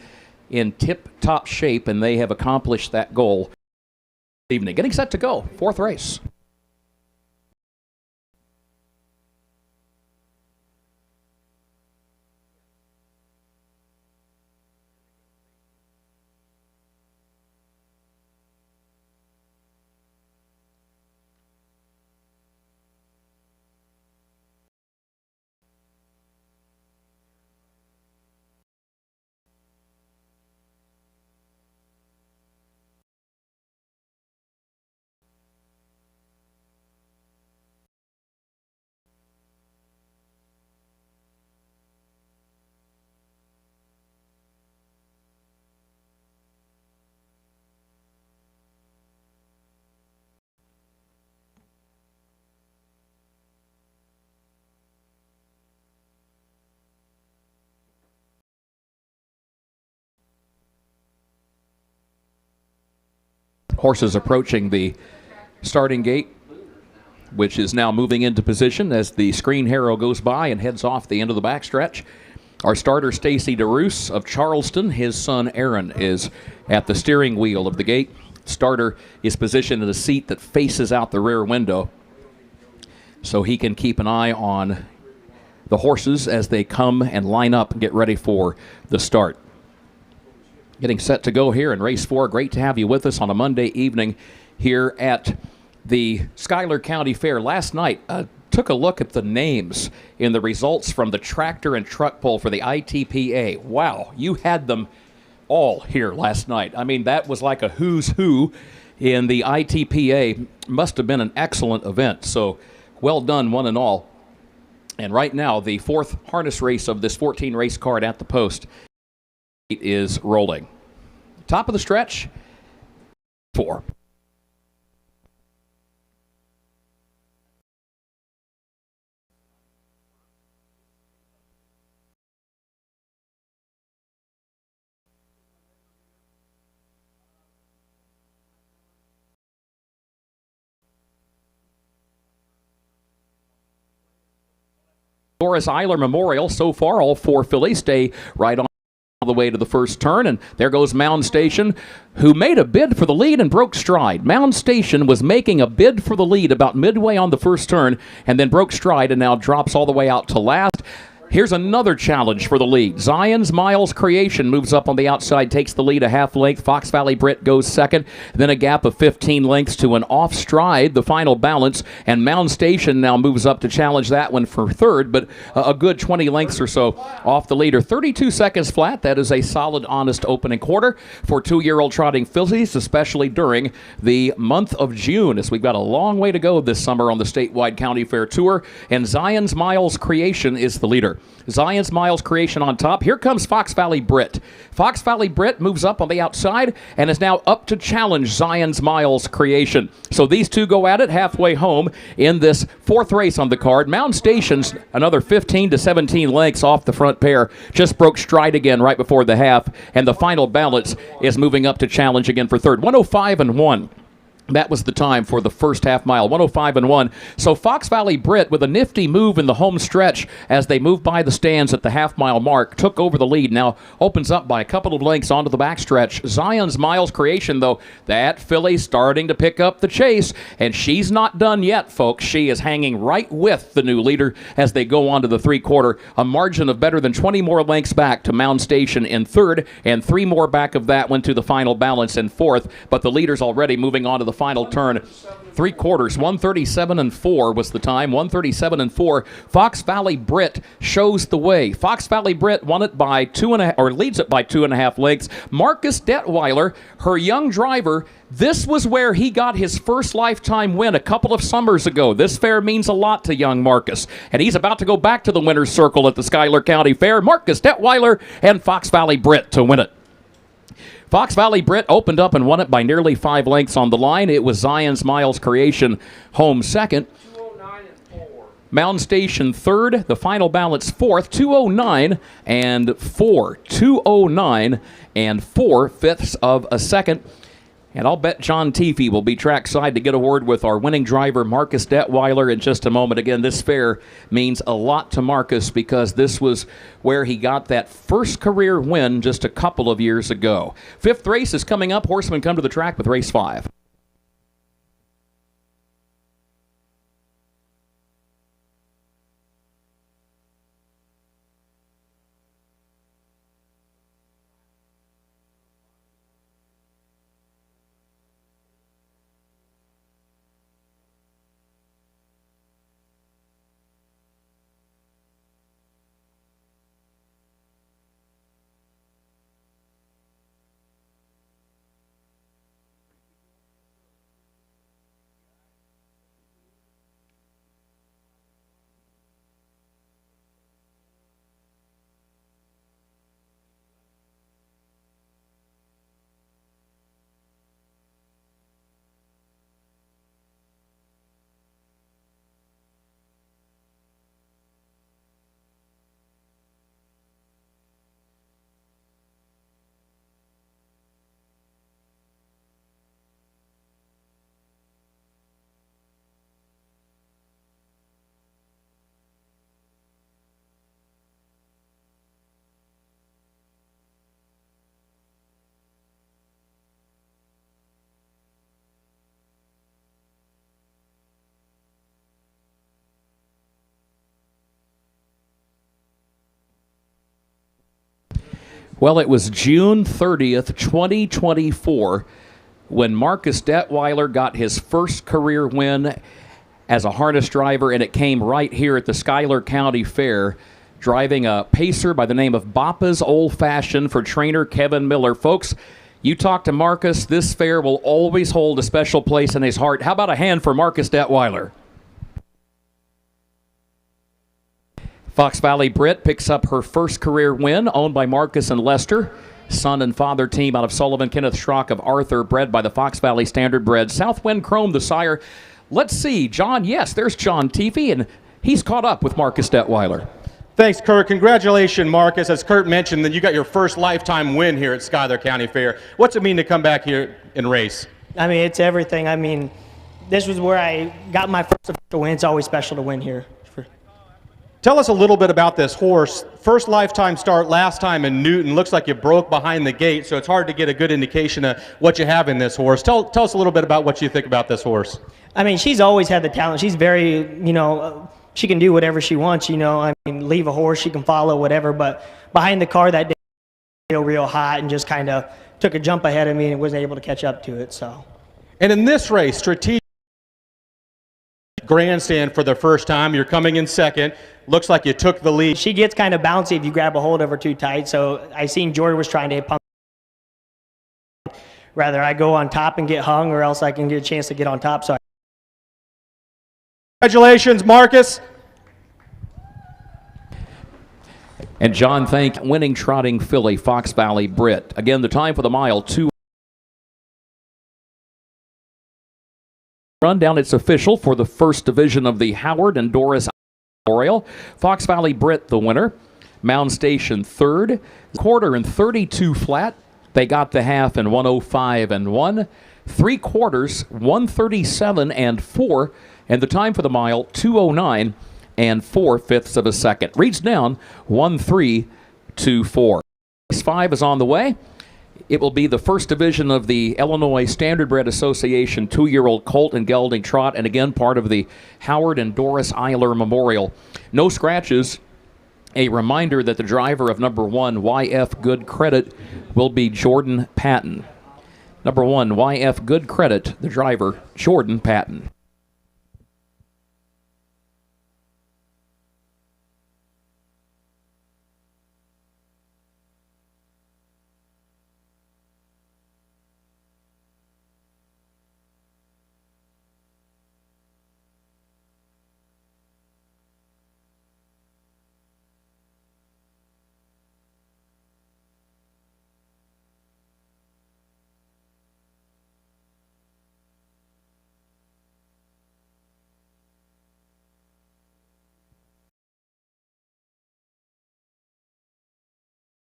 in tip-top shape, and they have accomplished that goal this evening. Getting set to go, fourth race. Horses approaching the starting gate, which is now moving into position as the screen harrow goes by and heads off the end of the backstretch. Our starter, Stacy DeRoos of Charleston, his son Aaron is at the steering wheel of the gate. Starter is positioned in a seat that faces out the rear window, so he can keep an eye on the horses as they come and line up and get ready for the start. Getting set to go here in race 4. Great to have you with us on a Monday evening here at the Schuyler County Fair. Last night, took a look at the names in the results from the tractor and truck pull for the ITPA. Wow, you had them all here last night. I mean, that was like a who's who in the ITPA. Must have been an excellent event. So well done, one and all. And right now, the fourth harness race of this 14-race card at the post is rolling. Top of the stretch, 4. Doris Eiler Memorial, so far all 4 fillies stay right on the way to the first turn, and there goes Mound Station, who made a bid for the lead and broke stride. Mound Station was making a bid for the lead about midway on the first turn and then broke stride and now drops all the way out to last. Here's another challenge for the lead. Zion's Miles Creation moves up on the outside, takes the lead a half length. Fox Valley Britt goes second, then a gap of 15 lengths to an off stride, the final balance, and Mound Station now moves up to challenge that one for third, but a good 20 lengths or so off the leader. 32 seconds flat. That is a solid, honest opening quarter for 2-year-old trotting fillies, especially during the month of June, as we've got a long way to go this summer on the statewide county fair tour, and Zion's Miles Creation is the leader. Zion's Miles Creation on top. Here comes Fox Valley Britt. Fox Valley Britt moves up on the outside and is now up to challenge Zion's Miles Creation. So these two go at it halfway home in this fourth race on the card. Mound Station's another 15 to 17 lengths off the front pair. Just broke stride again right before the half, and the final balance is moving up to challenge again for third. 105 and 1. That was the time for the first half mile, 105-1. So Fox Valley Britt, with a nifty move in the home stretch as they moved by the stands at the half-mile mark, took over the lead. Now opens up by a couple of lengths onto the backstretch. Zion's Miles Creation, though, that filly starting to pick up the chase, and she's not done yet, folks. She is hanging right with the new leader as they go on to the three-quarter. A margin of better than 20 more lengths back to Mound Station in third, and 3 more back of that went to the final balance in fourth. But the leader's already moving on to the final turn. Three quarters, 137-4 was the time, 137-4. Fox Valley Britt shows the way. Fox Valley Britt won it by 2.5, or leads it by 2.5 lengths. Marcus Detweiler, her young driver, this was where he got his first lifetime win a couple of summers ago. This fair means a lot to young Marcus, and he's about to go back to the winner's circle at the Schuyler County Fair. Marcus Detweiler and Fox Valley Britt to win it. Fox Valley Britt opened up and won it by nearly 5 lengths on the line. It was Zion's Miles Creation home second. Mound Station third. The final balance fourth. 209 and 4. 209 and 4 fifths of a second. And I'll bet John Teefee will be trackside to get a word with our winning driver, Marcus Detweiler, in just a moment. Again, this fair means a lot to Marcus because this was where he got that first career win just a couple of years ago. Fifth race is coming up. Horsemen come to the track with race 5. Well, it was June 30th, 2024, when Marcus Detweiler got his first career win as a harness driver, and it came right here at the Schuyler County Fair, driving a pacer by the name of Bappa's Old Fashioned for trainer Kevin Miller. Folks, you talk to Marcus, this fair will always hold a special place in his heart. How about a hand for Marcus Detweiler? Fox Valley Britt picks up her first career win, owned by Marcus and Lester. Son and father team out of Sullivan. Kenneth Schrock of Arthur, bred by the Fox Valley Standard Bred. Southwind Chrome, the sire. Let's see, John, yes, there's John Teefee, and he's caught up with Marcus Detweiler. Thanks, Kurt. Congratulations, Marcus. As Kurt mentioned, that you got your first lifetime win here at Schuyler County Fair. What's it mean to come back here and race? I mean, it's everything. I mean, this was where I got my first official win. It's always special to win here. Tell us a little bit about this horse. First lifetime start last time in Newton. Looks like you broke behind the gate, so it's hard to get a good indication of what you have in this horse. Tell us a little bit about what you think about this horse. I mean, she's always had the talent. She's very, she can do whatever she wants, I mean, leave a horse, she can follow, whatever. But behind the car that day, real hot and just kind of took a jump ahead of me and wasn't able to catch up to it, so. And in this race, strategic grandstand for the first time. You're coming in second. Looks like you took the lead. She gets kind of bouncy if you grab a hold of her too tight. So I seen Jordan was trying to hit pump. Rather I go on top and get hung, or else I can get a chance to get on top. So congratulations, Marcus. And John, thank winning trotting filly, Fox Valley Britt. Again, the time for the mile, 2. Rundown, it's official for the first division of the Howard and Doris Memorial. Fox Valley Britt, the winner. Mound Station third. Quarter and 32 flat. They got the half in 105 and 1. 3/4, 137 and 4, and the time for the mile, 2:09 and 4/5 of a second. Reads down 1-3-2-4. Race 5 is on the way. It will be the first division of the Illinois Standardbred Association 2-year-old colt and gelding trot, and again part of the Howard and Doris Eiler Memorial. No scratches. A reminder that the driver of number 1, YF Good Credit, will be Jordan Patton. Number 1, YF Good Credit, the driver, Jordan Patton.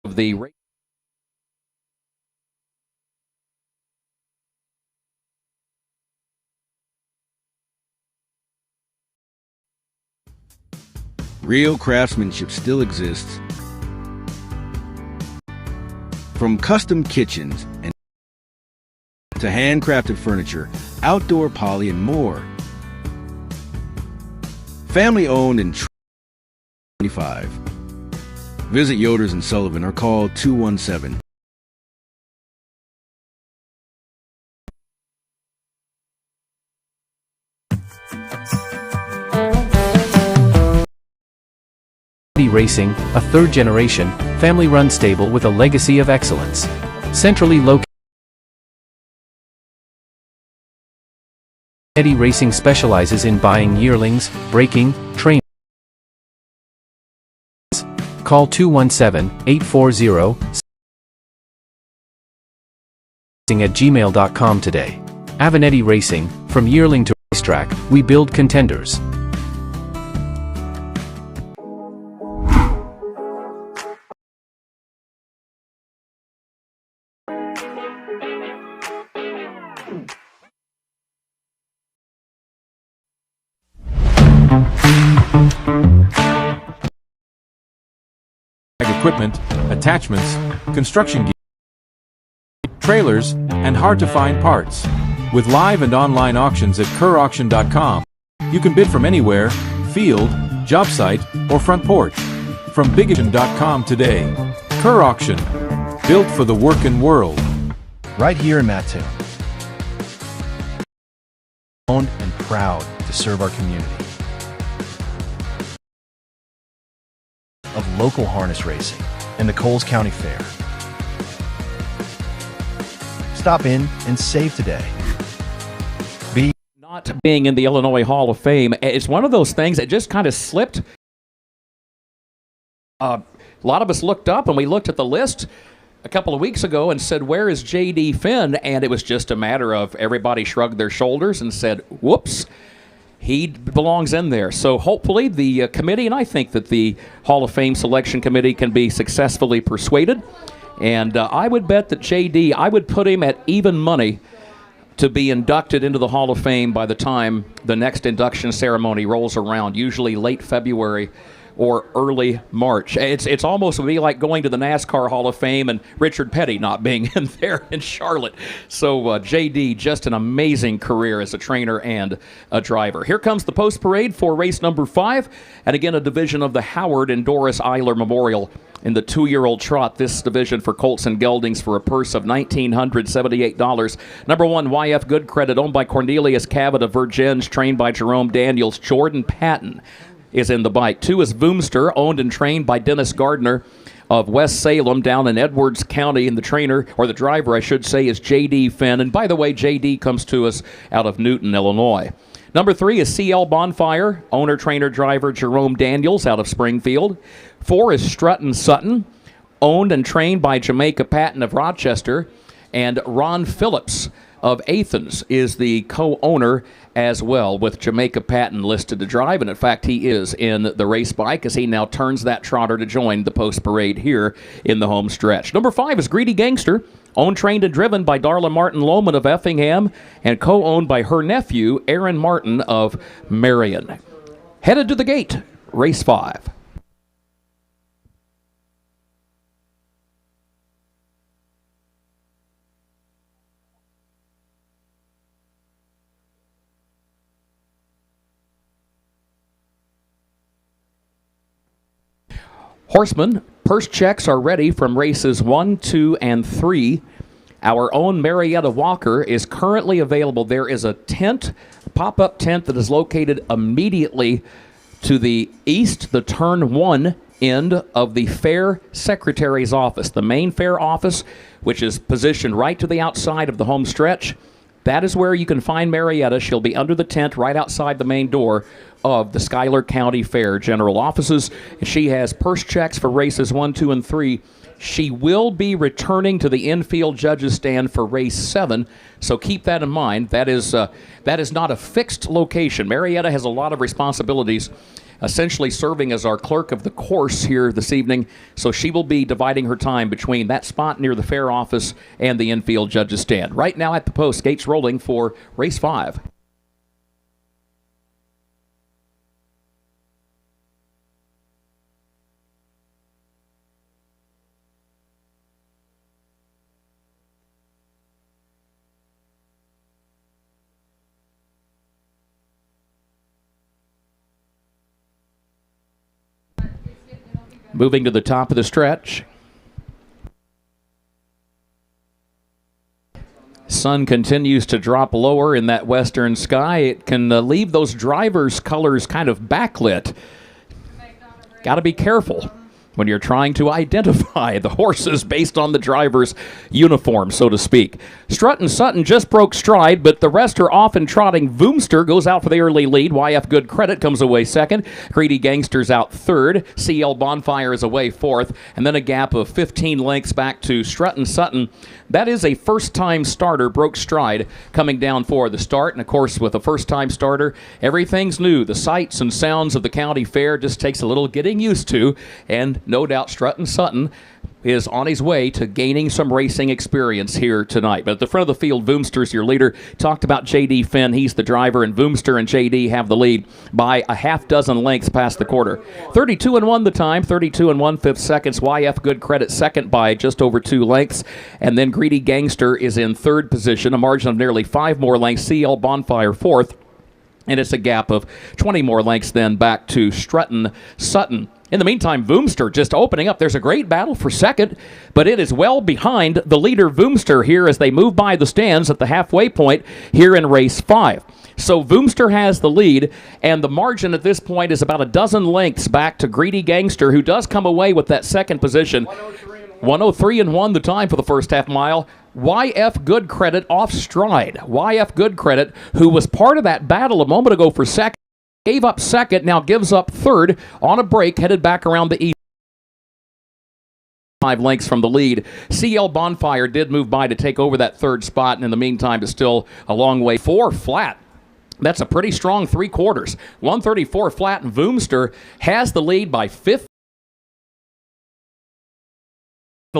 Of the race. Real craftsmanship still exists. From custom kitchens and to handcrafted furniture, outdoor poly, and more. Family owned and 25. Visit Yoders and Sullivan or call 217. Racing, a third-generation, family-run stable with a legacy of excellence. Centrally located, Avaneti Racing specializes in buying yearlings, breaking, training. Call 217-840 at gmail.com today. Avaneti Racing, from yearling to racetrack, we build contenders. Equipment, attachments, construction gear, trailers, and hard-to-find parts. With live and online auctions at kerauction.com, you can bid from anywhere, field, job site, or front porch. From bigaction.com today. Kerr Auction, built for the working world. Right here in Mattoon. Owned and proud to serve our community. Of local harness racing and the Coles County Fair. Stop in and save today. Not being in the Illinois Hall of Fame, it's one of those things that just kind of slipped. A lot of us looked up and we looked at the list a couple of weeks ago and said, where is J.D. Finn? And it was just a matter of everybody shrugged their shoulders and said, whoops. He belongs in there. So hopefully the committee, and I think that the Hall of Fame Selection Committee can be successfully persuaded. And I would bet that J.D., I would put him at even money to be inducted into the Hall of Fame by the time the next induction ceremony rolls around, usually late February or early March. It's almost would be like going to the NASCAR Hall of Fame and Richard Petty not being in there in Charlotte. So J.D., just an amazing career as a trainer and a driver. Here comes the post parade for race number 5, and again a division of the Howard and Doris Eiler Memorial in the 2-year-old trot. This division for colts and geldings for a purse of $1,978. Number 1, YF Good Credit, owned by Cornelius Cavett of Virgins, trained by Jerome Daniels. Jordan Patton is in the bike. 2 is Voomster, owned and trained by Dennis Gardner of West Salem down in Edwards County, and the trainer, or the driver I should say, is J.D. Finn. And by the way, J.D. comes to us out of Newton, Illinois. Number 3 is CL Bonfire, owner, trainer, driver Jerome Daniels out of Springfield. 4 is Strutton Sutton, owned and trained by Jamaica Patton of Rochester, and Ron Phillips of Athens is the co-owner as well, with Jamaica Patton listed to drive. And in fact, he is in the race bike as he now turns that trotter to join the post parade here in the home stretch. Number 5 is Greedy Gangster, owned, trained, and driven by Darla Martin Lohman of Effingham and co-owned by her nephew, Aaron Martin of Marion. Headed to the gate, race 5. Horsemen, purse checks are ready from races 1, 2, and 3. Our own Marietta Walker is currently available. There is a tent, pop-up tent that is located immediately to the east, the turn 1 end of the fair secretary's office, the main fair office, which is positioned right to the outside of the home stretch. That is where you can find Marietta. She'll be under the tent right outside the main door of the Schuyler County Fair General Offices. She has purse checks for races 1, 2, and 3. She will be returning to the infield judges stand for race 7, so keep that in mind. That is not a fixed location. Marietta has a lot of responsibilities, essentially serving as our clerk of the course here this evening, so she will be dividing her time between that spot near the fair office and the infield judges stand. Right now at the post, gates rolling for race 5. Moving to the top of the stretch. Sun continues to drop lower in that western sky. It can leave those drivers' colors kind of backlit. Got to be careful when you're trying to identify the horses based on the driver's uniform, so to speak. Strut and Sutton just broke stride, but the rest are off and trotting. Voomster goes out for the early lead. YF Good Credit comes away second. Greedy Gangster's out third. CL Bonfire is away fourth. And then a gap of 15 lengths back to Strut and Sutton. That is a first-time starter, broke stride, coming down for the start. And, of course, with a first-time starter, everything's new. The sights and sounds of the county fair just takes a little getting used to. And no doubt Strut and Sutton is on his way to gaining some racing experience here tonight. But at the front of the field, Voomster's your leader. Talked about J.D. Finn. He's the driver, and Voomster and J.D. have the lead by a half dozen lengths past the quarter. 32-1 the time, 32 1/5 seconds. YF Good Credit second by just over 2 lengths. And then Greedy Gangster is in third position, a margin of nearly 5 more lengths. CL Bonfire fourth. And it's a gap of 20 more lengths then back to Strutton Sutton. In the meantime, Voomster just opening up. There's a great battle for second, but it is well behind the leader Voomster here as they move by the stands at the halfway point here in race 5. So Voomster has the lead, and the margin at this point is about a dozen lengths back to Greedy Gangster, who does come away with that second position. 103-1 the time for the first half mile. YF Good Credit off stride. YF Good Credit, who was part of that battle a moment ago for second, gave up second, now gives up third on a break, headed back around the east. 5 lengths from the lead. CL Bonfire did move by to take over that third spot, and in the meantime is still a long way. 4 flat. That's a pretty strong 3/4. 134 flat, and Voomster has the lead by 5.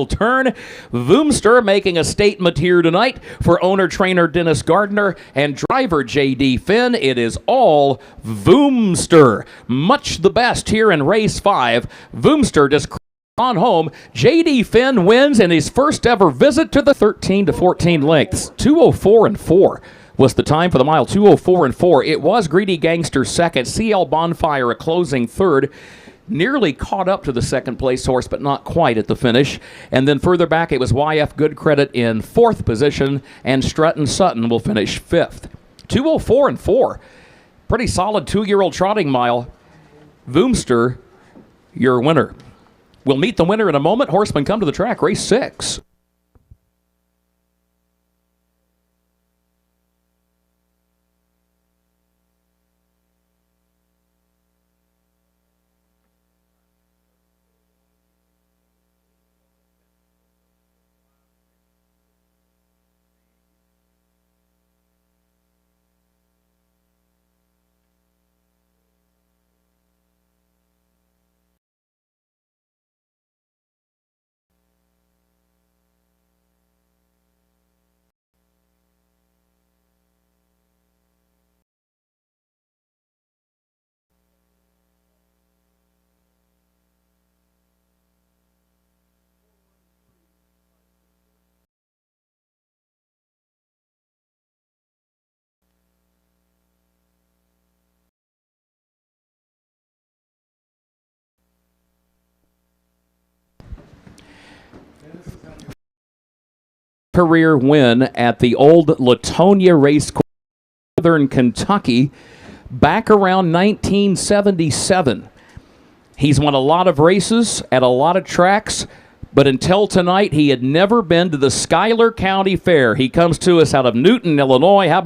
Turn. Voomster making a statement here tonight for owner-trainer Dennis Gardner and driver J.D. Finn. It is all Voomster. Much the best here in race 5. Voomster just on home. J.D. Finn wins in his first ever visit to the 13-14 lengths. 2:04-4 was the time for the mile. 2:04-4. It was Greedy Gangster second. CL Bonfire a closing third. Nearly caught up to the second place horse, but not quite at the finish. And then further back, it was YF Good Credit in fourth position, and Strut and Sutton will finish fifth. 2:04-4. Pretty solid 2-year-old trotting mile. Voomster, your winner. We'll meet the winner in a moment. Horsemen come to the track, race 6. career win at the old Latonia Racecourse, Northern Kentucky, back around 1977. He's won a lot of races at a lot of tracks, but until tonight, he had never been to the Schuyler County Fair. He comes to us out of Newton, Illinois. How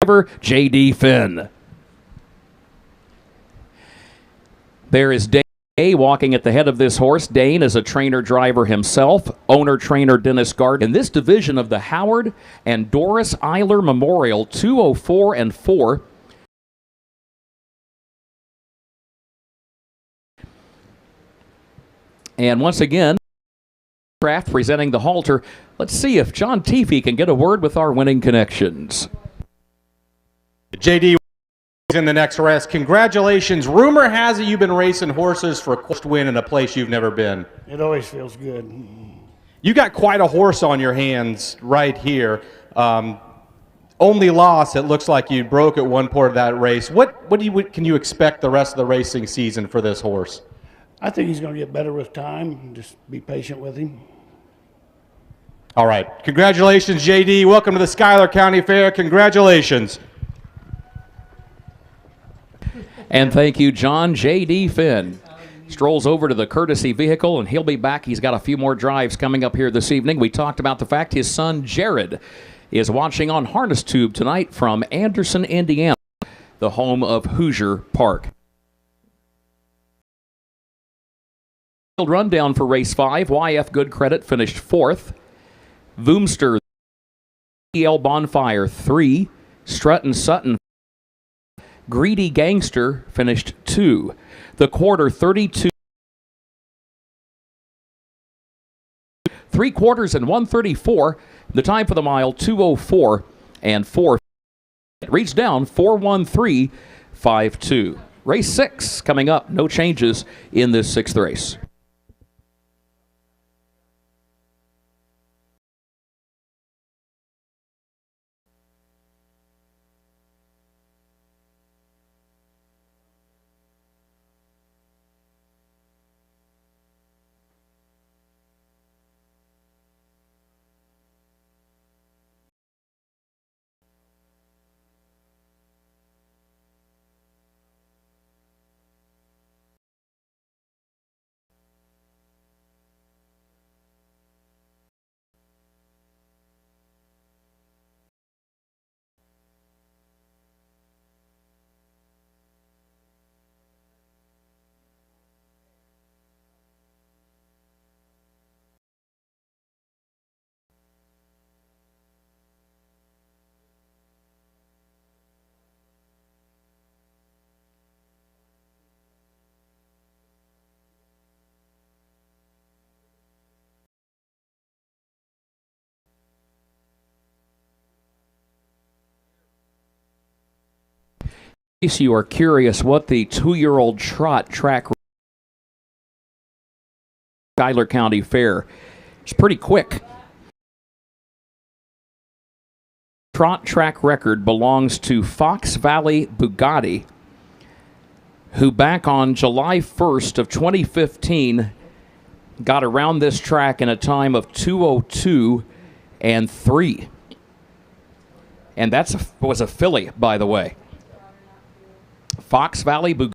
about J.D. Finn? There is Dane walking at the head of this horse. Dane is a trainer-driver himself, owner-trainer Dennis Gardner. In this division of the Howard and Doris Eiler Memorial, 204 and 4. And once again, Kraft presenting the halter. Let's see if John Teefee can get a word with our winning connections. JD is in the next race. Congratulations. Rumor has it you've been racing horses for a first win in a place you've never been. It always feels good. You got quite a horse on your hands right here. Only loss, it looks like you broke at one part of that race. Can you expect the rest of the racing season for this horse? I think he's going to get better with time. Just be patient with him. All right. Congratulations, JD. Welcome to the Schuyler County Fair. Congratulations. And thank you, John. J.D. Finn strolls over to the courtesy vehicle, and he'll be back. He's got a few more drives coming up here this evening. We talked about the fact his son, Jared, is watching on Harness Tube tonight from Anderson, Indiana, the home of Hoosier Park. Rundown for race 5. YF Good Credit finished 4th. Voomster, EL Bonfire 3. Strut and Sutton. Greedy Gangster finished 2. The quarter 32. 3 quarters and 134. The time for the mile 2:04 and 4. It reached down 4:13.52. Race 6 coming up. No changes in this 6th race. In case you are curious what the 2-year-old trot track Schuyler County Fair is pretty quick. Trot track record belongs to Fox Valley Bugatti, who back on July 1st of 2015 got around this track in a time of 2:02 and 3. And that was a filly, by the way. Fox Valley Bugatti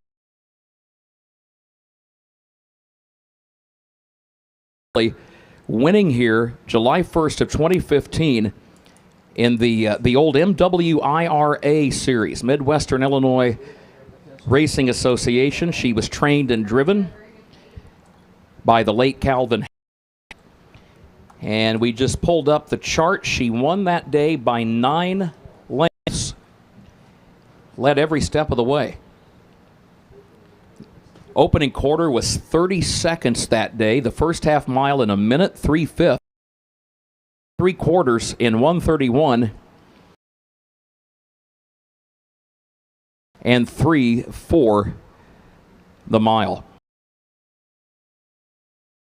winning here July 1st of 2015 in the old MWIRA series, Midwestern Illinois Racing Association. She was trained and driven by the late Calvin. And we just pulled up the chart. She won that day by 9 lengths. Led every step of the way. Opening quarter was 30 seconds that day. The first half mile in 1:03.5. 3 quarters in 1:31. And 3 for the mile.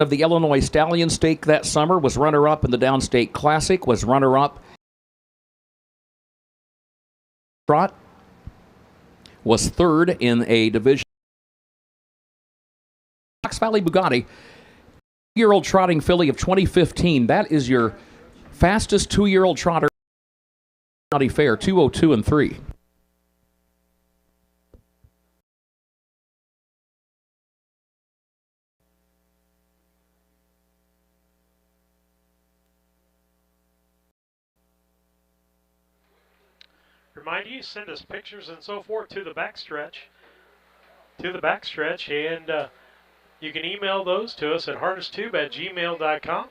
Of the Illinois Stallion Stake that summer was runner-up in the Downstate Classic, was runner-up. Trot was 3rd in a division. Fox Valley Bugatti, 2-year-old trotting filly of 2015. That is your Fastest 2-year-old trotter County Fair, 2:02 and 3. Remind you, send us pictures and so forth to the backstretch. And you can email those to us at harnestube@gmail.com.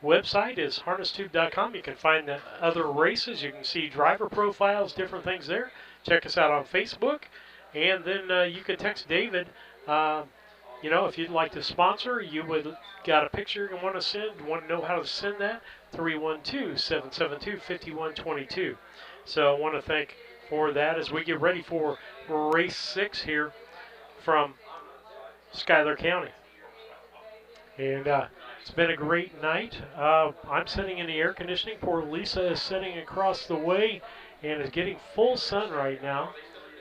Website is harnestube.com. You can find the other races. You can see driver profiles, different things there. Check us out on Facebook. And then you can text David. If you'd like to sponsor, you would got a picture you want to send, want to know how to send that, 312-772-5122. So I want to thank for that as we get ready for race 6 here from Schuyler County. And it's been a great night. I'm sitting in the air conditioning. Poor Lisa is sitting across the way and is getting full sun right now,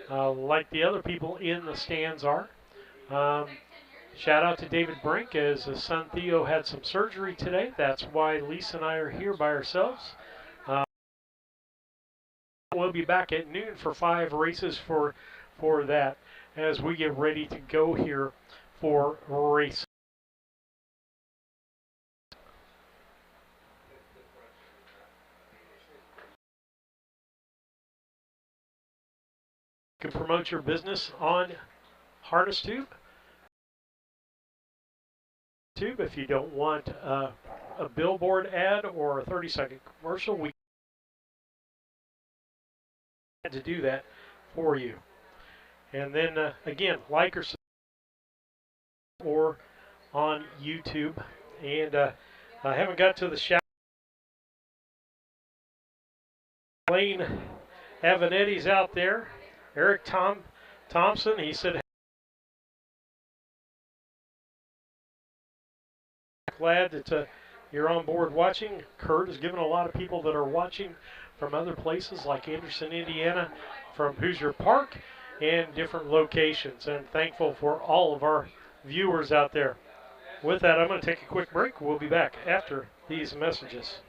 like the other people in the stands are. Shout out to David Brink, as his son Theo had some surgery today. That's why Lisa and I are here by ourselves. We'll be back at noon for 5 races for that as we get ready to go here for race. You can promote your business on Harness Tube. If you don't want a billboard ad or a 30-second commercial, we can to do that for you. And then again, like or subscribe or on YouTube. And I haven't got to the shout. Lane Avanetti's out there. Eric Thompson, he said, glad that you're on board watching. Kurt has given a lot of people that are watching from other places like Anderson, Indiana, from Hoosier Park, and different locations. And thankful for all of our viewers out there. With that, I'm going to take a quick break. We'll be back after these messages.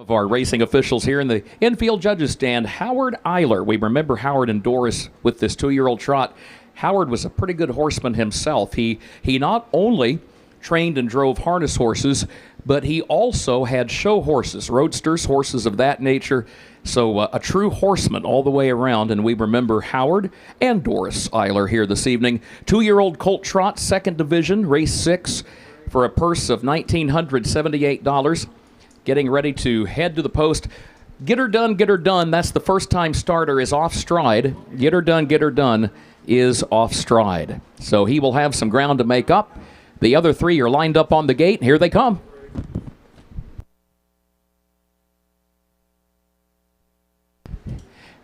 Of our racing officials here in the infield judges stand, Howard Eiler. We remember Howard and Doris with this 2-year-old trot. Howard was a pretty good horseman himself. He not only trained and drove harness horses, but he also had show horses, roadsters, horses of that nature. So a true horseman all the way around, and we remember Howard and Doris Eiler here this evening. 2-year-old colt trot, 2nd division, race 6 for a purse of $1,978. Getting ready to head to the post. Get her done, get her done. That's the first time starter is off stride. Get her done is off stride. So he will have some ground to make up. The other 3 are lined up on the gate. Here they come.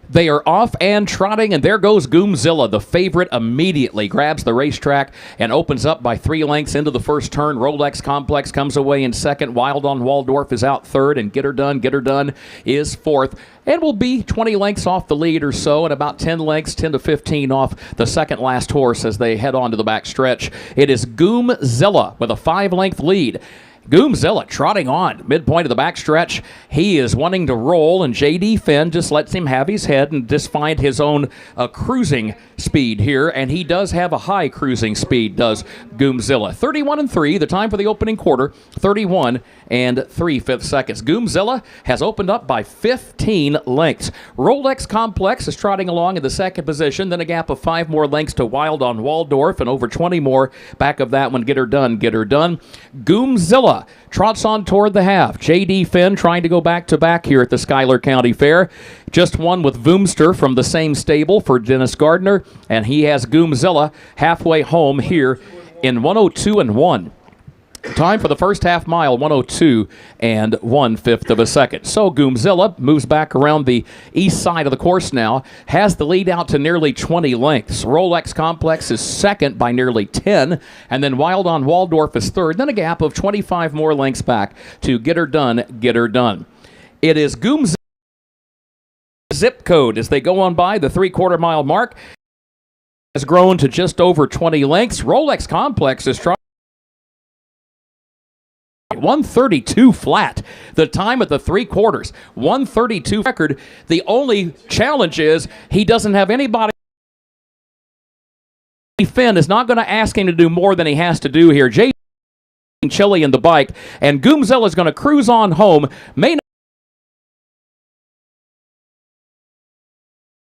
They are off and trotting, and there goes Goomzilla. The favorite immediately grabs the racetrack and opens up by 3 lengths into the first turn. Rolex Complex comes away in second. Wild on Waldorf is out third, and Get Her Done is fourth. And will be 20 lengths off the lead or so, and about 10 lengths, 10 to 15 off the second last horse as they head on to the back stretch. It is Goomzilla with a 5-length lead. Goomzilla trotting on, midpoint of the backstretch. He is wanting to roll, and J.D. Finn just lets him have his head and just find his own cruising speed here, and he does have a high cruising speed, does Goomzilla. 31-3, the time for the opening quarter, 31 and 3/5 seconds. Goomzilla has opened up by 15 lengths. Rolex Complex is trotting along in the second position, then a gap of 5 more lengths to Wild on Waldorf, and over 20 more back of that one. Get Her Done. Goomzilla trots on toward the half. J.D. Finn trying to go back-to-back here at the Schuyler County Fair. Just one with Voomster from the same stable for Dennis Gardner, and he has Goomzilla halfway home here in 102-1. Time for the first half mile, 102 and 1/5 of a second. So Goomzilla moves back around the east side of the course now, has the lead out to nearly 20 lengths. Rolex Complex is second by nearly 10, and then Wild on Waldorf is third, then a gap of 25 more lengths back to Get Her Done. It is Goomzilla zip code as they go on by the 3/4 mile mark. Has grown to just over 20 lengths. Rolex Complex is trying 132 flat. The time at the 3/4, 132 record. The only challenge is he doesn't have anybody. Finn is not going to ask him to do more than he has to do here. Jay Chili in the bike, and Goomzilla is going to cruise on home.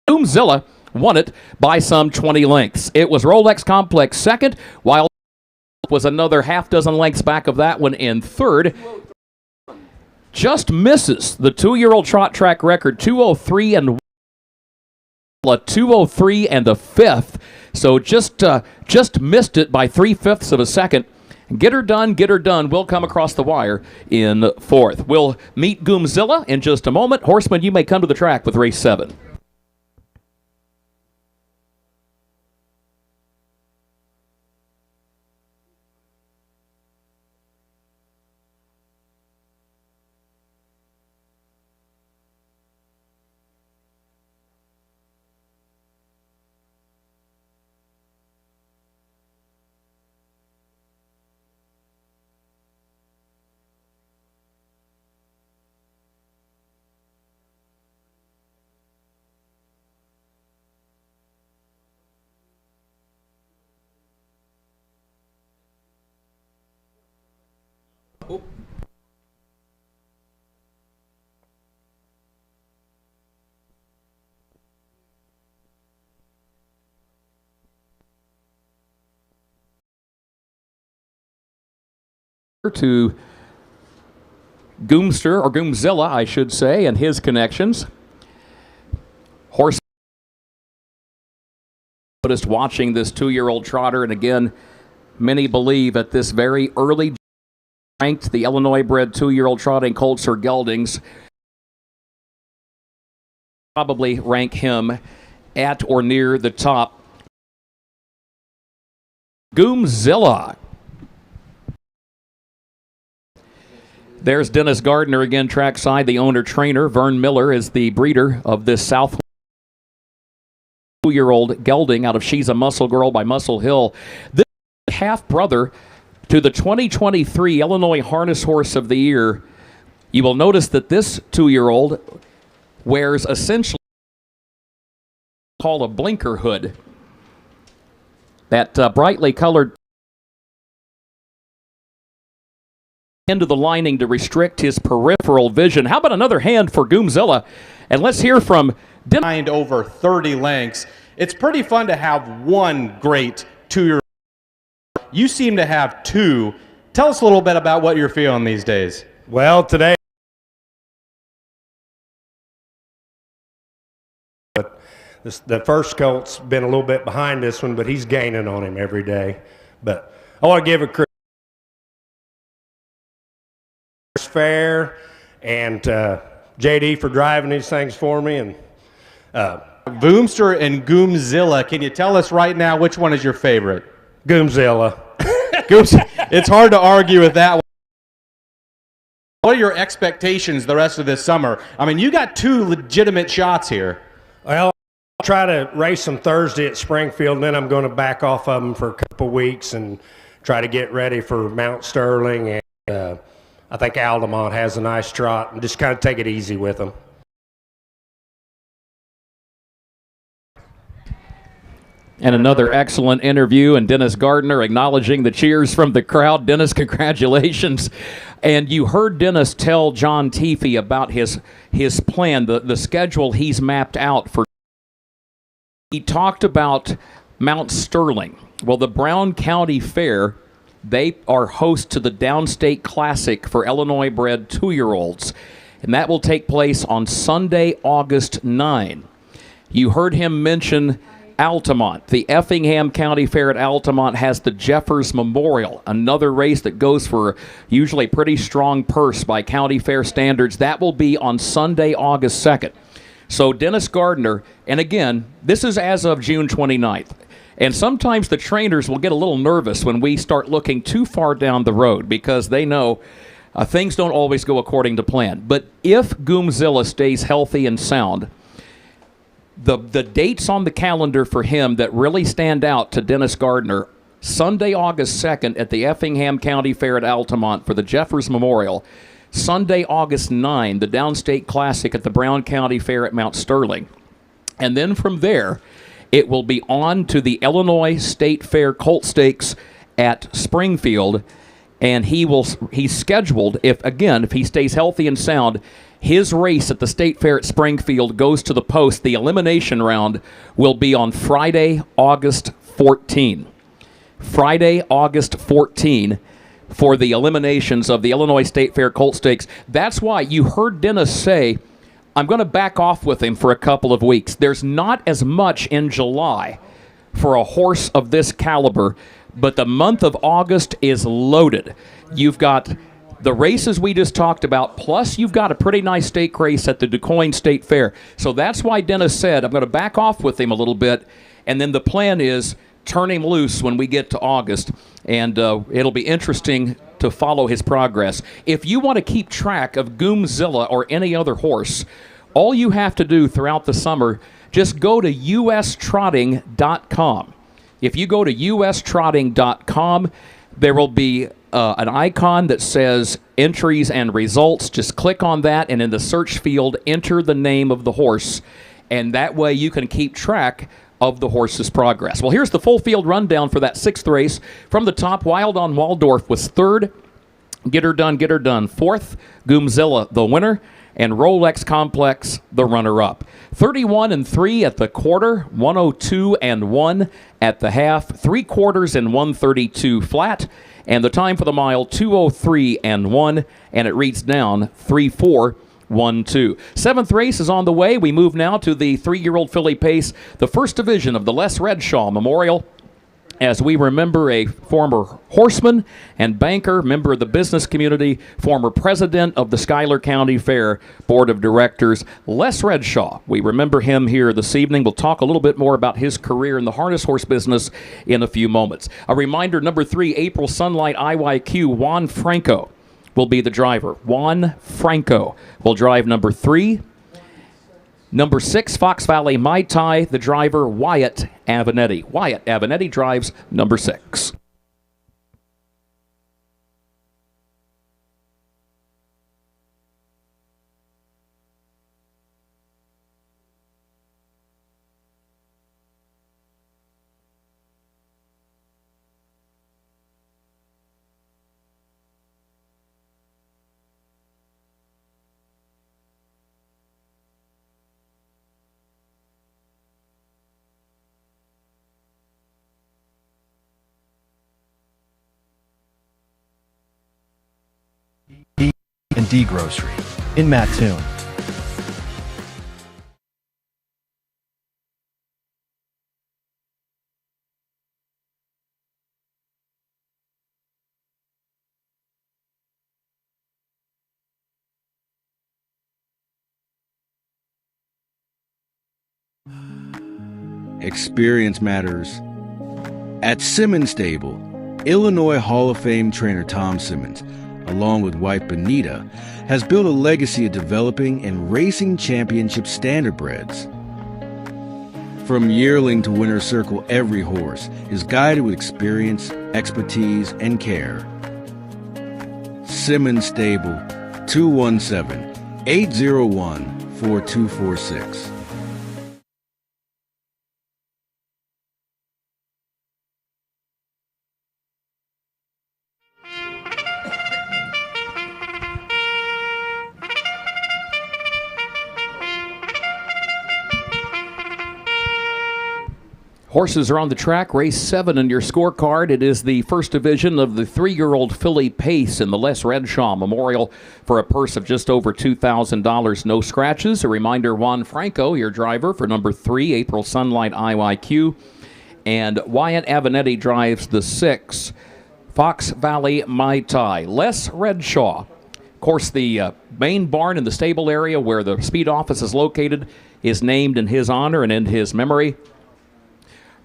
Goomzilla won it by some 20 lengths. It was Rolex Complex second, while was another half dozen lengths back of that one in third. Just misses the 2-year-old trot track record, 203 and 203 and a fifth. So just missed it by 3/5 of a second. Get Her Done will come across the wire in fourth. We'll meet Goomzilla in just a moment. Horseman, you may come to the track with race 7. To Goomster, or Goomzilla, I should say, and his connections. Horse noticed watching this 2-year-old trotter, and again, many believe at this very early ranked the Illinois-bred 2-year-old trotting colts or geldings probably rank him at or near the top. Goomzilla. There's Dennis Gardner again trackside, the owner-trainer. Vern Miller is the breeder of this South 2-year-old gelding out of She's a Muscle Girl by Muscle Hill. This half-brother to the 2023 Illinois Harness Horse of the Year You will notice that this 2-year-old wears essentially called a blinker hood. That brightly colored into the lining to restrict his peripheral vision. How about another hand for Goomzilla? And let's hear from Behind over 30 lengths. It's pretty fun to have one great 2-year-old. You seem to have two. Tell us a little bit about what you're feeling these days. Well, today, but the first colt's been a little bit behind this one, but he's gaining on him every day. But I want to give a credit fair and JD for driving these things for me. And Boomster and Goomzilla, can you tell us right now which one is your favorite? Goomzilla. It's hard to argue with that one. What are your expectations the rest of this summer? I mean, you got two legitimate shots here. Well, I'll try to race them Thursday at Springfield, and then I'm going to back off of them for a couple weeks and try to get ready for Mount Sterling. And I think Altamont has a nice trot, and just kind of take it easy with them. And another excellent interview, and Dennis Gardner acknowledging the cheers from the crowd. Dennis, congratulations. And you heard Dennis tell John Teefee about his plan, the schedule he's mapped out for. He talked about Mount Sterling. Well, the Brown County Fair, they are host to the Downstate Classic for Illinois-bred 2-year-olds, and that will take place on Sunday, August 9. You heard him mention Altamont. The Effingham County Fair at Altamont has the Jeffers Memorial, another race that goes for usually a pretty strong purse by county fair standards. That will be on Sunday, August 2nd. So Dennis Gardner, and again, this is as of June 29th. And sometimes the trainers will get a little nervous when we start looking too far down the road because they know things don't always go according to plan. But if Goomzilla stays healthy and sound, the dates on the calendar for him that really stand out to Dennis Gardner, Sunday, August 2nd at the Effingham County Fair at Altamont for the Jeffers Memorial, Sunday, August 9, the Downstate Classic at the Brown County Fair at Mount Sterling. And then from there, it will be on to the Illinois State Fair Colt Stakes at Springfield, and he's scheduled, if he stays healthy and sound, his race at the State Fair at Springfield goes to the post. The elimination round will be on Friday, August 14. Friday, August 14 for the eliminations of the Illinois State Fair Colt Stakes. That's why you heard Dennis say, I'm going to back off with him for a couple of weeks. There's not as much in July for a horse of this caliber, but the month of August is loaded. You've got the races we just talked about, plus you've got a pretty nice stake race at the DuQuoin State Fair. So that's why Dennis said, I'm going to back off with him a little bit, and then the plan is turn him loose when we get to August, and it'll be interesting to follow his progress. If you want to keep track of Goomzilla or any other horse, all you have to do throughout the summer, just go to ustrotting.com. If you go to ustrotting.com, there will be an icon that says entries and results. Just click on that, and in the search field, enter the name of the horse, and that way you can keep track of the horse's progress. Well, here's the full field rundown for that 6th race. From the top, Wild on Waldorf was 3rd. Get Her Done, Get Her Done, 4th. Goomzilla, the winner. And Rolex Complex, the runner-up. 31-3 at the quarter, 102-1 at the half, 3/4 and 132 flat, and the time for the mile, 2:03-1, and it reads down 3:4-1-2. 7th race is on the way. We move now to the 3-year-old filly pace, the first division of the Les Redshaw Memorial, as we remember a former horseman and banker, member of the business community, former president of the Schuyler County Fair Board of Directors, Les Redshaw. We remember him here this evening. We'll talk a little bit more about his career in the harness horse business in a few moments. A reminder, number 3, April Sunlight IYQ, Juan Franco will be the driver. Juan Franco will drive number 3. Number 6, Fox Valley Mai Tai, the driver, Wyatt Avenetti. Wyatt Avenetti drives number 6. D Grocery in Mattoon. Experience matters. At Simmons Stable, Illinois Hall of Fame trainer Tom Simmons, along with wife Benita, has built a legacy of developing and racing championship standardbreds. From yearling to winner's circle, every horse is guided with experience, expertise, and care. Simmons Stable, 217-801-4246. Horses are on the track. Race 7 in your scorecard. It is the first division of the 3-year-old filly Pace in the Les Redshaw Memorial for a purse of just over $2,000. No scratches. A reminder, Juan Franco, your driver for number 3, April Sunlight IYQ. And Wyatt Avenatti drives the 6, Fox Valley Mai Tai. Les Redshaw. Of course, the main barn in the stable area where the speed office is located is named in his honor and in his memory.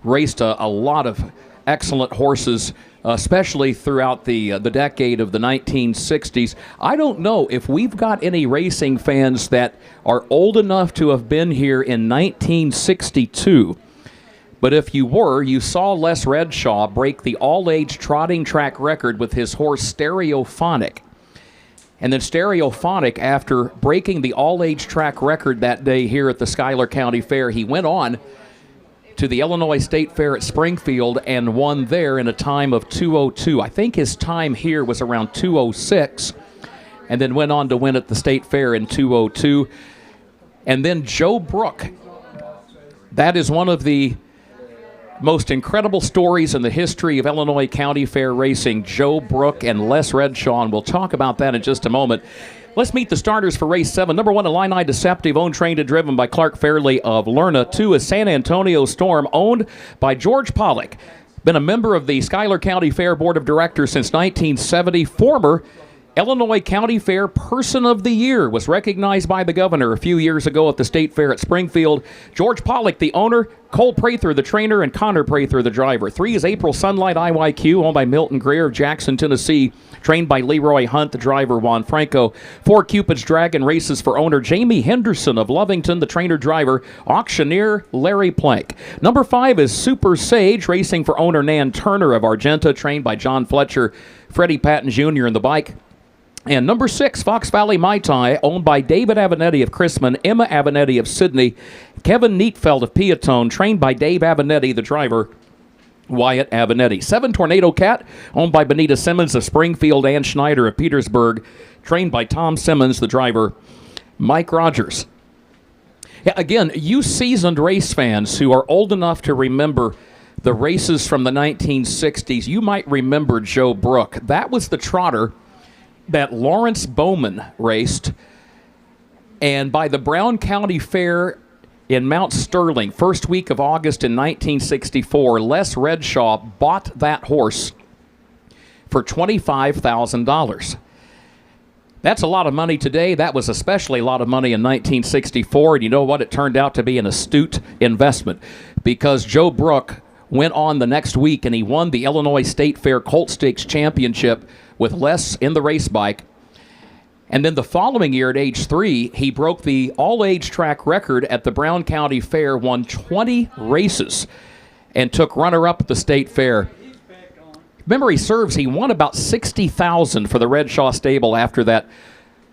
Raced a lot of excellent horses, especially throughout the decade of the 1960s. I don't know if we've got any racing fans that are old enough to have been here in 1962. But if you were, you saw Les Redshaw break the all-age trotting track record with his horse Stereophonic. And then Stereophonic, after breaking the all-age track record that day here at the Schuyler County Fair, he went on to the Illinois State Fair at Springfield and won there in a time of 2:02. I think his time here was around 2:06, and then went on to win at the State Fair in 2:02. And then Joe Brook. That is one of the most incredible stories in the history of Illinois County Fair racing. Joe Brook and Les Redshaw, and we'll talk about that in just a moment. Let's meet the starters for race 7. Number 1, Illini Deceptive, owned, trained, and driven by Clark Fairley of Lerna. 2 is San Antonio Storm, owned by George Pollock. Been a member of the Schuyler County Fair Board of Directors since 1970. Former Illinois County Fair Person of the Year, was recognized by the governor a few years ago at the State Fair at Springfield. George Pollock, the owner, Cole Prather, the trainer, and Connor Prather, the driver. 3 is April Sunlight IYQ, owned by Milton Greer of Jackson, Tennessee, trained by Leroy Hunt, the driver, Juan Franco. 4, Cupid's Dragon, races for owner Jamie Henderson of Lovington, the trainer-driver, auctioneer Larry Plank. Number 5 is Super Sage, racing for owner Nan Turner of Argenta, trained by John Fletcher, Freddie Patton Jr. in the bike. And number 6, Fox Valley Mai Tai, owned by David Avenatti of Chrisman, Emma Avenatti of Sydney, Kevin Neatfeld of Piatone, trained by Dave Avenatti, the driver, Wyatt Avenatti. 7, Tornado Cat, owned by Benita Simmons of Springfield, Ann Schneider of Petersburg, trained by Tom Simmons, the driver, Mike Rogers. Yeah, again, you seasoned race fans who are old enough to remember the races from the 1960s, you might remember Joe Brook. That was the trotter that Lawrence Bowman raced, and by the Brown County Fair in Mount Sterling, first week of August in 1964, Les Redshaw bought that horse for $25,000. That's a lot of money today. That was especially a lot of money in 1964, and you know what? It turned out to be an astute investment, because Joe Brook went on the next week and he won the Illinois State Fair Colt Stakes Championship with Les in the race bike. And then the following year at age 3, he broke the all-age track record at the Brown County Fair, won 20 races, and took runner-up at the State Fair. Memory serves, he won about $60,000 for the Redshaw stable after that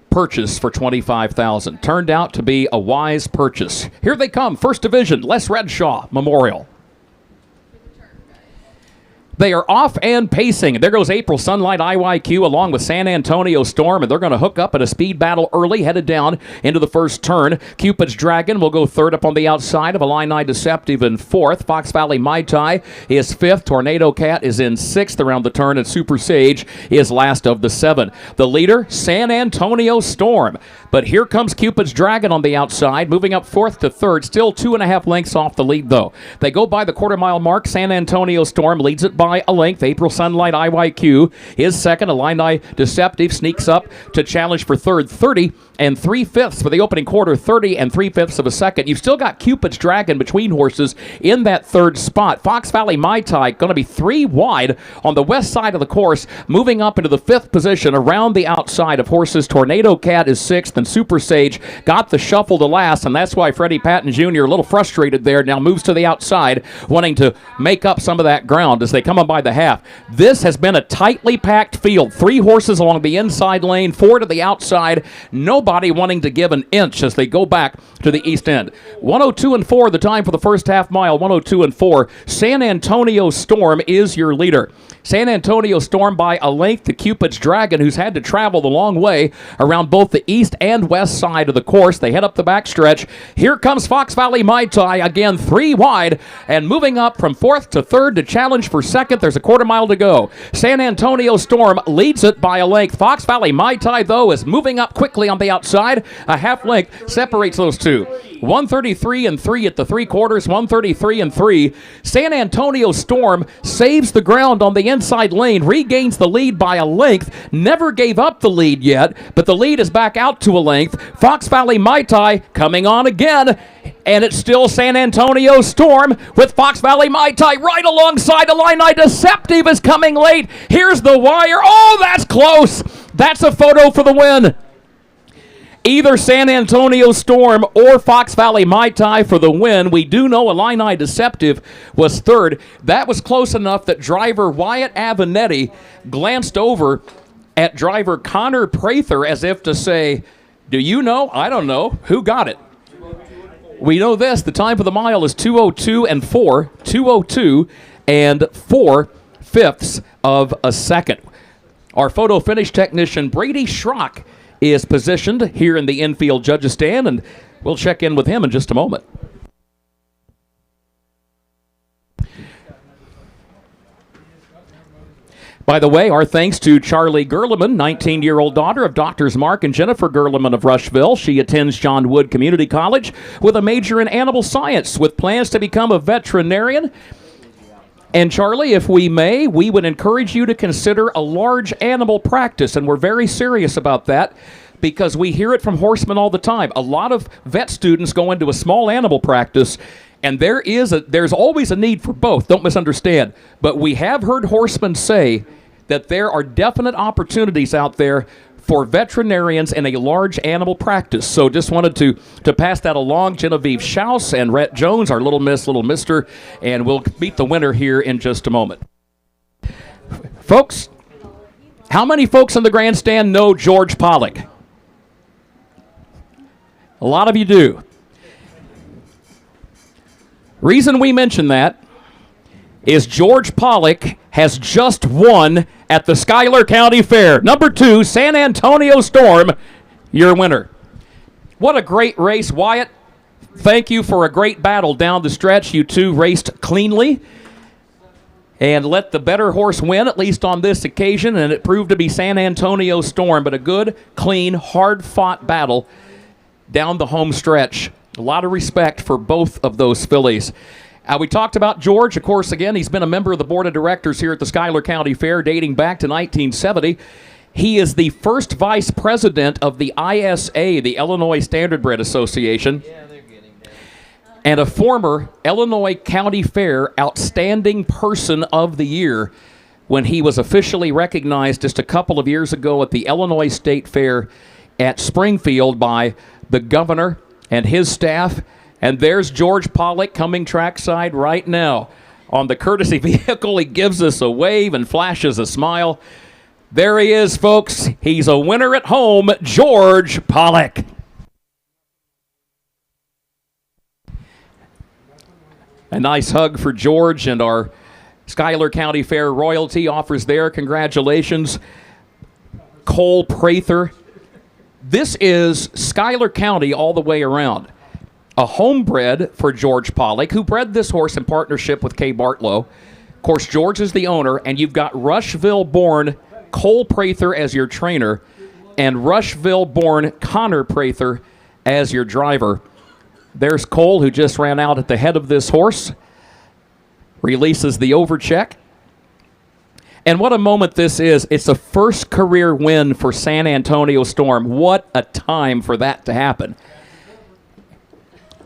purchase for $25,000. Turned out to be a wise purchase. Here they come, First Division, Les Redshaw Memorial. They are off and pacing. There goes April Sunlight IYQ along with San Antonio Storm, and they're going to hook up in a speed battle early, headed down into the first turn. Cupid's Dragon will go third up on the outside of Illini Deceptive in fourth. Fox Valley Mai Tai is fifth. Tornado Cat is in sixth around the turn, and Super Sage is last of the seven. The leader, San Antonio Storm. But here comes Cupid's Dragon on the outside, moving up fourth to third. Still 2.5 lengths off the lead, though. They go by the quarter-mile mark. San Antonio Storm leads it by a length. April Sunlight IYQ is second. Illini Deceptive sneaks up to challenge for third. 30 and 3/5 for the opening quarter. 30 and 3/5 of a second. You've still got Cupid's Dragon between horses in that third spot. Fox Valley Mai Tai going to be 3 wide on the west side of the course, moving up into the 5th position around the outside of horses. Tornado Cat is 6th, and Super Sage got the shuffle to last, and that's why Freddie Patton Jr. a little frustrated there. Now moves to the outside, wanting to make up some of that ground as they come on by the half. This has been a tightly packed field. 3 horses along the inside lane, 4 to the outside. Nobody wanting to give an inch as they go back to the east end. 102 and 4 the time for the first half mile. 102 and 4. San Antonio Storm is your leader. San Antonio Storm by a length to Cupid's Dragon, who's had to travel the long way around both the east and west side of the course. They head up the backstretch. Here comes Fox Valley Mai Tai, again 3 wide, and moving up from 4th to 3rd to challenge for 2nd. There's a quarter-mile to go. San Antonio Storm leads it by a length. Fox Valley Mai Tai, though, is moving up quickly on the outside. A half length separates those two. 133 and 3 at the 3/4, 133 and 3. San Antonio Storm saves the ground on the inside lane, regains the lead by a length, never gave up the lead yet, but the lead is back out to a length. Fox Valley Mai Tai coming on again, and it's still San Antonio Storm with Fox Valley Mai Tai right alongside. Illini Deceptive is coming late. Here's the wire. Oh, that's close. That's a photo for the win. Either San Antonio Storm or Fox Valley Mai Tai for the win. We do know Illini Deceptive was third. That was close enough that driver Wyatt Avenetti glanced over at driver Connor Prather as if to say, do you know? I don't know. Who got it? We know this. The time for the mile is 2:02 and 4. 2:02 and 4/5 of a second. Our photo finish technician, Brady Schrock, is positioned here in the infield judges stand, and we'll check in with him in just a moment. By the way, our thanks to Charlie Gerleman, 19-year-old daughter of Doctors Mark and Jennifer Gerleman of Rushville. She attends John Wood Community College with a major in animal science with plans to become a veterinarian. And Charlie, if we may, we would encourage you to consider a large animal practice, and we're very serious about that because we hear it from horsemen all the time. A lot of vet students go into a small animal practice, and there's always a need for both, don't misunderstand. But we have heard horsemen say that there are definite opportunities out there for veterinarians in a large animal practice. So just wanted to pass that along. Genevieve Schaus and Rhett Jones, our little miss, little mister, and we'll meet the winner here in just a moment. Folks, how many folks in the grandstand know George Pollock? A lot of you do. Reason we mention that is George Pollock has just won at the Schuyler County Fair. Number 2, San Antonio Storm, your winner. What a great race, Wyatt. Thank you for a great battle down the stretch. You two raced cleanly and let the better horse win, at least on this occasion, and it proved to be San Antonio Storm, but a good, clean, hard-fought battle down the home stretch. A lot of respect for both of those fillies. We talked about George. Of course, again, he's been a member of the board of directors here at the Schuyler County Fair dating back to 1970. He is the first vice president of the ISA, the Illinois Standardbred Association, and a former Illinois County Fair Outstanding Person of the Year when he was officially recognized just a couple of years ago at the Illinois State Fair at Springfield by the governor and his staff. And there's George Pollock coming trackside right now. On the courtesy vehicle, he gives us a wave and flashes a smile. There he is, folks. He's a winner at home, George Pollock. A nice hug for George and our Schuyler County Fair royalty offers there. Congratulations, Cole Prather. This is Schuyler County all the way around. A homebred for George Pollock, who bred this horse in partnership with Kay Bartlow. Of course, George is the owner, and you've got Rushville-born Cole Prather as your trainer and Rushville-born Connor Prather as your driver. There's Cole, who just ran out at the head of this horse. Releases the overcheck. And what a moment this is. It's a first career win for San Antonio Storm. What a time for that to happen.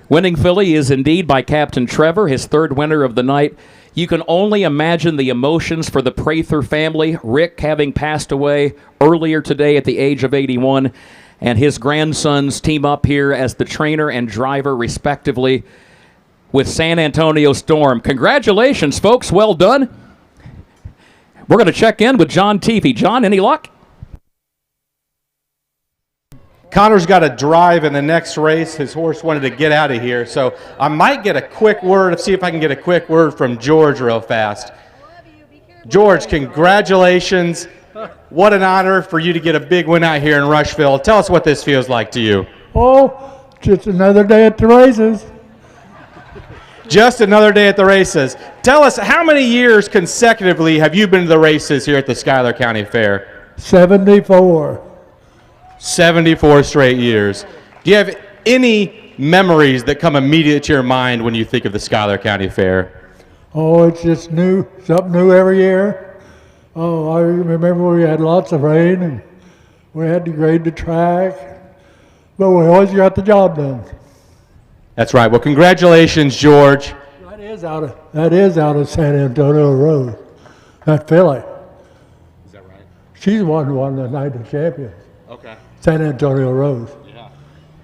Winning filly is indeed by Captain Trevor, his third winner of the night. You can only imagine the emotions for the Prather family, Rick having passed away earlier today at the age of 81, and his grandsons team up here as the trainer and driver, respectively, with San Antonio Storm. Congratulations, folks. Well done. We're going to check in with John Teefee. John, any luck? Connor's got a drive in the next race. His horse wanted to get out of here, so I might get a quick word. Let's see if I can get a quick word from George real fast. George, congratulations. What an honor for you to get a big win out here in Rushville. Tell us what this feels like to you. Oh, just another day at the races. Just another day at the races. Tell us, how many years consecutively have you been to the races here at the Schuyler County Fair? 74. 74 straight years. Do you have any memories that come immediately to your mind when you think of the Schuyler County Fair? Oh, it's just new, something new every year. Oh, I remember we had lots of rain and we had to grade the track, but we always got the job done. That's right. Well, congratulations, George. That is out of San Antonio Road. That filly. Is that right? She's won the Night of Champions. Okay. San Antonio Rose. Yeah.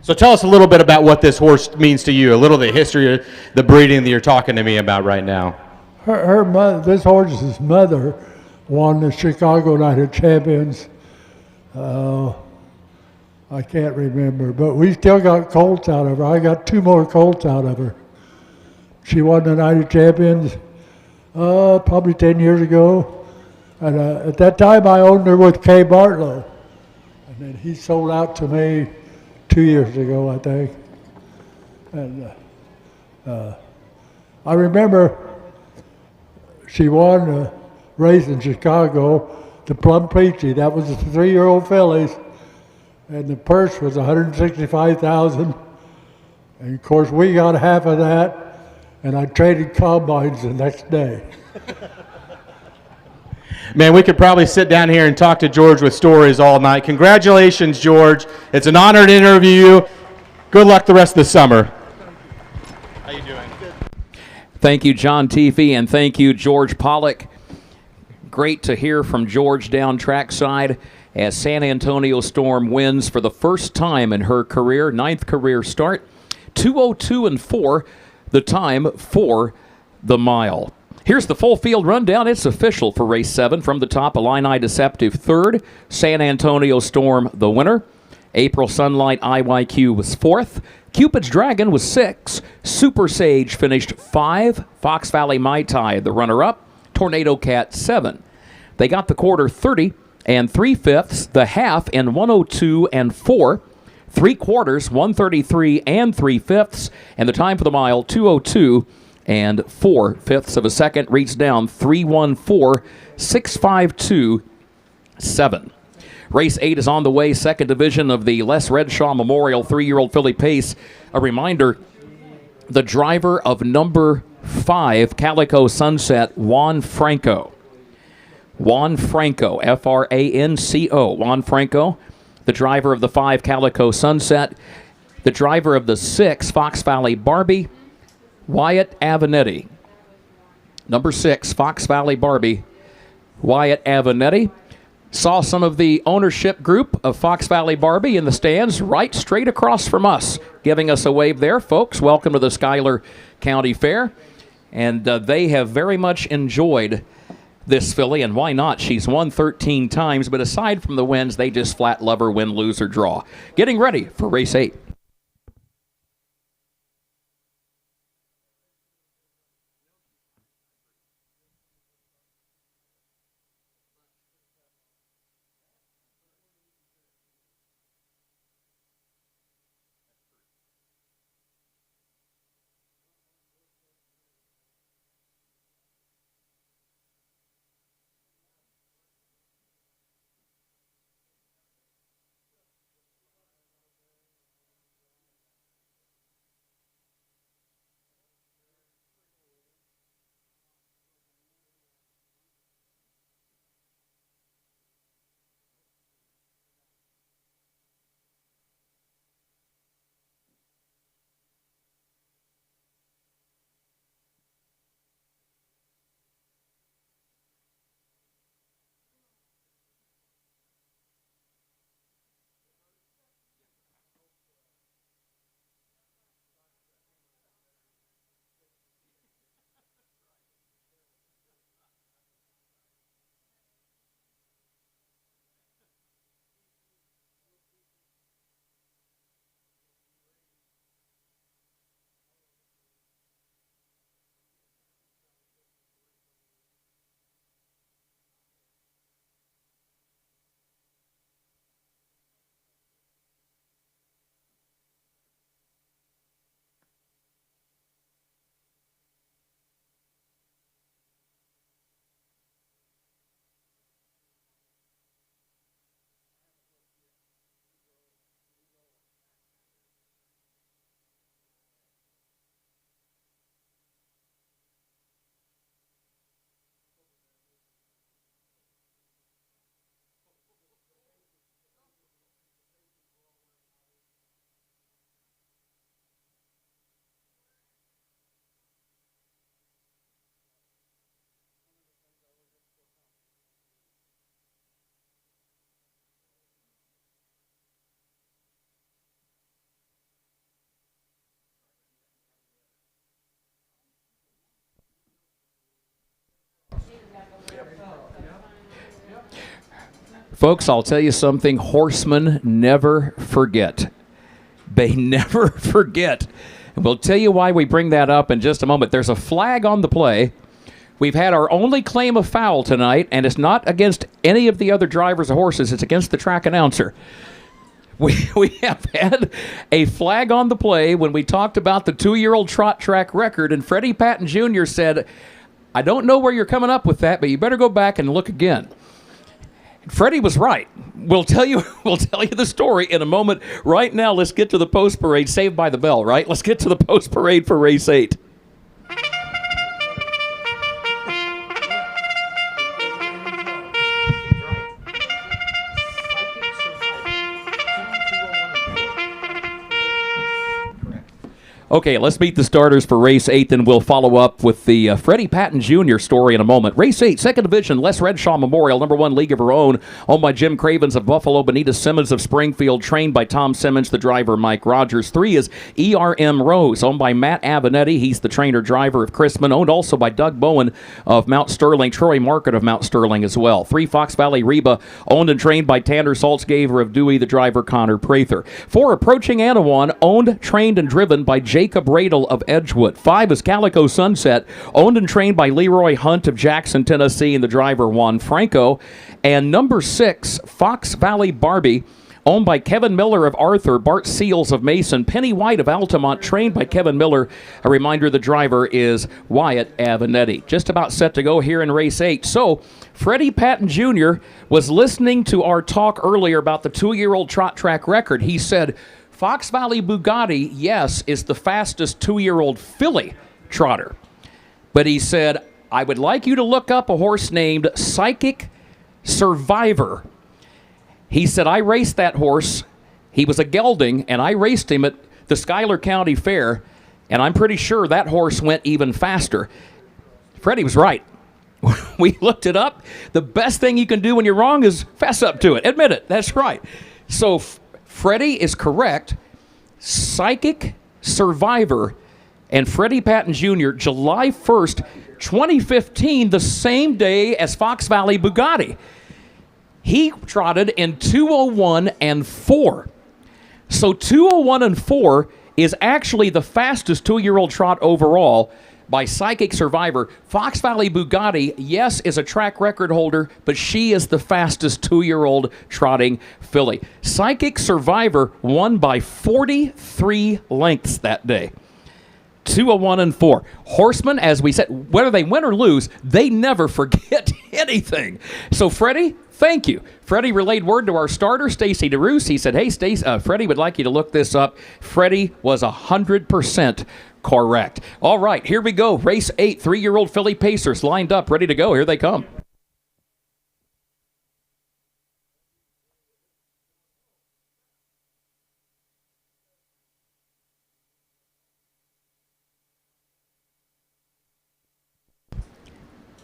So tell us a little bit about what this horse means to you, a little of the history, the breeding that you're talking to me about right now. Her mother, this horse's mother, won the Chicago Night of Champions. I can't remember, but we still got colts out of her. I got 2 more colts out of her. She won the Night of Champions probably 10 years ago. And at that time, I owned her with Kay Bartlow. And then he sold out to me 2 years ago, I think. And I remember she won a race in Chicago, the Plum Peachy. That was the 3-year-old fillies. And the purse was $165,000. And of course, we got half of that. And I traded combines the next day. Man, we could probably sit down here and talk to George with stories all night. Congratulations, George. It's an honor to interview you. Good luck the rest of the summer. How you doing? Good. Thank you, John Teefee, and thank you, George Pollock. Great to hear from George down trackside as San Antonio Storm wins for the first time in her career, 9th career start. 2:02.4, the time for the mile. Here's the full field rundown. It's official for race 7. From the top, Illini Deceptive third, San Antonio Storm the winner. April Sunlight IYQ was 4th. Cupid's Dragon was 6. Super Sage finished 5. Fox Valley Mai Tai the runner-up. Tornado Cat 7. They got the quarter 30 and 3/5, the half in 1:02 and 4. 3/4, 1:33 and 3/5, and the time for the mile 2:02 and 4/5 of a second. Reads down 3:14.652.7. Race 8 is on the way, second division of the Les Redshaw Memorial 3-year-old filly pace. A reminder, the driver of number 5, Calico Sunset, Juan Franco. Juan Franco, F-R-A-N-C-O. Juan Franco, the driver of the 5, Calico Sunset. The driver of the 6, Fox Valley Barbie, Wyatt Avenetti. Number 6, Fox Valley Barbie, Wyatt Avenetti. Saw some of the ownership group of Fox Valley Barbie in the stands right straight across from us, giving us a wave there. Folks, welcome to the Schuyler County Fair. And they have very much enjoyed this filly, and why not? She's won 13 times, but aside from the wins, they just flat love her, win, lose, or draw. Getting ready for race 8. Folks, I'll tell you something. Horsemen never forget. They never forget. And we'll tell you why we bring that up in just a moment. There's a flag on the play. We've had our only claim of foul tonight, and it's not against any of the other drivers of horses. It's against the track announcer. We have had a flag on the play when we talked about the 2-year-old trot track record, and Freddie Patton Jr. said, I don't know where you're coming up with that, but you better go back and look again. Freddie was right. We'll tell you the story in a moment. Right now, let's get to the post parade, Saved by the Bell, right? Let's get to the post parade for race 8. Okay, let's meet the starters for race 8, and we'll follow up with the Freddie Patton Jr. story in a moment. Race 8, second division, Les Redshaw Memorial, number 1, League of Her Own, owned by Jim Cravens of Buffalo, Benita Simmons of Springfield, trained by Tom Simmons, the driver Mike Rogers. 3 is ERM Rose, owned by Matt Avenatti. He's the trainer-driver of Chrisman, owned also by Doug Bowen of Mount Sterling, Troy Market of Mount Sterling as well. 3, Fox Valley Reba, owned and trained by Tanner Saltzgaver of Dewey, the driver Connor Prather. 4, Approaching Anawan, owned, trained, and driven by Jacob Radel of Edgewood. 5 is Calico Sunset, owned and trained by Leroy Hunt of Jackson, Tennessee, and the driver Juan Franco. And number 6, Fox Valley Barbie, owned by Kevin Miller of Arthur, Bart Seals of Mason, Penny White of Altamont, trained by Kevin Miller. A reminder, the driver is Wyatt Avenatti. Just about set to go here in race 8. So, Freddie Patton Jr. was listening to our talk earlier about the 2-year-old trot track record. He said, Fox Valley Bugatti, yes, is the fastest 2-year-old filly trotter. But he said, I would like you to look up a horse named Psychic Survivor. He said, I raced that horse. He was a gelding, and I raced him at the Schuyler County Fair, and I'm pretty sure that horse went even faster. Freddie was right. We looked it up. The best thing you can do when you're wrong is fess up to it. Admit it. That's right. So Freddie is correct. Psychic Survivor and Freddie Patton Jr., July 1st, 2015, the same day as Fox Valley Bugatti. He trotted in 2:01 and 4. So 2:01 and 4 is actually the fastest 2-year-old trot overall by Psychic Survivor. Fox Valley Bugatti, yes, is a track record holder, but she is the fastest 2-year-old trotting filly. Psychic Survivor won by 43 lengths that day. 2:01 and 4. Horsemen, as we said, whether they win or lose, they never forget anything. So, Freddie, thank you. Freddie relayed word to our starter, Stacy DeRoos. He said, hey, Freddie would like you to look this up. Freddie was 100% correct. All right, here we go. Race 8, 3-year-old filly pacers lined up, ready to go. Here they come.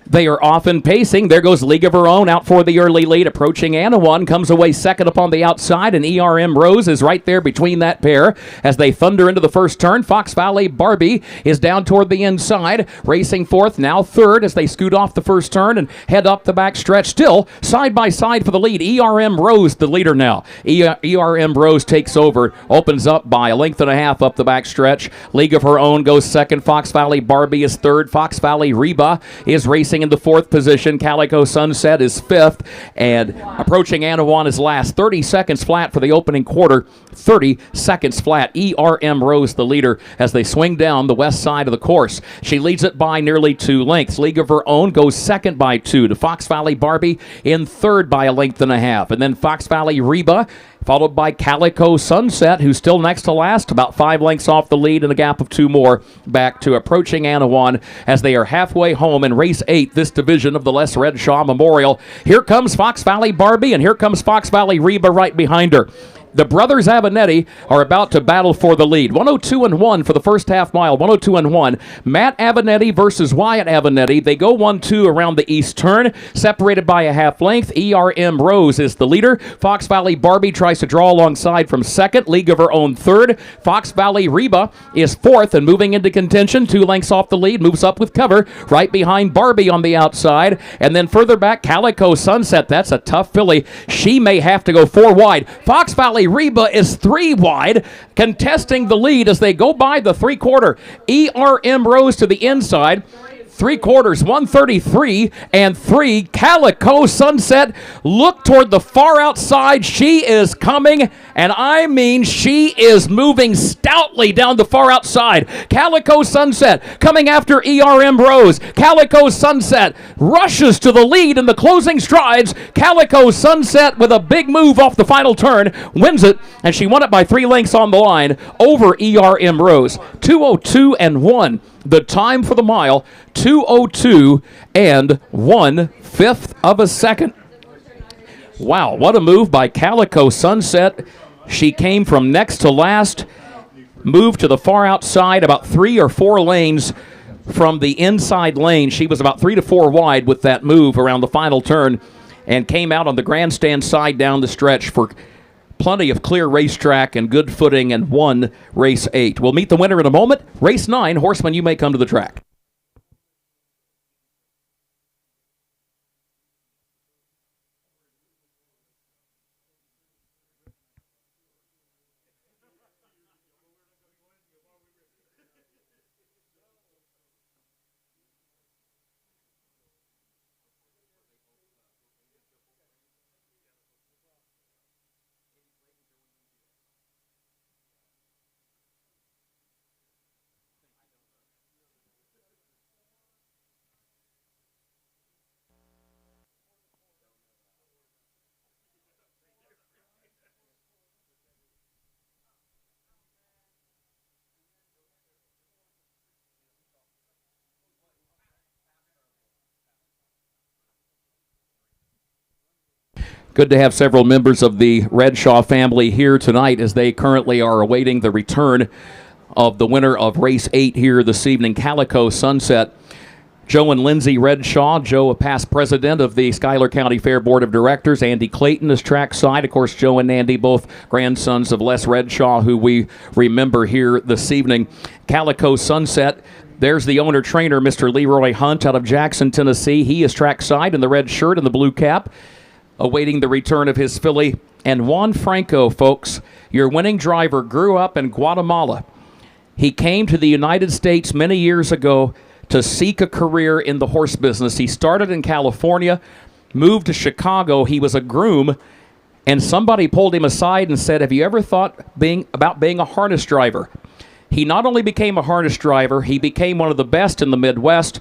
They are often pacing. There goes League of Her Own out for the early lead. Approaching Anawan comes away second upon the outside, and ERM Rose is right there between that pair as they thunder into the first turn. Fox Valley Barbie is down toward the inside, racing fourth, now third as they scoot off the first turn and head up the back stretch. Still side by side for the lead. ERM Rose, the leader now. ERM Rose takes over, opens up by a length and a half up the back stretch. League of Her Own goes second. Fox Valley Barbie is third. Fox Valley Reba is racing in the fourth position. Calico Sunset is fifth, and Approaching Anawan is last. 30 seconds flat for the opening quarter. 30 seconds flat. ERM Rose the leader as they swing down the west side of the course. She leads it by nearly 2 lengths. League of Her Own goes second by 2 to Fox Valley Barbie in third by a length and a half. And then Fox Valley Reba, followed by Calico Sunset, who's still next to last, about 5 lengths off the lead and a gap of 2 more back to Approaching Anawan as they are halfway home in race 8, this division of the Les Redshaw Memorial. Here comes Fox Valley Barbie, and here comes Fox Valley Reba right behind her. The brothers Avenatti are about to battle for the lead. 102-1 for the first half mile. 102-1. Matt Avenatti versus Wyatt Avenatti. They go 1-2 around the east turn, separated by a half length. ERM Rose is the leader. Fox Valley Barbie tries to draw alongside from second. League of Her Own third. Fox Valley Reba is fourth and moving into contention. 2 lengths off the lead. Moves up with cover. Right behind Barbie on the outside. And then further back, Calico Sunset. That's a tough filly. She may have to go 4 wide. Fox Valley Reba is 3 wide, contesting the lead as they go by the 3/4. ERM Rose to the inside. 3/4, 133 and 3. Calico Sunset, look toward the far outside. She is coming, and I mean she is moving stoutly down the far outside. Calico Sunset coming after ERM Rose. Calico Sunset rushes to the lead in the closing strides. Calico Sunset with a big move off the final turn, wins it, and she won it by 3 lengths on the line over ERM Rose. 2:02-1. The time for the mile, 2:02 and 1/5 of a second. Wow, what a move by Calico Sunset. She came from next to last, moved to the far outside about 3 or 4 lanes from the inside lane. She was about 3 to 4 wide with that move around the final turn and came out on the grandstand side down the stretch for plenty of clear racetrack and good footing and won race 8. We'll meet the winner in a moment. Race 9, Horseman, you may come to the track. Good to have several members of the Redshaw family here tonight as they currently are awaiting the return of the winner of race 8 here this evening, Calico Sunset. Joe and Lindsay Redshaw. Joe, a past president of the Schuyler County Fair Board of Directors. Andy Clayton is trackside. Of course, Joe and Andy, both grandsons of Les Redshaw, who we remember here this evening. Calico Sunset. There's the owner-trainer, Mr. Leroy Hunt, out of Jackson, Tennessee. He is trackside in the red shirt and the blue cap, awaiting the return of his filly. And Juan Franco, folks, your winning driver, grew up in Guatemala. He came to the United States many years ago to seek a career in the horse business. He started in California, moved to Chicago. He was a groom, and somebody pulled him aside and said, have you ever thought about being a harness driver? He not only became a harness driver, he became one of the best in the Midwest,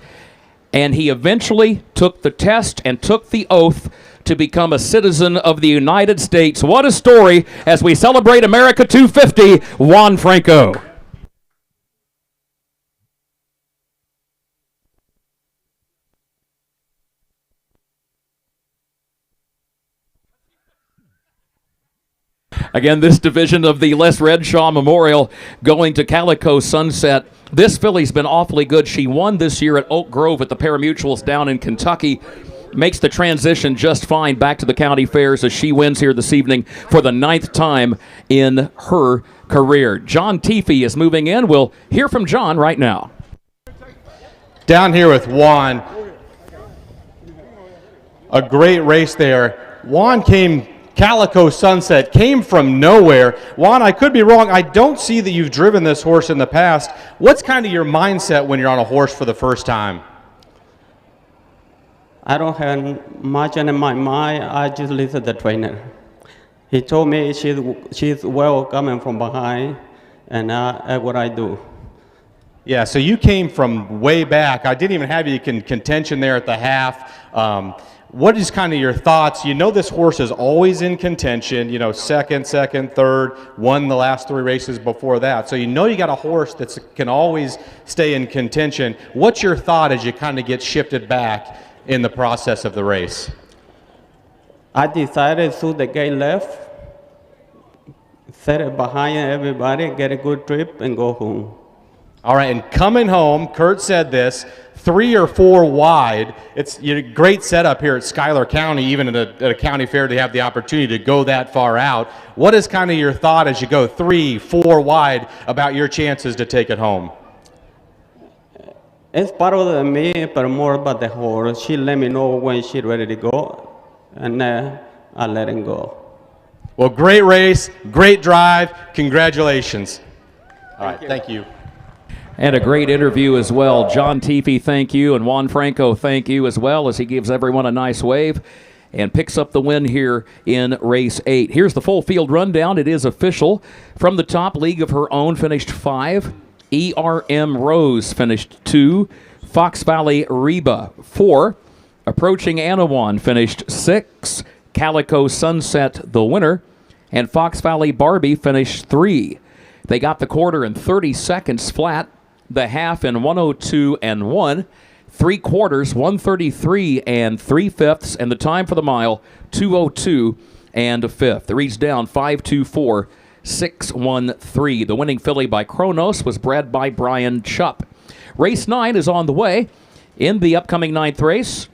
and he eventually took the test and took the oath to become a citizen of the United States. What a story as we celebrate America 250, Juan Franco. Again, this division of the Les Redshaw Memorial going to Calico Sunset. This filly's been awfully good. She won this year at Oak Grove at the Paramutuals down in Kentucky. Makes the transition just fine back to the county fairs as she wins here this evening for the 9th time in her career. John Teefee is moving in. We'll hear from John right now. Down here with Juan. A great race there. Juan Calico Sunset came from nowhere. Juan, I could be wrong. I don't see that you've driven this horse in the past. What's kind of your mindset when you're on a horse for the first time? I don't have much in my mind. I just listen to the trainer. He told me she's well coming from behind, and that's what I do. Yeah, so you came from way back. I didn't even have you in contention there at the half. What is kind of your thoughts? You know this horse is always in contention, you know, second, third, won the last 3 races before that. So you know you got a horse that can always stay in contention. What's your thought as you kind of get shifted back in the process of the race? I decided to the gate left, sit behind everybody, get a good trip, and go home. All right, and coming home, Kurt said this, 3 or 4 wide. It's great setup here at Schuyler County, even at a county fair, to have the opportunity to go that far out. What is kind of your thought as you go 3, 4 wide about your chances to take it home? It's part of me, but more about the horse. She let me know when she's ready to go, and I let him go. Well, great race, great drive. Congratulations. All right, thank you. And a great interview as well. John Teefy, thank you, and Juan Franco, thank you as well, as he gives everyone a nice wave and picks up the win here in race 8. Here's the full field rundown. It is official. From the top, League of Her Own finished 5. ERM Rose finished 2. Fox Valley Reba 4. Approaching Anawan finished 6. Calico Sunset the winner. And Fox Valley Barbie finished 3. They got the quarter in 30 seconds flat. The half in 1:02 and 1, 3/4 1:33 and 3/5, and the time for the mile 2:02 and a fifth. The reads down 5:24 6:13. The winning filly by Kronos was bred by Brian Chupp. Race 9 is on the way. In the upcoming 9th race,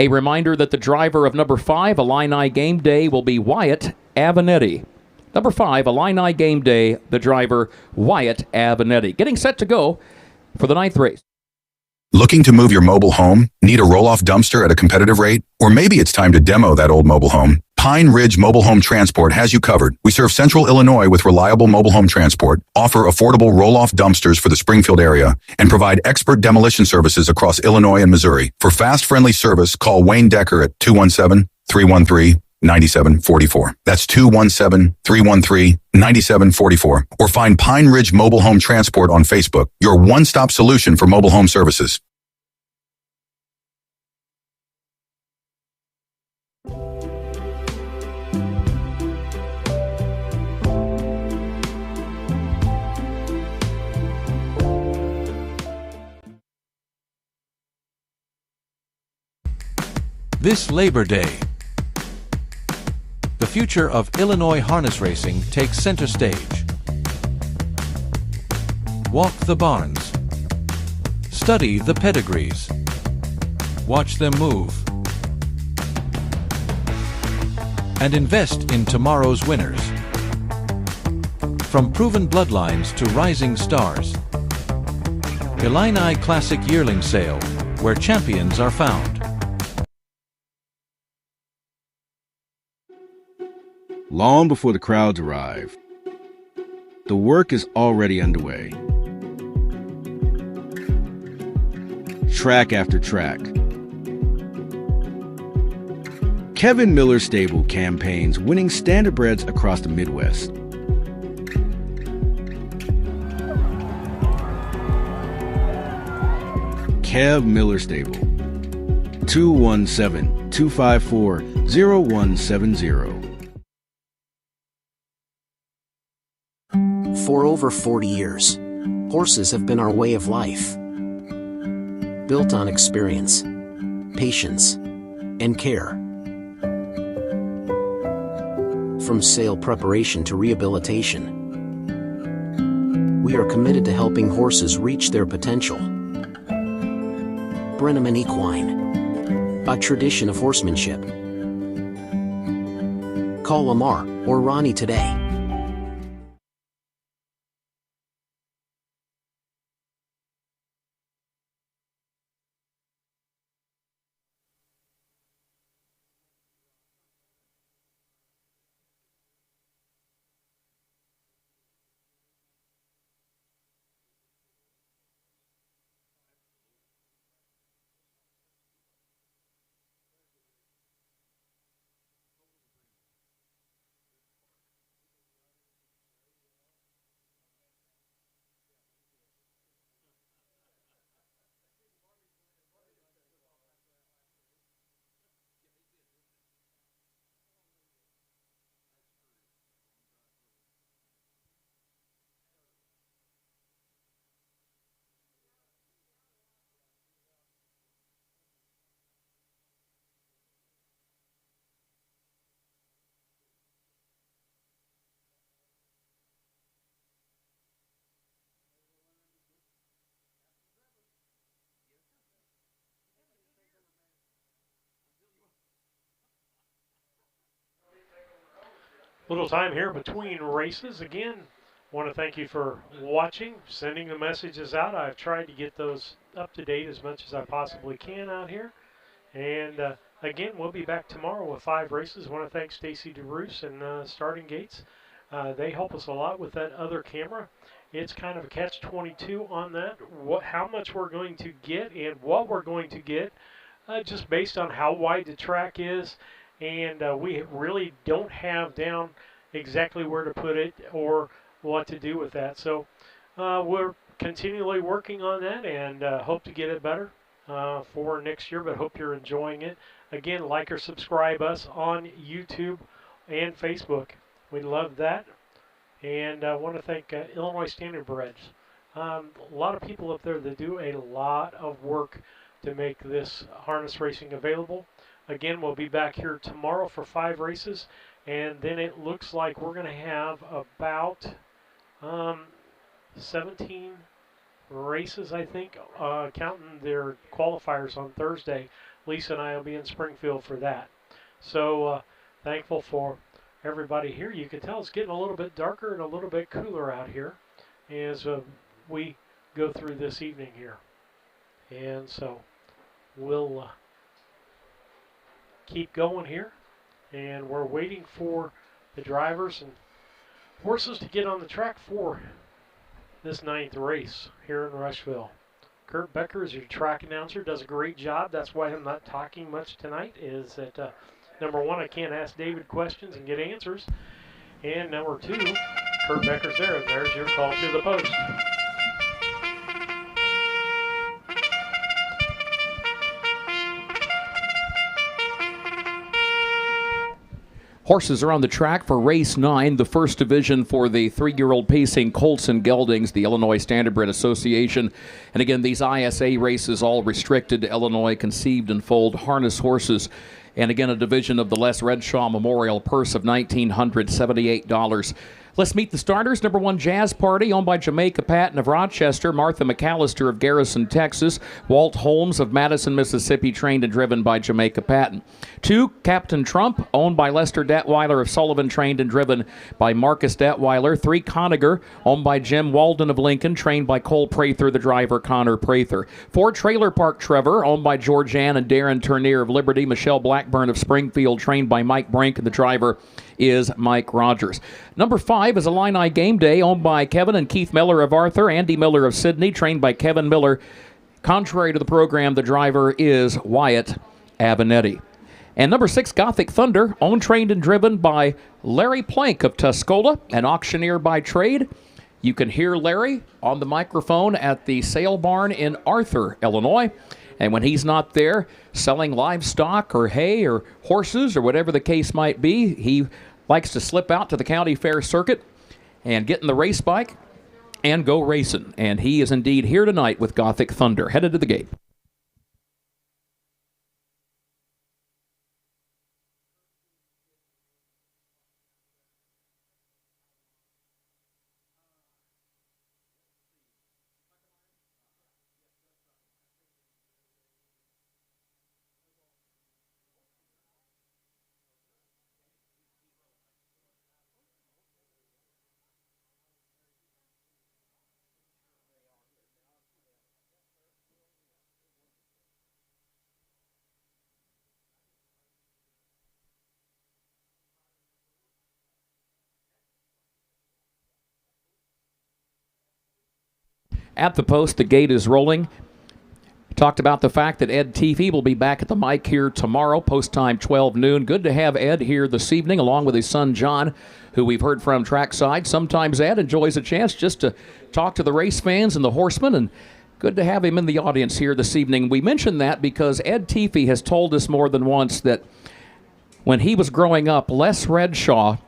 a reminder that the driver of number 5, Illini Game Day, will be Wyatt Avenetti. Number 5, Illini Game Day, the driver, Wyatt Avenetti. Getting set to go for the 9th race. Looking to move your mobile home? Need a roll-off dumpster at a competitive rate? Or maybe it's time to demo that old mobile home? Pine Ridge Mobile Home Transport has you covered. We serve Central Illinois with reliable mobile home transport, offer affordable roll-off dumpsters for the Springfield area, and provide expert demolition services across Illinois and Missouri. For fast, friendly service, call Wayne Decker at 217-313-9744. That's 217-313-9744. Or find Pine Ridge Mobile Home Transport on Facebook, your one-stop solution for mobile home services. This Labor Day, the future of Illinois harness racing takes center stage. Walk the barns. Study the pedigrees. Watch them move. And invest in tomorrow's winners. From proven bloodlines to rising stars. Illini Classic Yearling Sale, where champions are found. Long before the crowds arrive, the work is already underway. Track after track. Kevin Miller Stable campaigns winning standardbreds across the Midwest. Kev Miller Stable. 217-254-0170. For over 40 years, horses have been our way of life. Built on experience, patience, and care. From sale preparation to rehabilitation, we are committed to helping horses reach their potential. Brenneman Equine, a tradition of horsemanship. Call Lamar or Ronnie today. little time here between races. Again, want to thank you for watching, sending the messages out. I've tried to get those up to date as much as I possibly can out here. And again, we'll be back tomorrow with 5 races. I want to thank Stacy DeRoos and Starting Gates. They help us a lot with that other camera. It's kind of a catch-22 on that, how much we're going to get and what we're going to get, just based on how wide the track is. And we really don't have down exactly where to put it or what to do with that. So we're continually working on that and hope to get it better for next year, but hope you're enjoying it. Again, like or subscribe us on YouTube and Facebook. We love that. And I want to thank Illinois Standard Breads. A lot of people up there that do a lot of work to make this harness racing available. Again, we'll be back here tomorrow for 5 races, and then it looks like we're going to have about 17 races, I think, counting their qualifiers on Thursday. Lisa and I will be in Springfield for that. So thankful for everybody here. You can tell it's getting a little bit darker and a little bit cooler out here as we go through this evening here. And so we'll keep going here, and we're waiting for the drivers and horses to get on the track for this 9th race here in Rushville. Kurt Becker is your track announcer, does a great job. That's why I'm not talking much tonight, is that number 1, I can't ask David questions and get answers, and number 2, Kurt Becker's there, and there's your call to the post. Horses are on the track for race 9, the first division for the 3-year-old pacing colts and geldings, the Illinois Standardbred Association. And again, these ISA races all restricted to Illinois conceived and foaled harness horses. And again, a division of the Les Redshaw Memorial purse of $1,978. Let's meet the starters. Number 1, Jazz Party, owned by Jamaica Patton of Rochester, Martha McAllister of Garrison, Texas, Walt Holmes of Madison, Mississippi, trained and driven by Jamaica Patton. 2, Captain Trump, owned by Lester Detweiler of Sullivan, trained and driven by Marcus Detweiler. 3, Conager, owned by Jim Walden of Lincoln, trained by Cole Prather, the driver Connor Prather. 4, Trailer Park Trevor, owned by George Ann and Darren Turnier of Liberty, Michelle Blackburn of Springfield, trained by Mike Brink, and the driver is Mike Rogers. Number 5 is Illini Game Day, owned by Kevin and Keith Miller of Arthur, Andy Miller of Sydney, trained by Kevin Miller. Contrary to the program, the driver is Wyatt Abinetti. And number 6, Gothic Thunder, owned, trained, and driven by Larry Plank of Tuscola, an auctioneer by trade. You can hear Larry on the microphone at the sale barn in Arthur, Illinois. And when he's not there selling livestock or hay or horses or whatever the case might be, he likes to slip out to the county fair circuit and get in the race bike and go racing. And he is indeed here tonight with Gothic Thunder, headed to the gate. At the post, the gate is rolling. Talked about the fact that Ed Teefee will be back at the mic here tomorrow, post time 12 noon. Good to have Ed here this evening, along with his son John, who we've heard from trackside. Sometimes Ed enjoys a chance just to talk to the race fans and the horsemen, and good to have him in the audience here this evening. We mention that because Ed Teefee has told us more than once that when he was growing up, Les Redshaw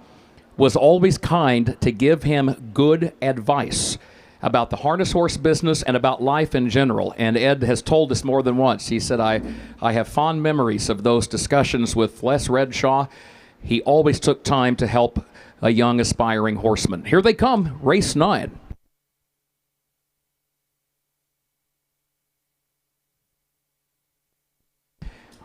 was always kind to give him good advice about the harness horse business and about life in general. And Ed has told us more than once. He said, I have fond memories of those discussions with Les Redshaw. He always took time to help a young aspiring horseman. Here they come, race 9.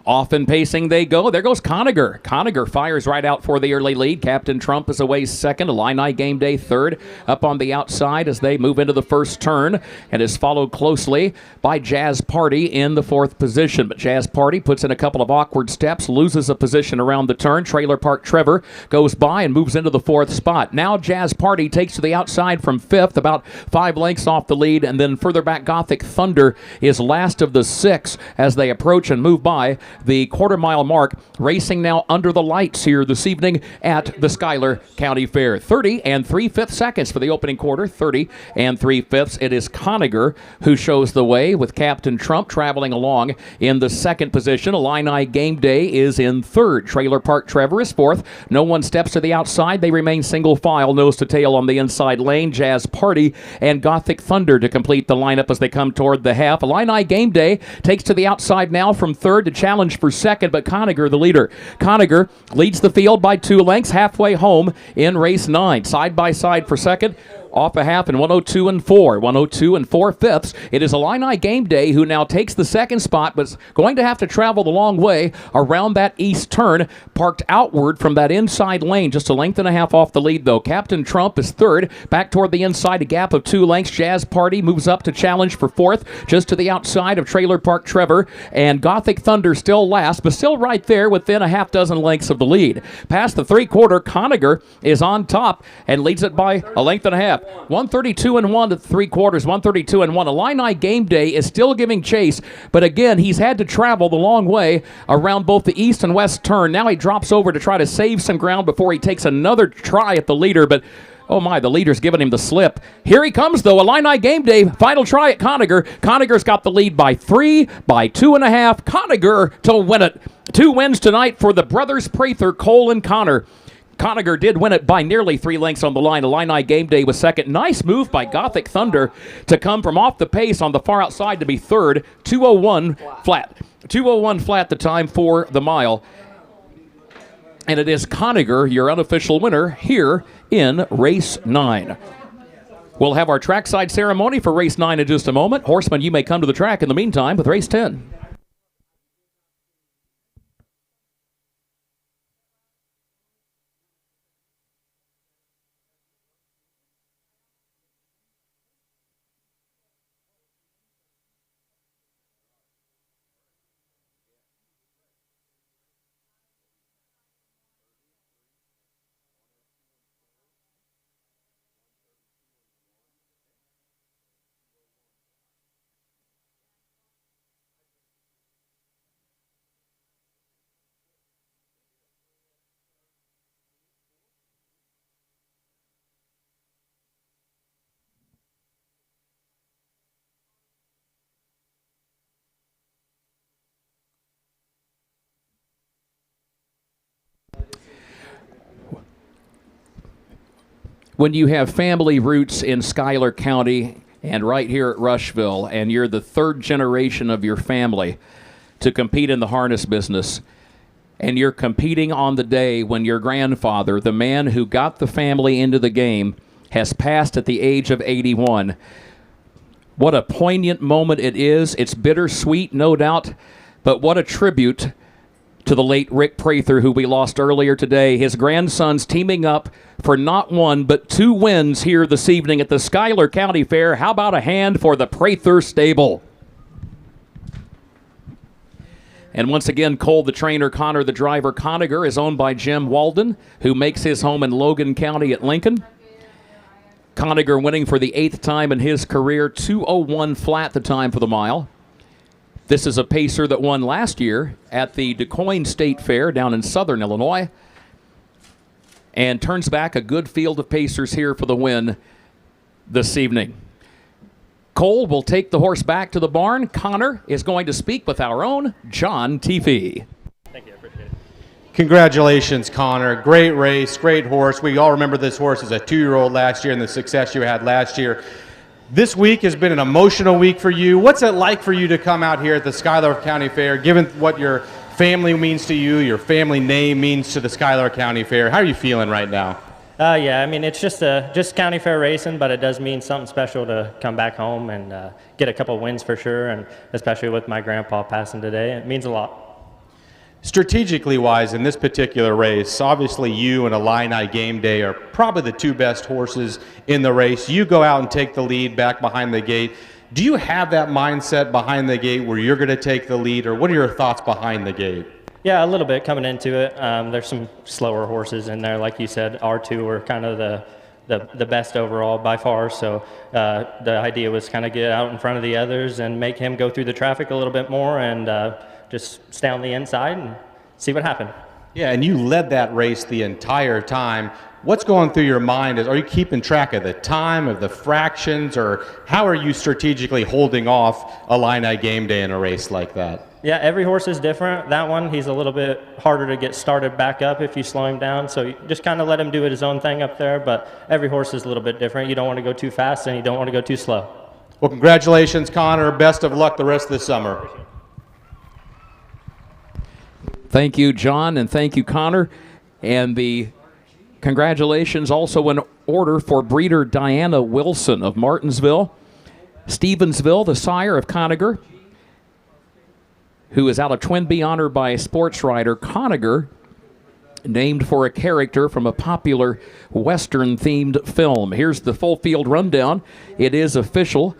Off and pacing they go. There goes Conager. Conager fires right out for the early lead. Captain Trump is away second. Illini Game Day third. Up on the outside as they move into the first turn and is followed closely by Jazz Party in the fourth position. But Jazz Party puts in a couple of awkward steps, loses a position around the turn. Trailer Park Trevor goes by and moves into the fourth spot. Now Jazz Party takes to the outside from fifth, about 5 lengths off the lead, and then further back Gothic Thunder is last of the 6 as they approach and move by the quarter-mile mark, racing now under the lights here this evening at the Schuyler County Fair. 30 3/5 seconds for the opening quarter, 30 3/5. It is Conager who shows the way with Captain Trump traveling along in the second position. Illini Game Day is in third. Trailer Park Trevor is fourth. No one steps to the outside. They remain single file, nose to tail on the inside lane. Jazz Party and Gothic Thunder to complete the lineup as they come toward the half. Illini Game Day takes to the outside now from third to challenge for second, but Conager the leader. Conager leads the field by 2 lengths halfway home in race 9. Side by side for second. Off a half in 102 4. 102 4/5. It is Illini Game Day who now takes the second spot, but is going to have to travel the long way around that east turn, parked outward from that inside lane, just a length and a half off the lead, though. Captain Trump is third, back toward the inside, a gap of 2 lengths. Jazz Party moves up to challenge for fourth, just to the outside of Trailer Park Trevor, and Gothic Thunder still last, but still right there within a half dozen lengths of the lead. Past the three-quarter, Conager is on top and leads it by a length and a half. 132 1 to 3/4, 132 1. Illini Game Day is still giving chase, but again, he's had to travel the long way around both the east and west turn. Now he drops over to try to save some ground before he takes another try at the leader, but oh my, the leader's giving him the slip. Here he comes, though. Illini Game Day, final try at Conager. Conager's got the lead by 3, by 2.5. Conager to win it. 2 wins tonight for the brothers Prather, Cole and Connor. Conager did win it by nearly 3 lengths on the line. Illini Game Day was second. Nice move by Gothic Thunder to come from off the pace on the far outside to be third. 2:01 flat. 2:01 flat the time for the mile. And it is Conager, your unofficial winner, here in race 9. We'll have our trackside ceremony for race 9 in just a moment. Horsemen, you may come to the track in the meantime with race 10. When you have family roots in Schuyler County and right here at Rushville, and you're the third generation of your family to compete in the harness business, and you're competing on the day when your grandfather, the man who got the family into the game, has passed at the age of 81. What a poignant moment it is. It's bittersweet, no doubt, but what a tribute to the late Rick Prather, who we lost earlier today. His grandsons teaming up for not 1 but 2 wins here this evening at the Schuyler County Fair. How about a hand for the Prather stable? And once again, Cole the trainer, Connor the driver. Conager is owned by Jim Walden, who makes his home in Logan County at Lincoln. Conager winning for the 8th time in his career, 2:01 flat the time for the mile. This is a pacer that won last year at the DuQuoin State Fair down in southern Illinois, and turns back a good field of pacers here for the win this evening. Cole will take the horse back to the barn. Connor is going to speak with our own John Teefee. Thank you, I appreciate it. Congratulations, Connor. Great race, great horse. We all remember this horse as a 2-year-old last year and the success you had last year. This week has been an emotional week for you. What's it like for you to come out here at the Schuyler County Fair, given what your family means to you, your family name means to the Schuyler County Fair? How are you feeling right now? Yeah, I mean, it's just county fair racing, but it does mean something special to come back home and get a couple wins for sure, and especially with my grandpa passing today, it means a lot. Strategically wise, in this particular race, obviously you and Illini Game Day are probably the two best horses in the race. You go out and take the lead back behind the gate. Do you have that mindset behind the gate where you're going to take the lead, or what are your thoughts behind the gate? Yeah, a little bit coming into it. There's some slower horses in there, like you said. Our two were kind of the best overall by far. So the idea was kind of get out in front of the others and make him go through the traffic a little bit more and just stay on the inside and see what happened. Yeah, and you led that race the entire time. What's going through your mind? Are you keeping track of the time, of the fractions, or how are you strategically holding off Illini Game Day in a race like that? Yeah, every horse is different. That one, he's a little bit harder to get started back up if you slow him down. So you just kind of let him do his own thing up there. But every horse is a little bit different. You don't want to go too fast and you don't want to go too slow. Well, congratulations, Connor. Best of luck the rest of the summer. Thank you, John, and thank you, Connor. And the congratulations also in order for breeder Diana Wilson of Martinsville. Stevensville, the sire of Conager, who is out of Twinbee honor by sports writer Conager, named for a character from a popular Western-themed film. Here's the full field rundown. It is official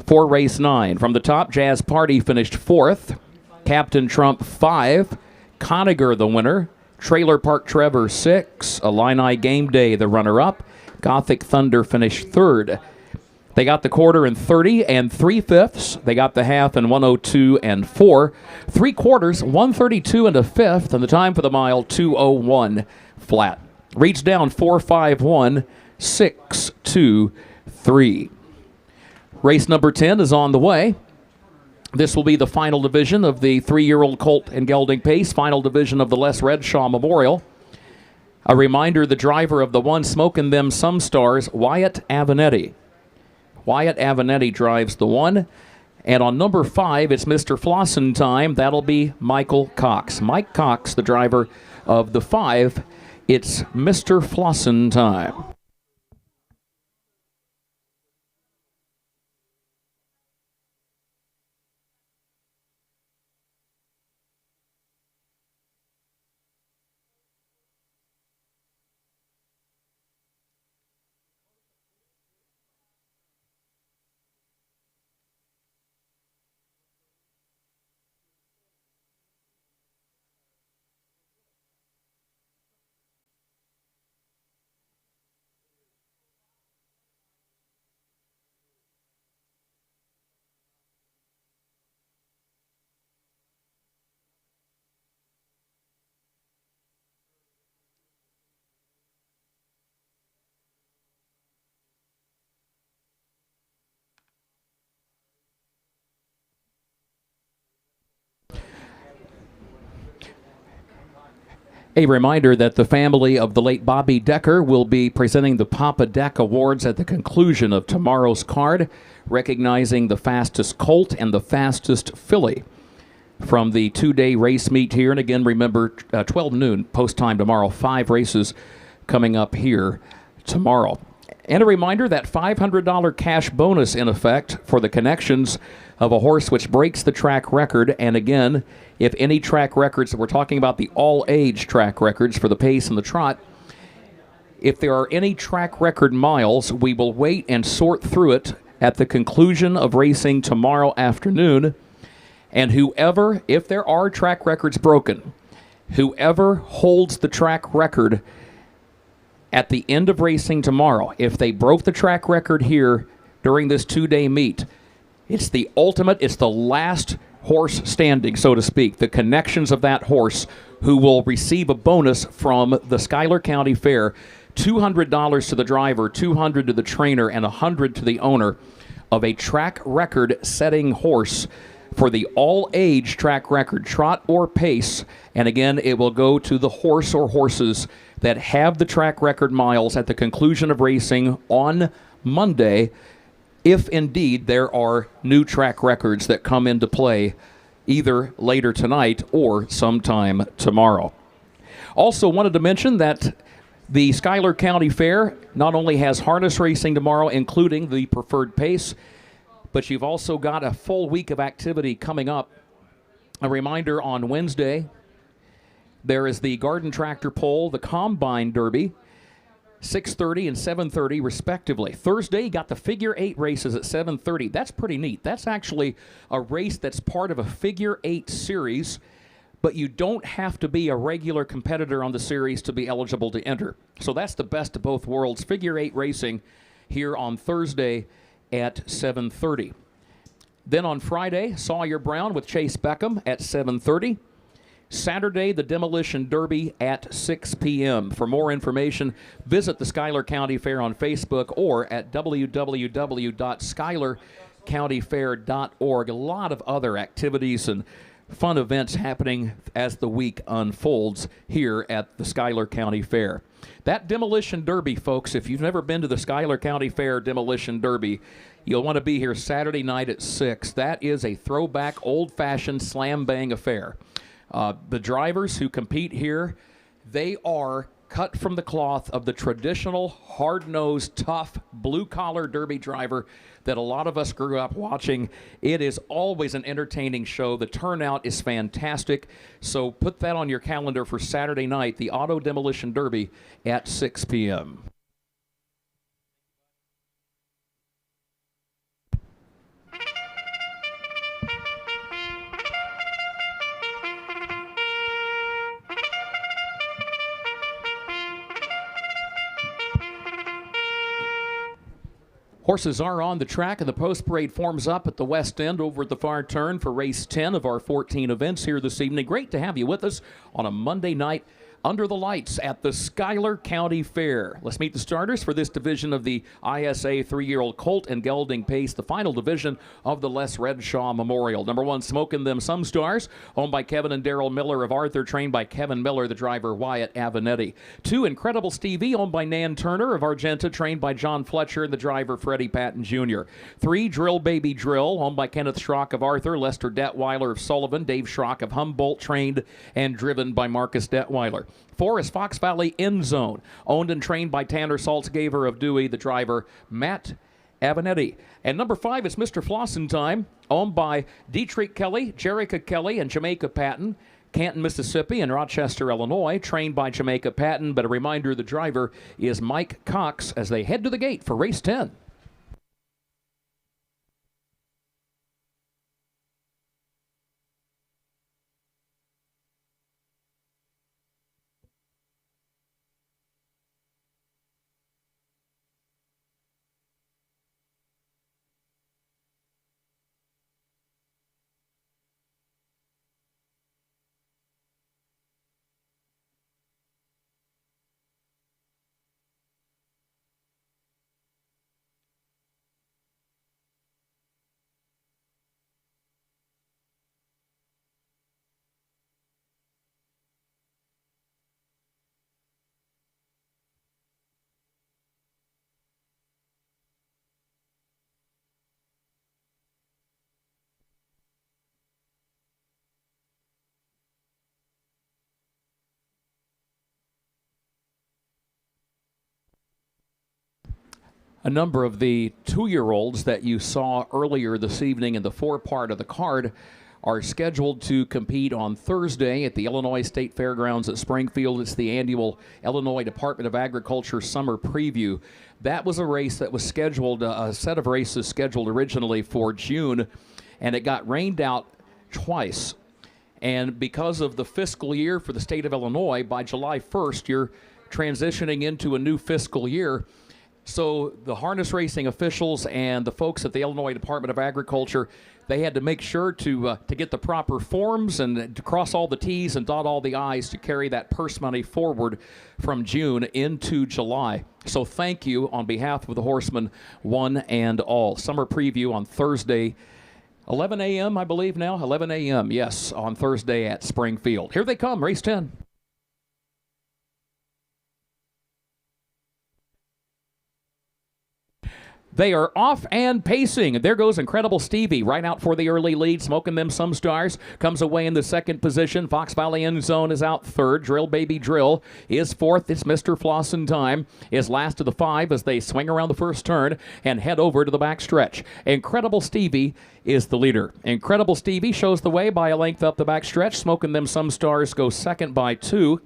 for race 9. From the top, Jazz Party finished 4th. Captain Trump 5. Conager the winner. Trailer Park Trevor 6. Illini Game Day the runner-up. Gothic Thunder finished 3rd. They got the quarter in 30 and 3/5. They got the half in 102 and 4. 3/4, 132 and a fifth, and the time for the mile 2:01 flat. Reads down 4:51, 6:23. Race number 10 is on the way. This will be the final division of the 3-year-old colt and gelding pace, final division of the Les Redshaw Memorial. A reminder, the driver of the one smoking them some stars, Wyatt Avenatti. Wyatt Avenatti drives the 1. And on number 5, it's Mr. Flossin time. That'll be Michael Cox. Mike Cox, the driver of the 5. It's Mr. Flossin time. A reminder that the family of the late Bobby Decker will be presenting the Papa Deck Awards at the conclusion of tomorrow's card, recognizing the fastest colt and the fastest filly from the 2-day race meet here. And again, remember, 12 noon post time tomorrow, 5 races coming up here tomorrow. And a reminder that $500 cash bonus in effect for the connections of a horse which breaks the track record. And again, if any track records, we're talking about the all-age track records for the pace and the trot, if there are any track record miles, we will wait and sort through it at the conclusion of racing tomorrow afternoon. And whoever, if there are track records broken, whoever holds the track record at the end of racing tomorrow, if they broke the track record here during this 2-day meet, it's the ultimate, it's the last horse standing, so to speak, the connections of that horse who will receive a bonus from the Schuyler County Fair, $200 to the driver, $200 to the trainer, and $100 to the owner of a track record setting horse for the all-age track record, trot or pace. And again, it will go to the horse or horses that have the track record miles at the conclusion of racing on Monday, if indeed there are new track records that come into play either later tonight or sometime tomorrow. Also wanted to mention that the Schuyler County Fair not only has harness racing tomorrow, including the preferred pace, but you've also got a full week of activity coming up. A reminder, on Wednesday, There is the Garden Tractor Pole, the Combine Derby, 6:30 and 7:30 respectively. Thursday, you got the figure 8 races at 7:30. That's pretty neat. That's actually a race that's part of a figure 8 series, but you don't have to be a regular competitor on the series to be eligible to enter. So that's the best of both worlds. Figure 8 racing here on Thursday at 7:30. Then on Friday, Sawyer Brown with Chase Beckham at 7:30. Saturday, the Demolition Derby at 6 p.m. For more information, visit the Schuyler County Fair on Facebook or at www.schuylercountyfair.org. A lot of other activities and fun events happening as the week unfolds here at the Schuyler County Fair. That Demolition Derby, folks, if you've never been to the Schuyler County Fair Demolition Derby, you'll want to be here Saturday night at 6. That is a throwback, old-fashioned slam-bang affair. The drivers who compete here, they are cut from the cloth of the traditional, hard-nosed, tough, blue-collar derby driver that a lot of us grew up watching. It is always an entertaining show. The turnout is fantastic. So put that on your calendar for Saturday night, the Auto Demolition Derby at 6 p.m. Horses are on the track, and the post parade forms up at the west end over at the far turn for race 10 of our 14 events here this evening. Great to have you with us on a Monday night under the lights at the Schuyler County Fair. Let's meet the starters for this division of the ISA 3-year-old Colt and Gelding Pace, the final division of the Les Redshaw Memorial. Number 1, Smokin' Them Some Stars, owned by Kevin and Daryl Miller of Arthur, trained by Kevin Miller, the driver Wyatt Avenetti. 2, Incredible Stevie, owned by Nan Turner of Argenta, trained by John Fletcher and the driver Freddie Patton Jr. 3, Drill Baby Drill, owned by Kenneth Schrock of Arthur, Lester Detweiler of Sullivan, Dave Schrock of Humboldt, trained and driven by Marcus Detweiler. 4 is Fox Valley End Zone, owned and trained by Tanner Saltzgaver of Dewey, the driver Matt Avenetti. And number 5 is Mr. Flossin Time, owned by Dietrich Kelly, Jerica Kelly, and Jamaica Patton, Canton, Mississippi, and Rochester, Illinois, trained by Jamaica Patton. But a reminder, the driver is Mike Cox as they head to the gate for race 10. A number of the 2-year-olds that you saw earlier this evening in the 4-part of the card are scheduled to compete on Thursday at the Illinois State Fairgrounds at Springfield. It's the annual Illinois Department of Agriculture Summer Preview. That was a race that was scheduled, a set of races scheduled originally for June, and it got rained out twice. And because of the fiscal year for the state of Illinois, by July 1st, you're transitioning into a new fiscal year. So the harness racing officials and the folks at the Illinois Department of Agriculture, they had to make sure to get the proper forms and to cross all the T's and dot all the I's to carry that purse money forward from June into July. So thank you on behalf of the horsemen, one and all. Summer preview on Thursday, 11 a.m., I believe now. 11 a.m., yes, on Thursday at Springfield. Here they come, race 10. They are off and pacing. There goes Incredible Stevie right out for the early lead, smoking them some stars. Comes away in the second position. Fox Valley End Zone is out third. Drill Baby Drill is fourth. It's Mr. Flossin Time is last of the five as they swing around the first turn and head over to the back stretch. Incredible Stevie is the leader. Incredible Stevie shows the way by a length up the back stretch. Smoking them some stars goes second by 2.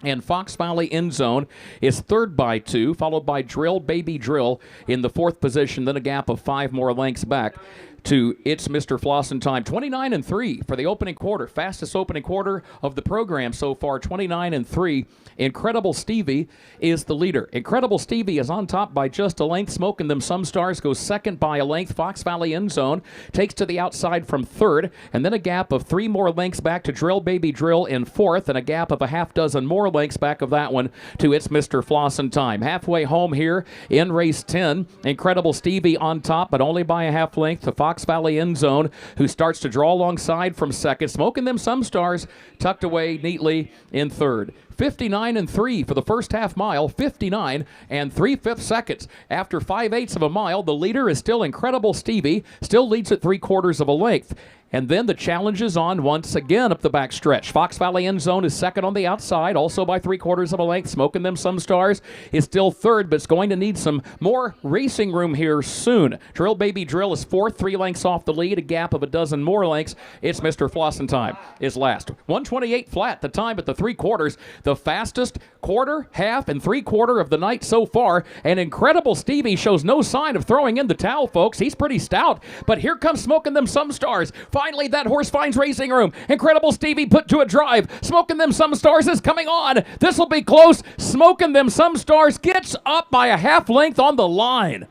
And Fox Valley End Zone is third by 2, followed by Drill Baby Drill in the fourth position, then a gap of 5 more lengths back to It's Mr. Flossin Time. 29-3 for the opening quarter. Fastest opening quarter of the program so far, 29-3. Incredible Stevie is the leader. Incredible Stevie is on top by just a length. Smoking them some stars goes second by a length. Fox Valley End Zone takes to the outside from third, and then a gap of 3 more lengths back to Drill Baby Drill in fourth, and a gap of a half dozen more lengths back of that one to It's Mr. Flossin Time. Halfway home here in race 10. Incredible Stevie on top, but only by a half length to Fox Valley End Zone, who starts to draw alongside from second. Smoking them some stars tucked away neatly in third. 59-3 for the first half mile, 59 3/5 seconds. After 5/8 of a mile, the leader is still Incredible Stevie, still leads at 3/4 of a length. And then the challenge is on once again up the back stretch. Fox Valley End Zone is second on the outside, also by 3/4 of a length. Smoking them some stars is still third, but it's going to need some more racing room here soon. Drill Baby Drill is fourth, 3 lengths off the lead, a gap of a dozen more lengths. It's Mr. Flossin Time is last. 1:28 flat, the time at the 3/4. The fastest quarter, half, and 3/4 of the night so far. And Incredible Stevie shows no sign of throwing in the towel, folks. He's pretty stout, but here comes Smoking them some stars. Finally, that horse finds racing room. Incredible Stevie put to a drive. Smoking them some stars is coming on. This will be close. Smoking them some stars gets up by a half length on the line.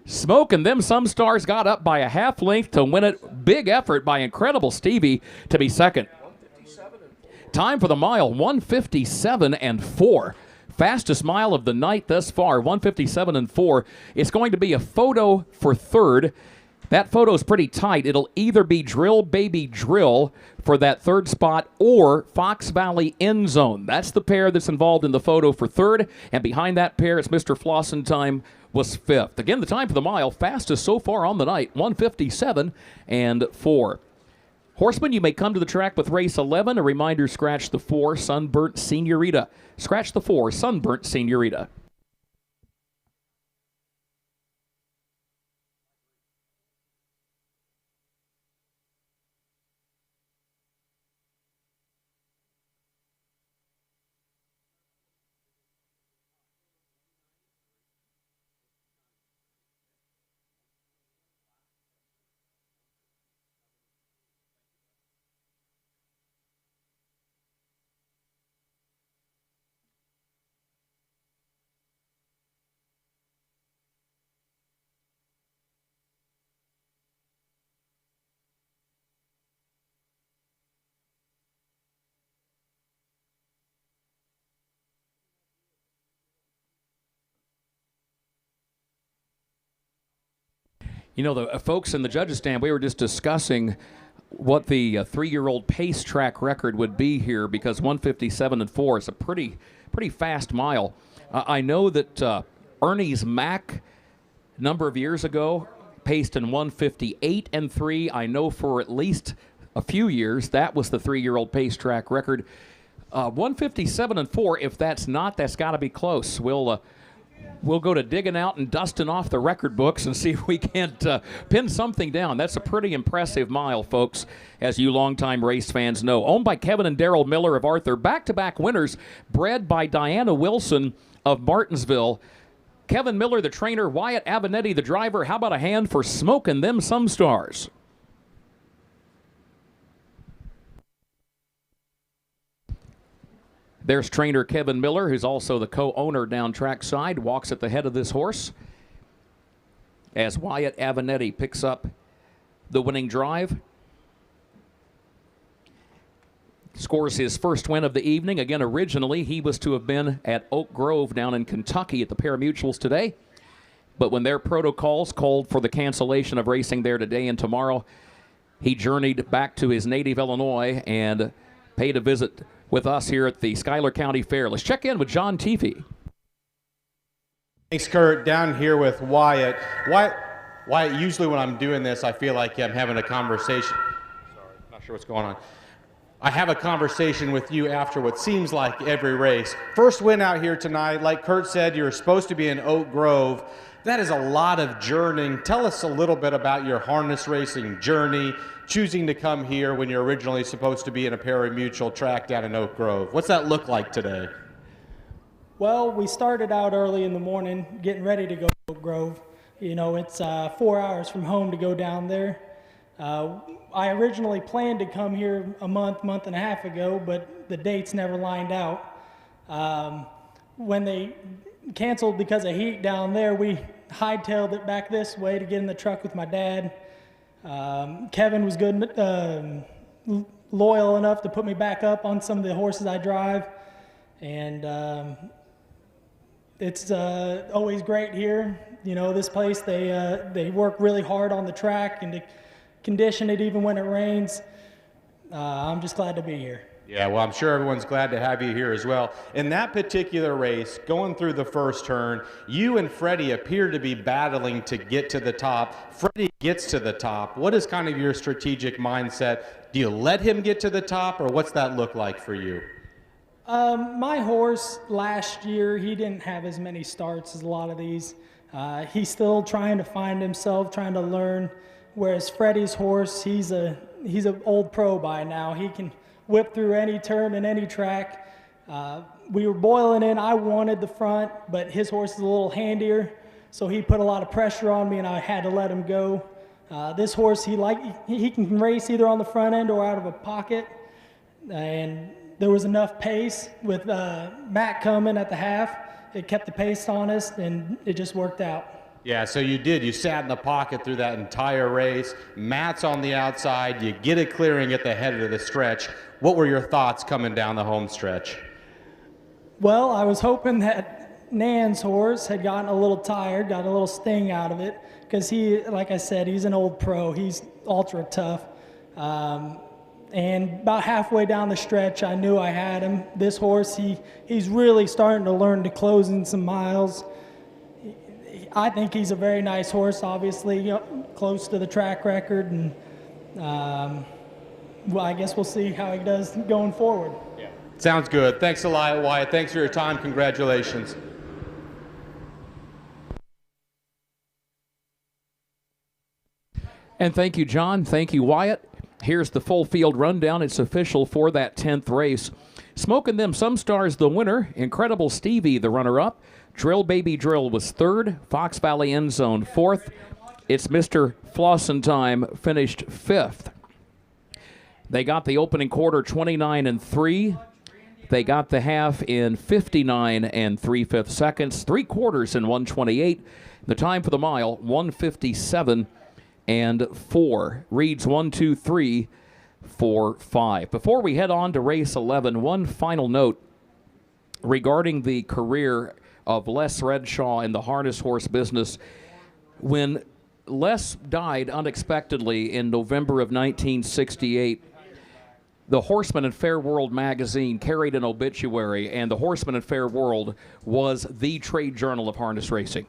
Smoking them some stars got up by a half length to win it. Big effort by Incredible Stevie to be second. Time for the mile, 1:57.4. Fastest mile of the night thus far, 1:57.4. It's going to be a photo for third. That photo's pretty tight. It'll either be Drill Baby Drill for that third spot or Fox Valley End Zone. That's the pair that's involved in the photo for third. And behind that pair, it's Mr. Flossin Time was fifth. Again, the time for the mile, fastest so far on the night, 1:57.4. Horsemen, you may come to the track with race 11. A reminder, scratch the 4, Sunburnt Senorita. Scratch the 4, Sunburnt Senorita. You know, the folks in the judges' stand, we were just discussing what the 3-year-old pace track record would be here, because 1:57.4 is a pretty fast mile. I know that Ernie's Mac a number of years ago paced in 1:58.3. I know for at least a few years that was the 3-year-old pace track record. 1:57.4, if that's not, that's got to be close. We'll go to digging out and dusting off the record books and see if we can't pin something down. That's a pretty impressive mile, folks, as you longtime race fans know. Owned by Kevin and Daryl Miller of Arthur. Back-to-back winners, bred by Diana Wilson of Martinsville. Kevin Miller, the trainer, Wyatt Avenatti, the driver. How about a hand for Smoking Them Some Stars? There's trainer Kevin Miller, who's also the co-owner down trackside, walks at the head of this horse as Wyatt Avenatti picks up the winning drive. Scores his first win of the evening. Again, originally he was to have been at Oak Grove down in Kentucky at the Paramutuals today. But when their protocols called for the cancellation of racing there today and tomorrow, he journeyed back to his native Illinois and paid a visit with us here at the Schuyler County Fair. Let's check in with John Teefee. Thanks, Kurt. Down here with Wyatt. Wyatt, usually when I'm doing this, I feel like I'm having a conversation. Sorry, not sure what's going on. I have a conversation with you after what seems like every race. First win out here tonight. Like Kurt said, you're supposed to be in Oak Grove. That is a lot of journeying. Tell us a little bit about your harness racing journey, choosing to come here when you're originally supposed to be in a pari-mutuel track down in Oak Grove. What's that look like today? Well, we started out early in the morning getting ready to go to Oak Grove. You know, it's 4 hours from home to go down there. I originally planned to come here a month and a half ago, but the dates never lined out. When they canceled because of heat down there, we hightailed it back this way to get in the truck with my dad. Kevin was good, loyal enough to put me back up on some of the horses I drive. And it's always great here. You know, this place, they work really hard on the track and to condition it even when it rains. I'm just glad to be here. Yeah, well, I'm sure everyone's glad to have you here as well. In that particular race, going through the first turn, you and Freddie appear to be battling to get to the top. Freddie gets to the top. What is kind of your strategic mindset? Do you let him get to the top, or what's that look like for you? My horse last year, he didn't have as many starts as a lot of these. He's still trying to find himself, trying to learn. Whereas Freddie's horse, he's an old pro by now. He can whip through any turn and any track. We were boiling in. I wanted the front, but his horse is a little handier, so he put a lot of pressure on me, and I had to let him go. This horse, he can race either on the front end or out of a pocket, and there was enough pace with Matt coming at the half. It kept the pace on us, and it just worked out. Yeah, so you did. You sat in the pocket through that entire race. Matt's on the outside. You get it clearing at the head of the stretch. What were your thoughts coming down the home stretch? Well, I was hoping that Nan's horse had gotten a little tired, got a little sting out of it, because he, like I said, he's an old pro. He's ultra tough. And about halfway down the stretch, I knew I had him. This horse, he's really starting to learn to close in some miles. I think he's a very nice horse, obviously, you know, close to the track record, and well, I guess we'll see how he does going forward. Yeah. Sounds good. Thanks a lot, Wyatt. Thanks for your time. Congratulations. And thank you, John. Thank you, Wyatt. Here's the full field rundown. It's official for that 10th race. Smoking Them Some Stars, the winner. Incredible Stevie, the runner-up. Drill Baby Drill was third. Fox Valley End Zone fourth. It's Mr. Flossin' Time finished fifth. They got the opening quarter 29 3. They got the half in 59 3/5 seconds. 3 quarters in 128. The time for the mile 157 4. Reads 1, 2, 3, 4, 5. Before we head on to race 11, one final note regarding the career of Les Redshaw in the harness horse business. When Les died unexpectedly in November of 1968, the Horseman and Fair World magazine carried an obituary, and the Horseman and Fair World was the trade journal of harness racing.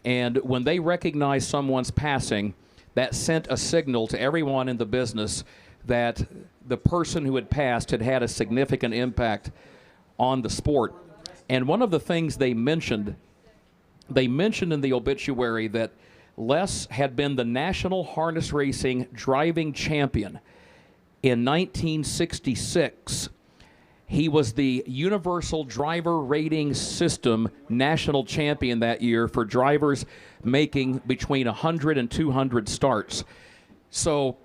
And when they recognized someone's passing, that sent a signal to everyone in the business that the person who had passed had had a significant impact on the sport. And one of the things they mentioned in the obituary that Les had been the national harness racing driving champion in 1966. He was the Universal Driver Rating System national champion that year for drivers making between 100 and 200 starts. So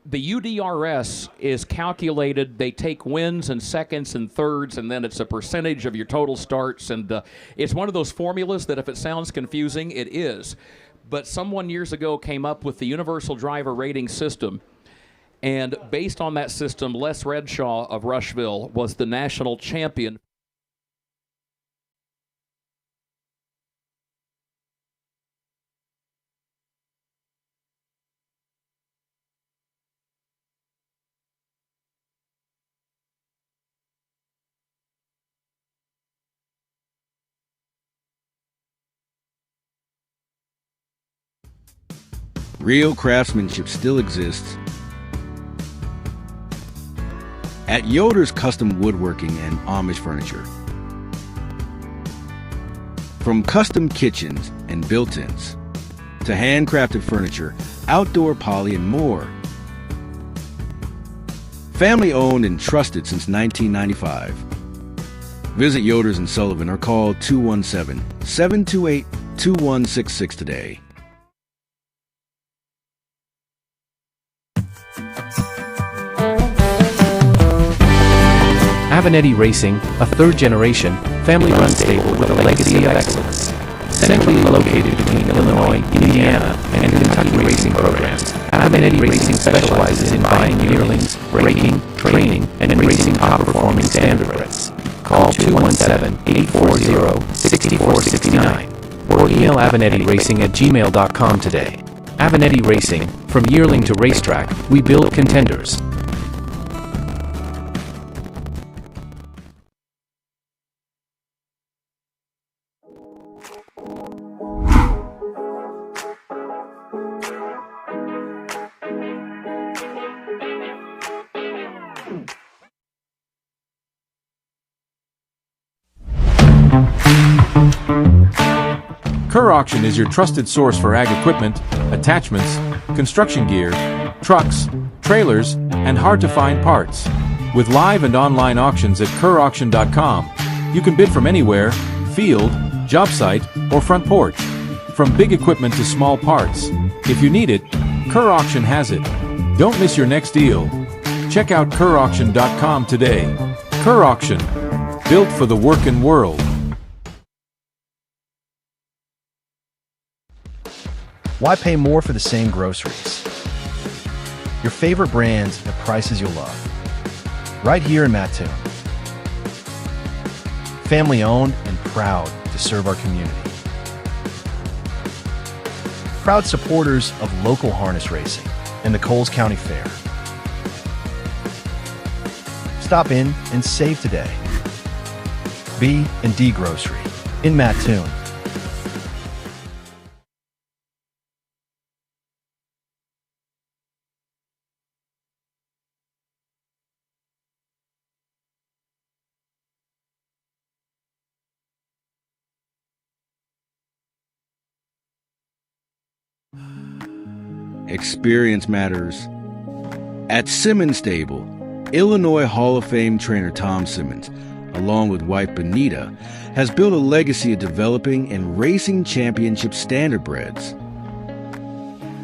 the UDRS is calculated, they take wins and seconds and thirds, and then it's a percentage of your total starts. And it's one of those formulas that if it sounds confusing, it is. But someone years ago came up with the Universal Driver Rating System. And based on that system, Les Redshaw of Rushville was the national champion. Real craftsmanship still exists at Yoder's Custom Woodworking and Amish Furniture. From custom kitchens and built-ins to handcrafted furniture, outdoor poly, and more. Family owned and trusted since 1995. Visit Yoder's in Sullivan or call 217-728-2166 today. Avenatti Racing, a third-generation, family-run stable with a legacy of excellence. Centrally located between Illinois, Indiana, and Kentucky racing programs, Avenatti Racing specializes in buying yearlings, breaking, training, and racing top-performing standardbreds. Call 217-840-6469 or email AvenattiRacing@gmail.com today. Avenatti Racing, from yearling to racetrack, we build contenders. Kerr Auction is your trusted source for ag equipment, attachments, construction gear, trucks, trailers, and hard-to-find parts. With live and online auctions at kerrauction.com, you can bid from anywhere, field, job site, or front porch. From big equipment to small parts. If you need it, Kerr Auction has it. Don't miss your next deal. Check out kerrauction.com today. Kerr Auction, built for the working world. Why pay more for the same groceries? Your favorite brands at prices you'll love. Right here in Mattoon. Family owned and proud to serve our community. Proud supporters of local harness racing and the Coles County Fair. Stop in and save today. B&D Grocery in Mattoon. Experience matters. At Simmons Stable, Illinois Hall of Fame trainer Tom Simmons, along with wife Benita, has built a legacy of developing and racing championship standardbreds.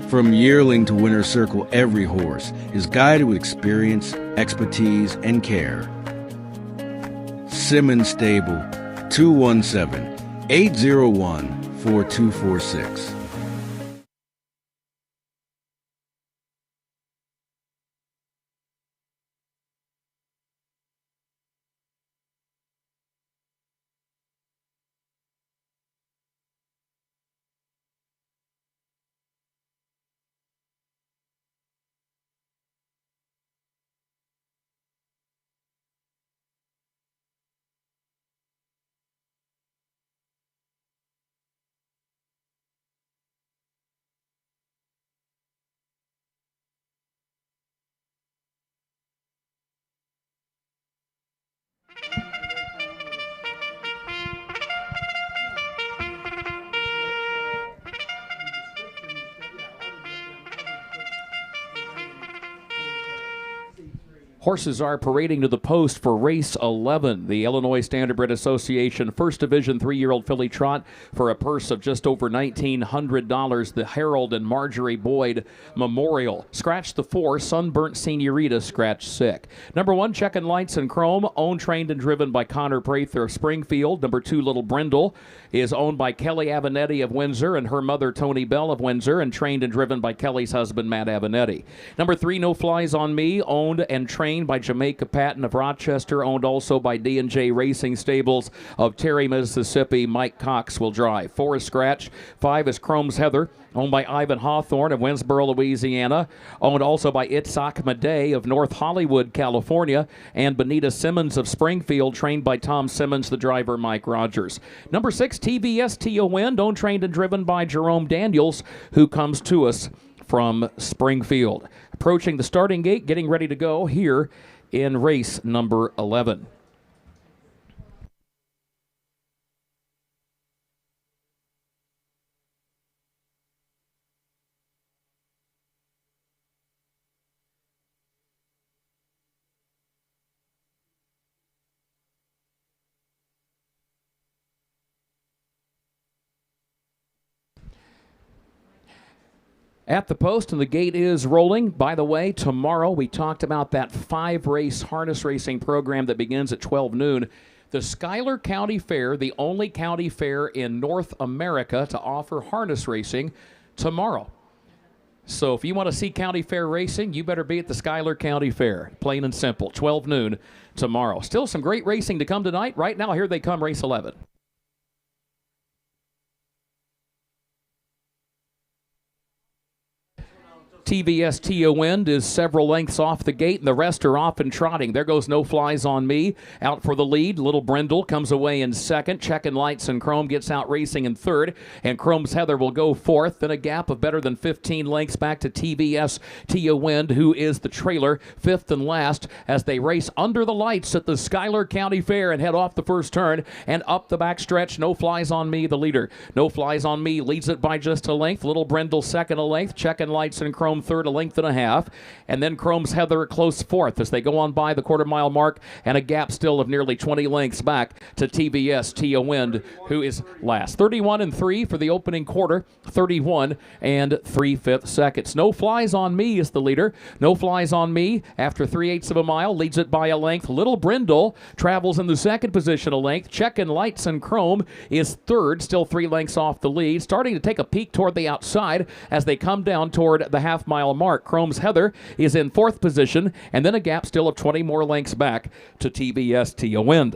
From yearling to winner's circle, every horse is guided with experience, expertise, and care. Simmons Stable, 217-801-4246. Horses are parading to the post for race 11, the Illinois Standardbred Association First Division 3-year-old filly trot for a purse of just over $1,900. The Harold and Marjorie Boyd Memorial. Scratch the 4, Sunburnt Senorita, scratch sick. Number 1, Checkin' Lights and Chrome, owned, trained, and driven by Connor Prather of Springfield. Number 2, Little Brindle, is owned by Kelly Avenatti of Windsor and her mother Tony Bell of Windsor, and trained and driven by Kelly's husband Matt Avenatti. Number 3, No Flies on Me, owned and trained by Jamaica Patton of Rochester, owned also by D&J Racing Stables of Terry, Mississippi. Mike Cox will drive. 4 is Scratch. 5 is Chrome's Heather, owned by Ivan Hawthorne of Winsboro, Louisiana, owned also by Itzhak Madej of North Hollywood, California, and Benita Simmons of Springfield, trained by Tom Simmons, the driver Mike Rogers. Number 6, TVS Tia Wind, owned, trained, and driven by Jerome Daniels, who comes to us from Springfield. Approaching the starting gate, getting ready to go here in race number 11. At the post, and the gate is rolling. By the way, tomorrow we talked about that 5-race harness racing program that begins at 12 noon. The Schuyler County Fair, the only county fair in North America to offer harness racing tomorrow. So if you want to see county fair racing, you better be at the Schuyler County Fair. Plain and simple, 12 noon tomorrow. Still some great racing to come tonight. Right now, here they come, race 11. TVS Tia Wind is several lengths off the gate, and the rest are off and trotting. There goes No Flies on Me. Out for the lead. Little Brindle comes away in second. Checkin' Lights and Chrome gets out racing in third, and Chrome's Heather will go fourth. Then a gap of better than 15 lengths back to TVS Tia Wind, who is the trailer, fifth and last, as they race under the lights at the Schuyler County Fair and head off the first turn and up the backstretch. No Flies on Me, the leader. No Flies on Me leads it by just a length. Little Brindle second a length. Checkin' Lights and Chrome third, a length and a half, and then Chrome's Heather a close fourth as they go on by the quarter-mile mark, and a gap still of nearly 20 lengths back to TVS Tia Wind, who is last. 31 and 3 for the opening quarter, 31 and 3/5 seconds. No Flies on Me is the leader. No Flies on Me, after 3/8 of a mile, leads it by a length. Little Brindle travels in the second position a length. Checkin' Lights and Chrome is third, still 3 lengths off the lead, starting to take a peek toward the outside as they come down toward the half-mile mark. Chrome's Heather is in fourth position, and then a gap still of 20 more lengths back to TVS Tia Wind.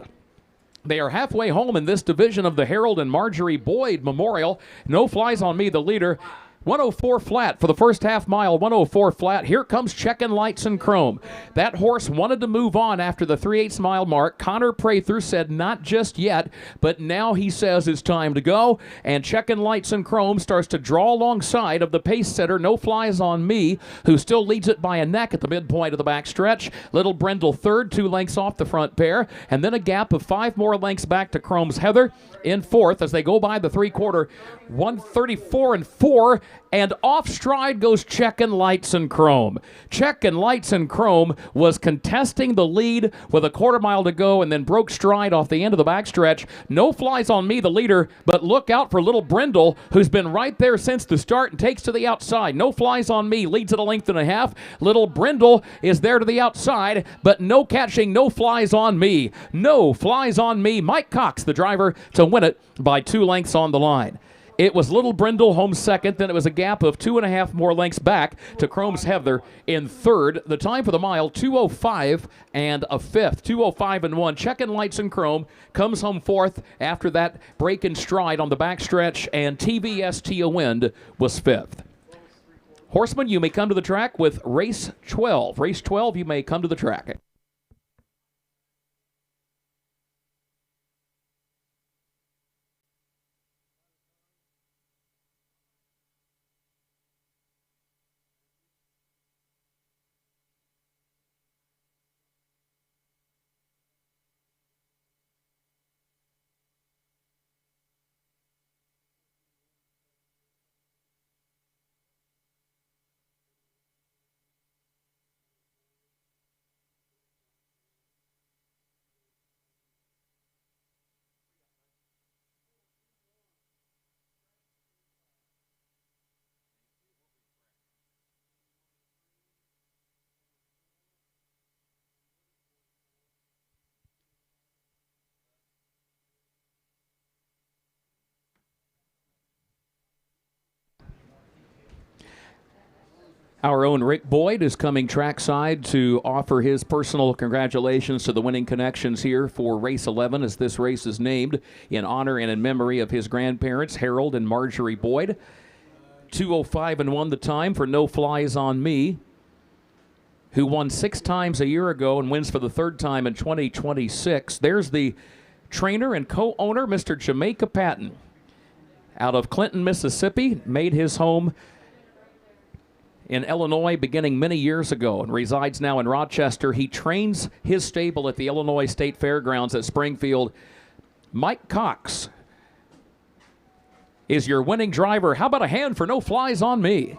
They are halfway home in this division of the Harold and Marjorie Boyd Memorial. No Flies on Me, the leader. 104 flat for the first half mile, 104 flat. Here comes Checkin' Lights and Chrome. That horse wanted to move on after the 3/8 mile mark. Connor Prather said not just yet, but now he says it's time to go. And Checkin' Lights and Chrome starts to draw alongside of the pace setter, No Flies on Me, who still leads it by a neck at the midpoint of the backstretch. Little Brindle third, 2 lengths off the front pair. And then a gap of 5 more lengths back to Chrome's Heather in fourth as they go by the three-quarter, 134 and 4. And off stride goes Checkin' Lights and Chrome. Checkin' Lights and Chrome was contesting the lead with a quarter mile to go and then broke stride off the end of the backstretch. No Flies on Me, the leader, but look out for Little Brindle, who's been right there since the start and takes to the outside. No Flies on Me leads at a length and a half. Little Brindle is there to the outside, but no catching No Flies on Me. No Flies on Me. Mike Cox, the driver, to win it by 2 lengths on the line. It was Little Brindle home second, then it was a gap of 2.5 more lengths back to Chrome's Heather in third. The time for the mile, 2:05 and a fifth, 2:05 and 1. Checkin' Lights and Chrome comes home fourth after that break in stride on the backstretch, and TVS Tia Wind was fifth. Horseman, you may come to the track with race 12. Race 12, you may come to the track. Our own Rick Boyd is coming trackside to offer his personal congratulations to the winning connections here for race 11, as this race is named in honor and in memory of his grandparents, Harold and Marjorie Boyd. 2:05 and 1 the time for No Flies on Me, who won 6 times a year ago and wins for the 3rd time in 2026. There's the trainer and co-owner, Mr. Jamaica Patton, out of Clinton, Mississippi, made his home in Illinois beginning many years ago and resides now in Rochester. He trains his stable at the Illinois State Fairgrounds at Springfield. Mike Cox is your winning driver. How about a hand for No Flies on Me?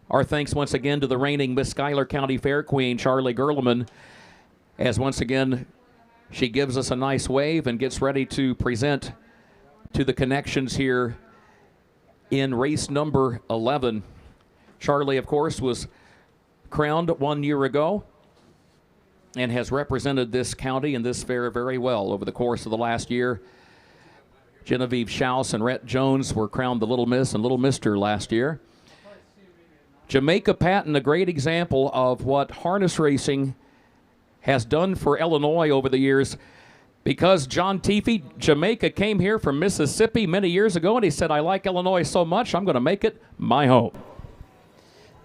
Our thanks once again to the reigning Miss Schuyler County Fair Queen, Charlie Gerleman, as once again she gives us a nice wave and gets ready to present to the connections here in race number 11. Charlie, of course, was crowned 1 year ago and has represented this county and this fair very well over the course of the last year. Genevieve Schaus and Rhett Jones were crowned the Little Miss and Little Mister last year. Jamaica Patton, a great example of what harness racing has done for Illinois over the years, because John Teefy, Jamaica came here from Mississippi many years ago, and he said, I like Illinois so much, I'm going to make it my home.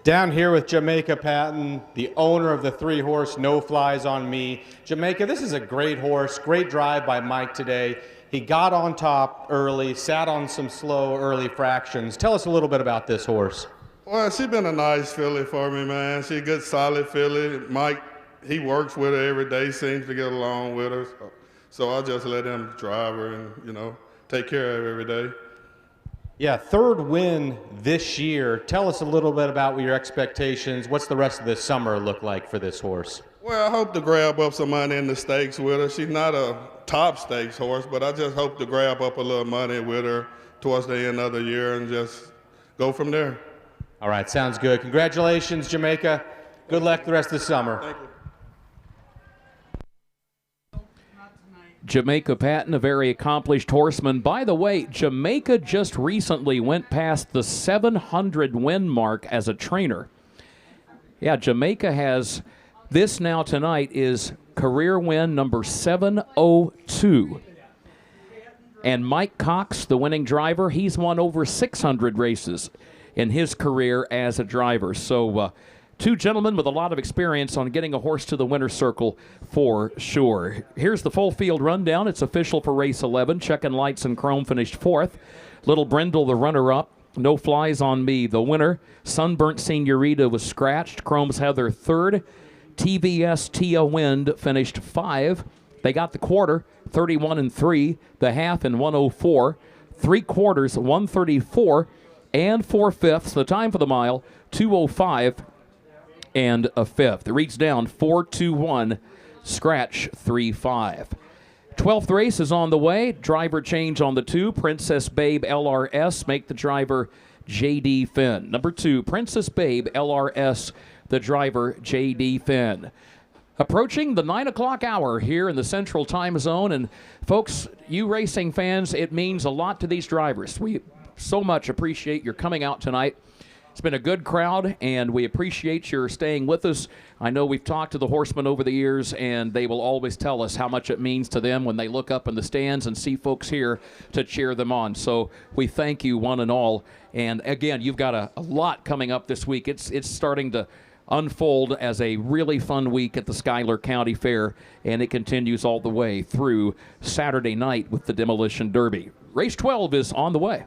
Down here with Jamaica Patton, the owner of the 3-horse No Flies on Me. Jamaica, this is a great horse, great drive by Mike today. He got on top early, sat on some slow early fractions. Tell us a little bit about this horse. Well, she's been a nice filly for me, man. She's a good, solid filly. Mike, he works with her every day, seems to get along with her. So I just let him drive her and, take care of her every day. Yeah, third win this year. Tell us a little bit about your expectations. What's the rest of the summer look like for this horse? Well, I hope to grab up some money in the stakes with her. She's not a top stakes horse, but I just hope to grab up a little money with her towards the end of the year and just go from there. All right, sounds good. Congratulations, Jamaica. Good luck the rest of the summer. Thank you. Jamaica Patton, a very accomplished horseman. By the way, Jamaica just recently went past the 700 win mark as a trainer. Yeah, Jamaica has this now tonight is career win number 702. And Mike Cox, the winning driver, he's won over 600 races in his career as a driver. So two gentlemen with a lot of experience on getting a horse to the winner's circle for sure. Here's the full field rundown. It's official for race 11. Checkin' Lights and Chrome finished 4th. Little Brindle, the runner-up. No Flies on Me, the winner. Sunburnt Senorita was scratched. Chrome's Heather 3rd. TVS Tia Wind finished 5. They got the quarter, 31-3. The half in 104. 3/4, 134. And 4/5. The time for the mile, 2:05 and a 1/5. It reads down 4:21, scratch 3:5. 12th race is on the way. Driver change on the 2. Princess Babe LRS, make the driver J.D. Finn. Number 2, Princess Babe LRS, the driver J.D. Finn. Approaching the 9 o'clock hour here in the Central Time Zone. And folks, you racing fans, it means a lot to these drivers. We so much appreciate your coming out tonight. It's been a good crowd, and we appreciate your staying with us. I know we've talked to the horsemen over the years, and they will always tell us how much it means to them when they look up in the stands and see folks here to cheer them on. So we thank you one and all. And again, you've got a lot coming up this week. It's starting to unfold as a really fun week at the Schuyler County Fair, and it continues all the way through Saturday night with the Demolition Derby. Race 12 is on the way.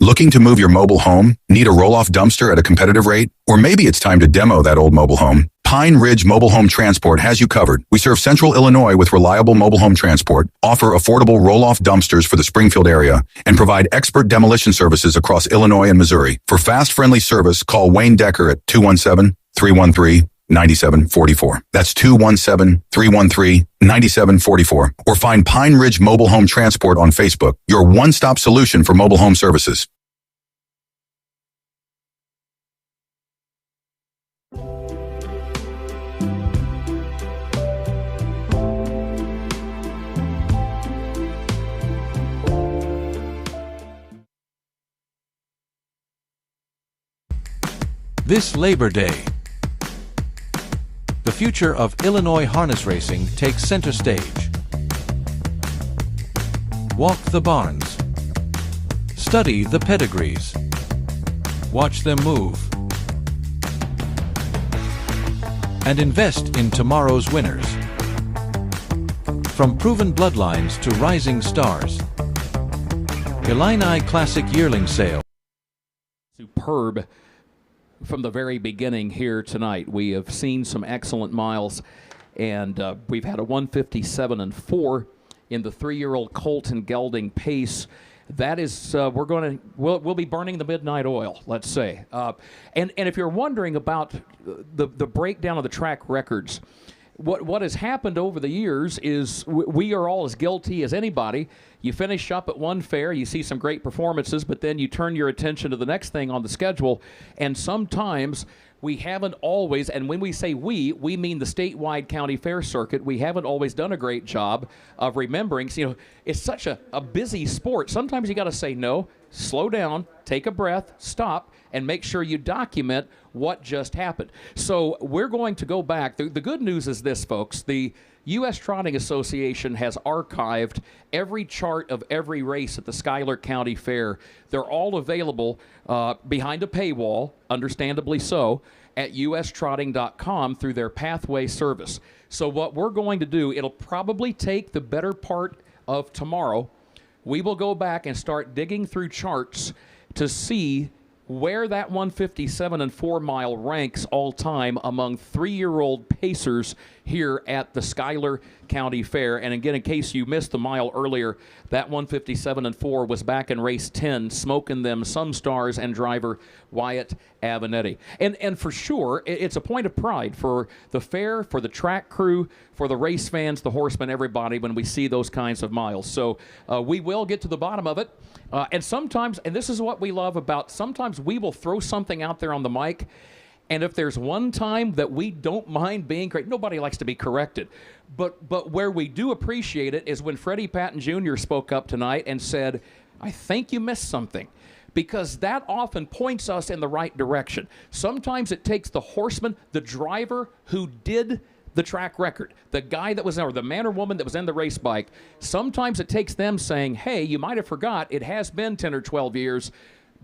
Looking to move your mobile home? Need a roll-off dumpster at a competitive rate? Or maybe it's time to demo that old mobile home? Pine Ridge Mobile Home Transport has you covered. We serve Central Illinois with reliable mobile home transport, offer affordable roll-off dumpsters for the Springfield area, and provide expert demolition services across Illinois and Missouri. For fast, friendly service, call Wayne Decker at 217-313-9744. That's 217-313-9744. Or find Pine Ridge Mobile Home Transport on Facebook, your one-stop solution for mobile home services. This Labor Day, the future of Illinois harness racing takes center stage. Walk the barns. Study the pedigrees. Watch them move. and invest in tomorrow's winners. From proven bloodlines to rising stars, Illini Classic Yearling Sale. Superb from the very beginning here tonight. We have seen some excellent miles, and we've had a 157-4 in the 3-year-old Colton Gelding pace. That is, we'll be burning the midnight oil, let's say. And if you're wondering about the breakdown of the track records, what has happened over the years is we are all as guilty as anybody. You finish up at one fair, you see some great performances, but then you turn your attention to the next thing on the schedule, and sometimes we haven't always, and when we say we mean the statewide county fair circuit, we haven't always done a great job of remembering. So, you know, it's such a busy sport. Sometimes you got to say no, slow down, take a breath, stop, and make sure you document what just happened. So we're going to go back. The good news is this, folks. The U.S. Trotting Association has archived every chart of every race at the Schuyler County Fair. They're all available behind a paywall, understandably so, at ustrotting.com through their Pathway service. So what we're going to do, it'll probably take the better part of tomorrow. We will go back and start digging through charts to see where that 157-4 mile ranks all time among 3-year-old pacers here at the Schuyler County Fair. And again, in case you missed the mile earlier, that 157-4 was back in race 10, smoking them some stars and driver Wyatt Avenetti. And for sure, it's a point of pride for the fair, for the track crew, for the race fans, the horsemen, everybody, when we see those kinds of miles. So we will get to the bottom of it. And sometimes, and this is what we love about, sometimes we will throw something out there on the mic, and if there's one time that we don't mind being corrected, nobody likes to be corrected, but where we do appreciate it is when Freddie Patton Jr. spoke up tonight and said, I think you missed something, because that often points us in the right direction. Sometimes it takes the horseman, the driver who did the track record, the guy that was there, or the man or woman that was in the race bike, sometimes it takes them saying, hey, you might have forgot, it has been 10 or 12 years,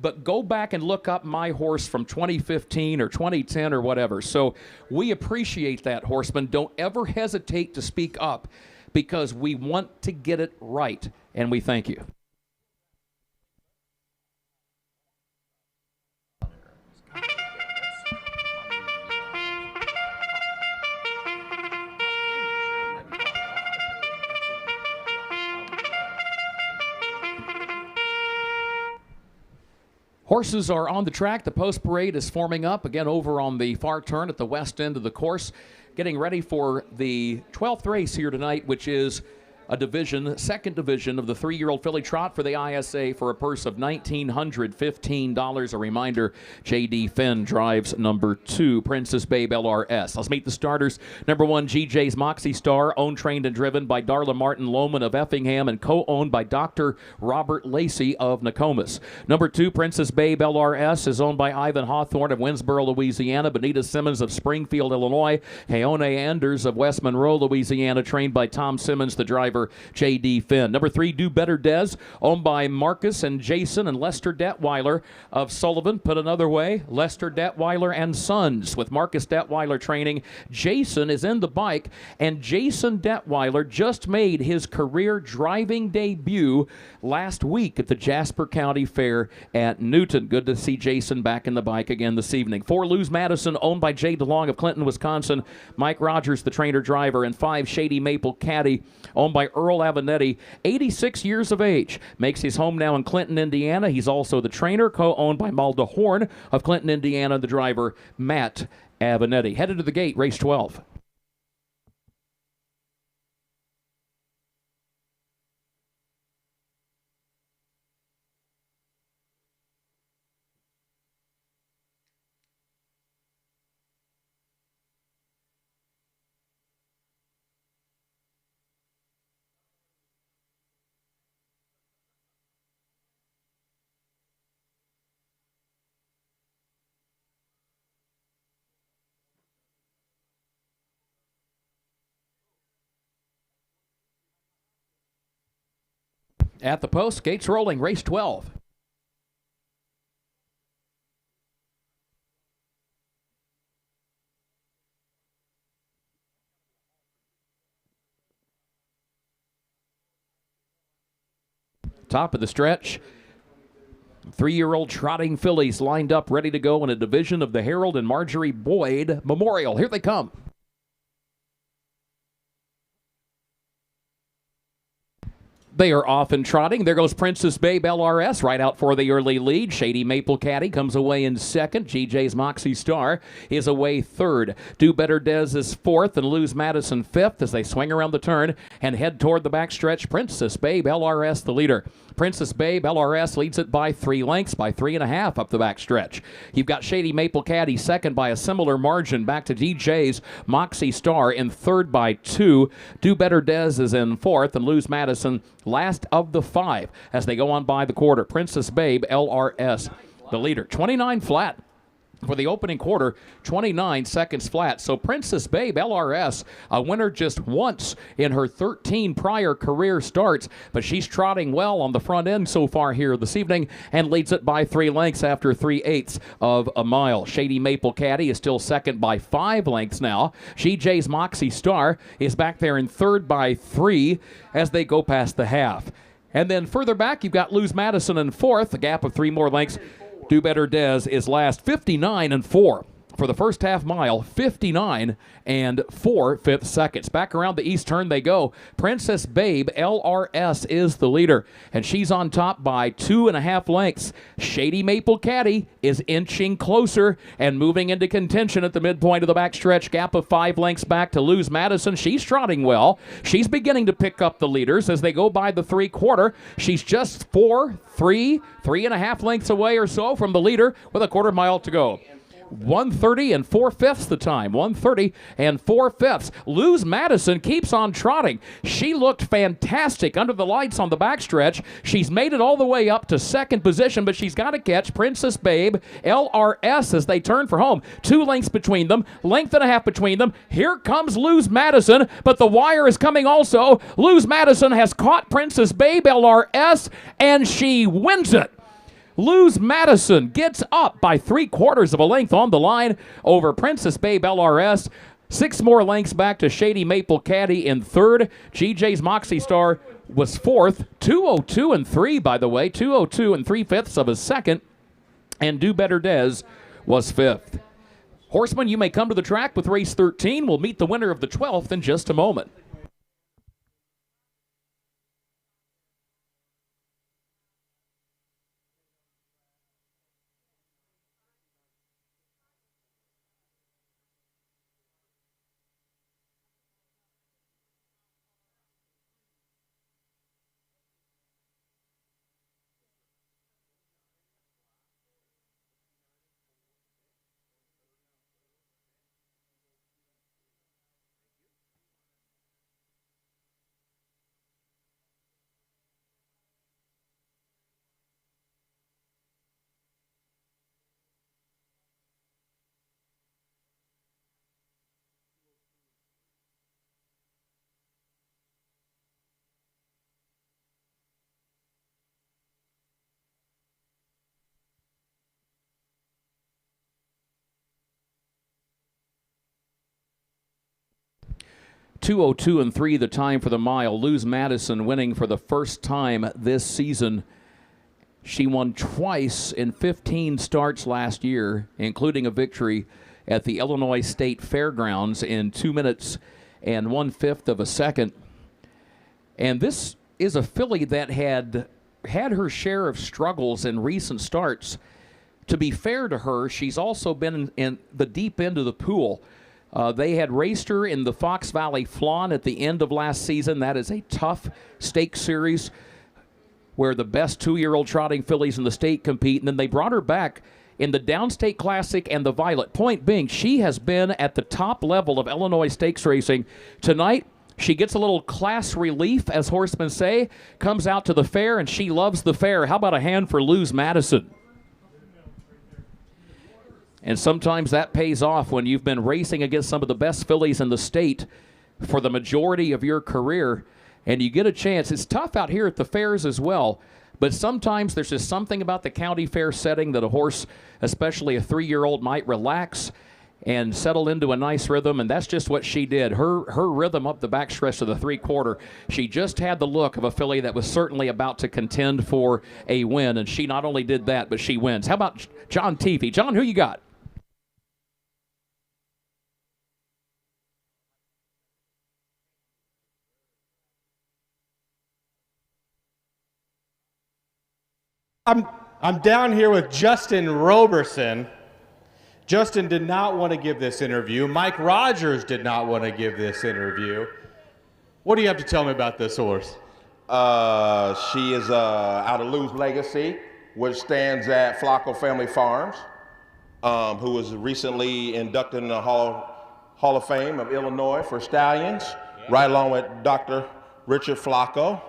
but go back and look up my horse from 2015 or 2010 or whatever. So we appreciate that, horseman. Don't ever hesitate to speak up, because we want to get it right, and we thank you. Horses are on the track. The post parade is forming up again over on the far turn at the west end of the course, getting ready for the 12th race here tonight, which is a division, second division of the 3-year-old filly trot for the ISA for a purse of $1,915. A reminder, J.D. Finn drives number 2, Princess Babe LRS. Let's meet the starters. Number 1, GJ's Moxie Star, owned, trained, and driven by Darla Martin Lohman of Effingham and co-owned by Dr. Robert Lacey of Nokomis. Number 2, Princess Babe LRS is owned by Ivan Hawthorne of Winsboro, Louisiana, Benita Simmons of Springfield, Illinois, Heone Anders of West Monroe, Louisiana, trained by Tom Simmons, the driver J.D. Finn. Number 3, Do Better Des, owned by Marcus and Jason and Lester Detweiler of Sullivan. Put another way, Lester Detweiler and Sons with Marcus Detweiler training. Jason is in the bike, and Jason Detweiler just made his career driving debut last week at the Jasper County Fair at Newton. Good to see Jason back in the bike again this evening. 4, Luz Madison, owned by Jay DeLong of Clinton, Wisconsin. Mike Rogers, the trainer driver. And 5, Shady Maple Caddy, owned by Earl Avenetti, 86 years of age. Makes his home now in Clinton, Indiana. He's also the trainer, co-owned by Malda Horn of Clinton, Indiana, the driver Matt Avenetti. Headed to the gate, race 12. At the post, gates rolling, race 12. Top of the stretch. 3-year-old trotting fillies lined up, ready to go in a division of the Harold and Marjorie Boyd Memorial. Here they come. They are off and trotting. There goes Princess Babe LRS right out for the early lead. Shady Maple Caddy comes away in second. GJ's Moxie Star is away third. Do Better Des is fourth and Lose Madison fifth as they swing around the turn and head toward the backstretch. Princess Babe LRS the leader. Princess Babe LRS leads it by 3 lengths, by 3.5 up the backstretch. You've got Shady Maple Caddy second by a similar margin, back to DJ's Moxie Star in third by 2. Do Better Des is in fourth, and Lose Madison last of the 5 as they go on by the quarter. Princess Babe LRS the leader. 29 flat for the opening quarter, 29 seconds flat. So Princess Babe LRS, a winner just once in her 13 prior career starts, but she's trotting well on the front end so far here this evening and leads it by 3 lengths after 3/8 of a mile. Shady Maple Caddy is still second by 5 lengths now. GJ's Moxie Star is back there in third by 3 as they go past the half. And then further back, you've got Lose Madison in fourth, a gap of 3 more lengths. Do Better Des is last, 59-4 for the first half mile, 59 and 4/5 seconds. Back around the east turn they go. Princess Babe LRS is the leader, and she's on top by 2.5 lengths. Shady Maple Caddy is inching closer and moving into contention at the midpoint of the backstretch. Gap of 5 lengths back to Lose Madison. She's trotting well. She's beginning to pick up the leaders as they go by the 3/4. She's just 3.5 lengths away or so from the leader with a quarter mile to go. 1:30 and 4/5 the time. 1:30 and 4/5. Lose Madison keeps on trotting. She looked fantastic under the lights on the backstretch. She's made it all the way up to second position, but she's got to catch Princess Babe LRS as they turn for home. 2 lengths between them, length and a half between them. Here comes Lose Madison, but the wire is coming also. Lose Madison has caught Princess Babe LRS, and she wins it. Lose Madison gets up by 3/4 of a length on the line over Princess Babe LRS. 6 more lengths back to Shady Maple Caddy in third. GJ's Moxie Star was fourth. 2:02 and 3, by the way. 2:02 and 3/5 of a second. And Do Better Des was fifth. Horsemen, you may come to the track with race 13. We'll meet the winner of the 12th in just a moment. .202 and 3 the time for the mile. Lose Madison winning for the first time this season. She won twice in 15 starts last year, including a victory at the Illinois State Fairgrounds in 2 minutes and 1/5 of a second. And this is a filly that had her share of struggles in recent starts. To be fair to her, she's also been in the deep end of the pool. They had raced her in the Fox Valley Flan at the end of last season. That is a tough stakes series where the best 2-year-old trotting fillies in the state compete. And then they brought her back in the Downstate Classic and the Violet. Point being, she has been at the top level of Illinois stakes racing. Tonight, she gets a little class relief, as horsemen say, comes out to the fair, and she loves the fair. How about a hand for Lose Madison? And sometimes that pays off when you've been racing against some of the best fillies in the state for the majority of your career, and you get a chance. It's tough out here at the fairs as well, but sometimes there's just something about the county fair setting that a horse, especially a 3-year-old, might relax. and settle into a nice rhythm, and that's just what she did. Her rhythm up the backstretch of the three-quarter, she just had the look of a filly that was certainly about to contend for a win, and she not only did that, but she wins. How about John Teefy? John, who you got? I'm down here with Justin Roberson. Justin did not want to give this interview. Mike Rogers did not want to give this interview. What do you have to tell me about this horse? She is out of Lou's Legacy, which stands at Flacco Family Farms, who was recently inducted in the Hall of Fame of Illinois for stallions, right along with Dr. Richard Flacco.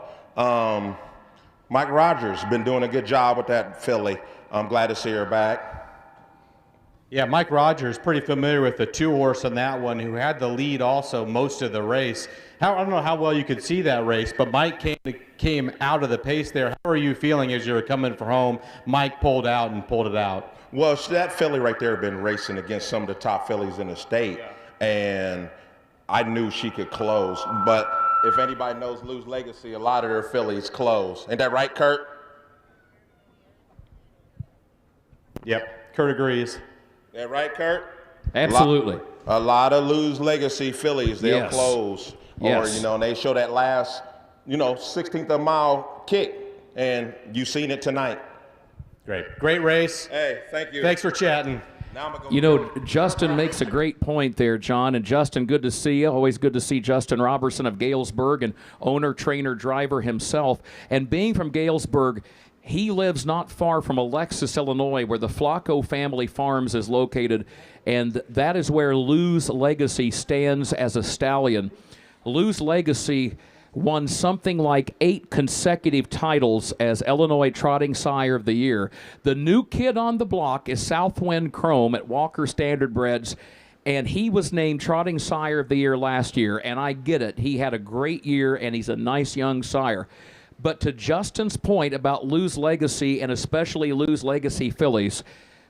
Mike Rogers been doing a good job with that filly. I'm glad to see her back. Yeah, Mike Rogers, pretty familiar with the two-horse on that one, who had the lead also most of the race. I don't know how well you could see that race, but Mike came out of the pace there. How are you feeling as you were coming for home? Mike pulled out and pulled it out. Well, that filly right there had been racing against some of the top fillies in the state, and I knew she could close. But if anybody knows Lou's Legacy, a lot of their fillies close. Ain't that right, Kurt? Yep, Kurt agrees. That right, Kurt? Absolutely. A lot of Lou's Legacy fillies, they'll Yes. close. Yes. Or, you know, and they show that last, 16th of a mile kick, and you seen it tonight. Great race. Hey, thank you. Thanks for chatting. Now I'm gonna go. You know, Justin makes a great point there, John. And Justin, good to see you. Always good to see Justin Robertson of Galesburg, and owner, trainer, driver himself. And being from Galesburg, he lives not far from Alexis, Illinois, where the Flacco Family Farms is located. And that is where Lou's Legacy stands as a stallion. Lou's Legacy won something like 8 consecutive titles as Illinois Trotting Sire of the Year. The new kid on the block is Southwind Chrome at Walker Standardbreds, and he was named Trotting Sire of the Year last year, and I get it. He had a great year, and he's a nice young sire. But to Justin's point about Lou's Legacy, and especially Lou's Legacy fillies,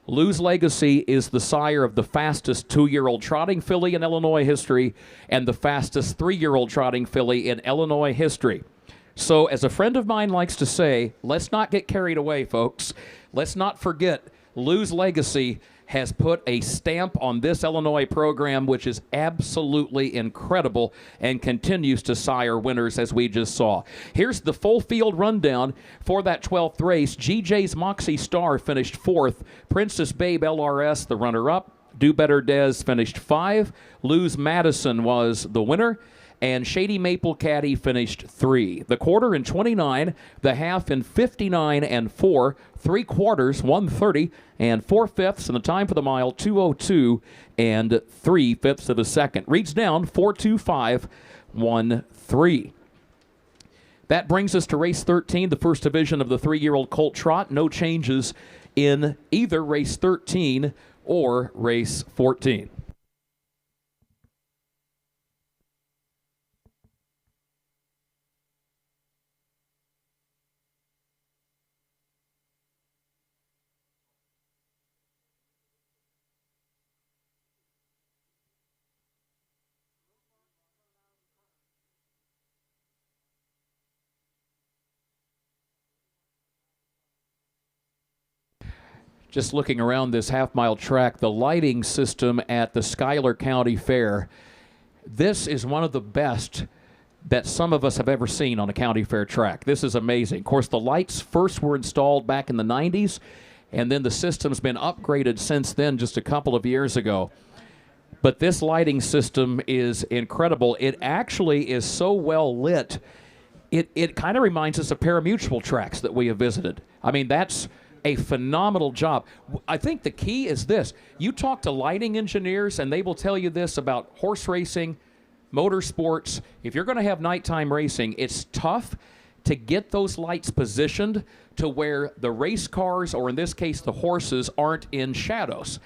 Lou's Legacy is the sire of the fastest 2-year-old trotting filly in Illinois history and the fastest 3-year-old trotting filly in Illinois history. So, as a friend of mine likes to say, let's not get carried away, folks. Let's not forget Lou's Legacy has put a stamp on this Illinois program, which is absolutely incredible and continues to sire winners, as we just saw. Here's the full field rundown for that 12th race. GJ's Moxie Star finished 4th. Princess Babe LRS, the runner-up. Do Better Des finished 5. Lou's Madison was the winner. And Shady Maple Caddy finished 3. The quarter in 29, the half in 59 and 4, 3 quarters 1:30 and 4/5, and the time for the mile 2:02 and 3/5 of a second. Reads down 4:25.13. That brings us to race 13, the first division of the 3-year-old colt trot. No changes in either race 13 or race 14. Just looking around this half-mile track, the lighting system at the Schuyler County Fair, this is one of the best that some of us have ever seen on a county fair track. This is amazing. Of course, the lights first were installed back in the 90s, and then the system's been upgraded since then, just a couple of years ago. But this lighting system is incredible. It actually is so well lit, it kind of reminds us of parimutuel tracks that we have visited. I mean, that's a phenomenal job. I think the key is this. You talk to lighting engineers, and they will tell you this about horse racing, motorsports. If you're going to have nighttime racing, it's tough to get those lights positioned to where the race cars, or in this case the horses, aren't in shadows.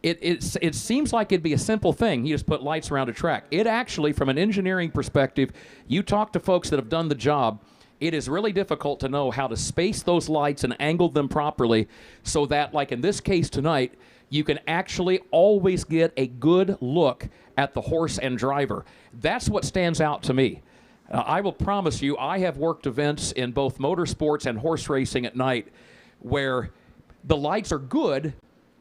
It seems like it'd be a simple thing. You just put lights around a track. It actually, from an engineering perspective, you talk to folks that have done the job, it is really difficult to know how to space those lights and angle them properly so that, like in this case tonight, you can actually always get a good look at the horse and driver. That's what stands out to me. I will promise you, I have worked events in both motorsports and horse racing at night where the lights are good,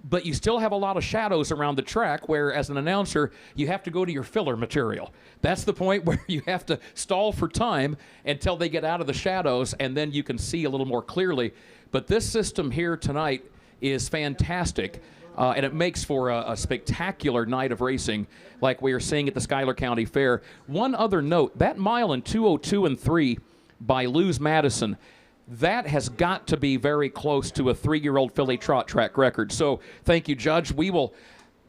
but you still have a lot of shadows around the track where, as an announcer, you have to go to your filler material. That's the point where you have to stall for time until they get out of the shadows, and then you can see a little more clearly. But this system here tonight is fantastic, and it makes for a spectacular night of racing like we are seeing at the Schuyler County Fair. One other note, that mile in 2:02 and 3 by Luz Madison, that has got to be very close to a 3-year-old filly trot track record. So thank you, Judge. We're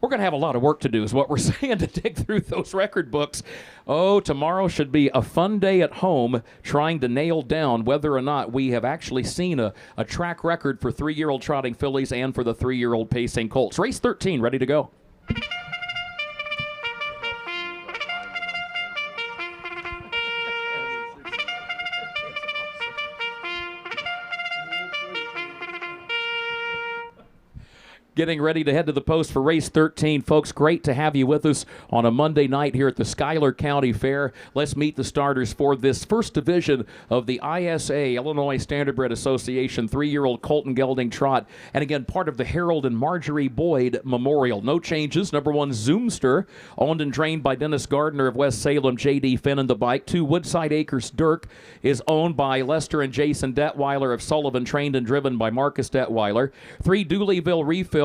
going to have a lot of work to do is what we're saying, to dig through those record books. Oh, tomorrow should be a fun day at home trying to nail down whether or not we have actually seen a track record for 3-year-old trotting fillies and for the 3-year-old pacing colts. Race 13, ready to go. Getting ready to head to the post for race 13. Folks, great to have you with us on a Monday night here at the Schuyler County Fair. Let's meet the starters for this first division of the ISA, Illinois Standardbred Association 3-year-old Colton Gelding Trot. And again, part of the Harold and Marjorie Boyd Memorial. No changes. Number 1, Zoomster, owned and trained by Dennis Gardner of West Salem, J.D. Finn in the bike. 2, Woodside Acres Dirk is owned by Lester and Jason Detweiler of Sullivan, trained and driven by Marcus Detweiler. 3, Dooleyville Refill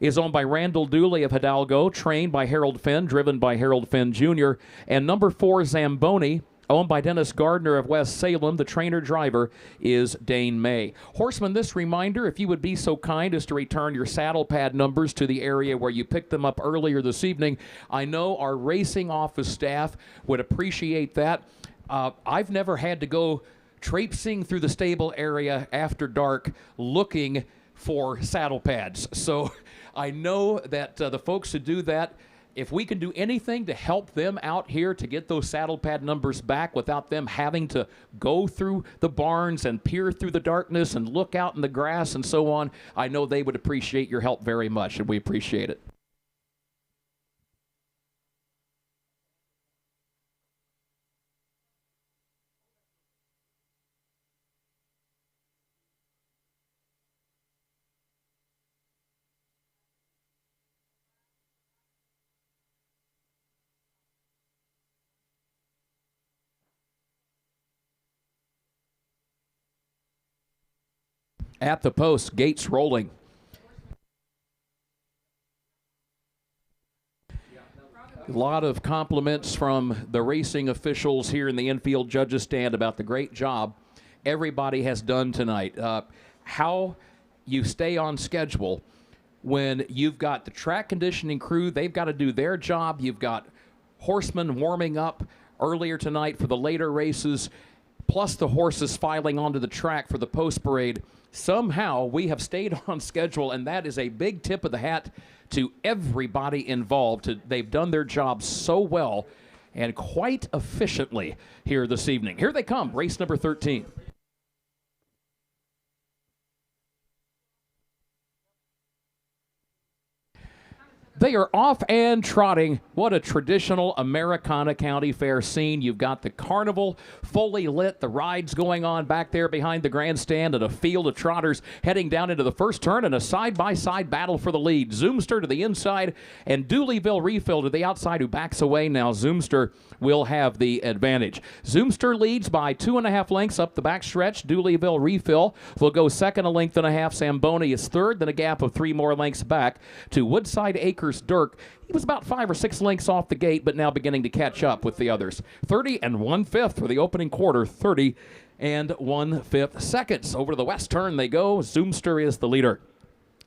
is owned by Randall Dooley of Hidalgo, trained by Harold Finn, driven by Harold Finn Jr. And number 4, Zamboni, owned by Dennis Gardner of West Salem. The trainer-driver is Dane May. Horseman, this reminder, if you would be so kind as to return your saddle pad numbers to the area where you picked them up earlier this evening. I know our racing office staff would appreciate that. I've never had to go traipsing through the stable area after dark looking for saddle pads. So I know that the folks who do that, if we can do anything to help them out here to get those saddle pad numbers back without them having to go through the barns and peer through the darkness and look out in the grass and so on, I know they would appreciate your help very much, and we appreciate it. At the post, gates rolling. A lot of compliments from the racing officials here in the infield judges stand about the great job everybody has done tonight. How you stay on schedule when you've got the track conditioning crew, they've got to do their job. You've got horsemen warming up earlier tonight for the later races, plus the horses filing onto the track for the post parade. Somehow we have stayed on schedule, and that is a big tip of the hat to everybody involved. They've done their job so well and quite efficiently here this evening. Here they come, race number 13. They are off and trotting. What a traditional Americana County Fair scene. You've got the carnival fully lit, the rides going on back there behind the grandstand, and a field of trotters heading down into the first turn, and a side-by-side battle for the lead. Zoomster to the inside, and Dooleyville Refill to the outside, who backs away now. Zoomster will have the advantage. Zoomster leads by 2.5 lengths up the backstretch. Dooleyville Refill will go second, 1.5 lengths. Zamboni is third, then a gap of 3 more lengths back to Woodside Acres Dirk. He was about 5 or 6 lengths off the gate, but now beginning to catch up with the others. 30 1/5 for the opening quarter. 30 1/5 seconds. Over to the west turn they go. Zoomster is the leader.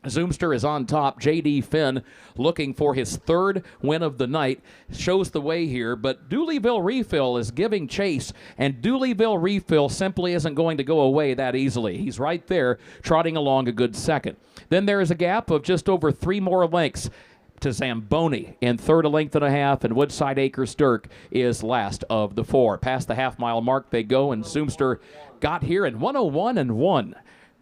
Zoomster is on top. J.D. Finn looking for his 3rd win of the night. Shows the way here, but Dooleyville Refill is giving chase, and Dooleyville Refill simply isn't going to go away that easily. He's right there, trotting along a good second. Then there is a gap of just over 3 more lengths. to Zamboni in third, a length and a half, and Woodside Acres Dirk is last of the four. Past the half-mile mark they go, and Zoomster got here in 101 and 1.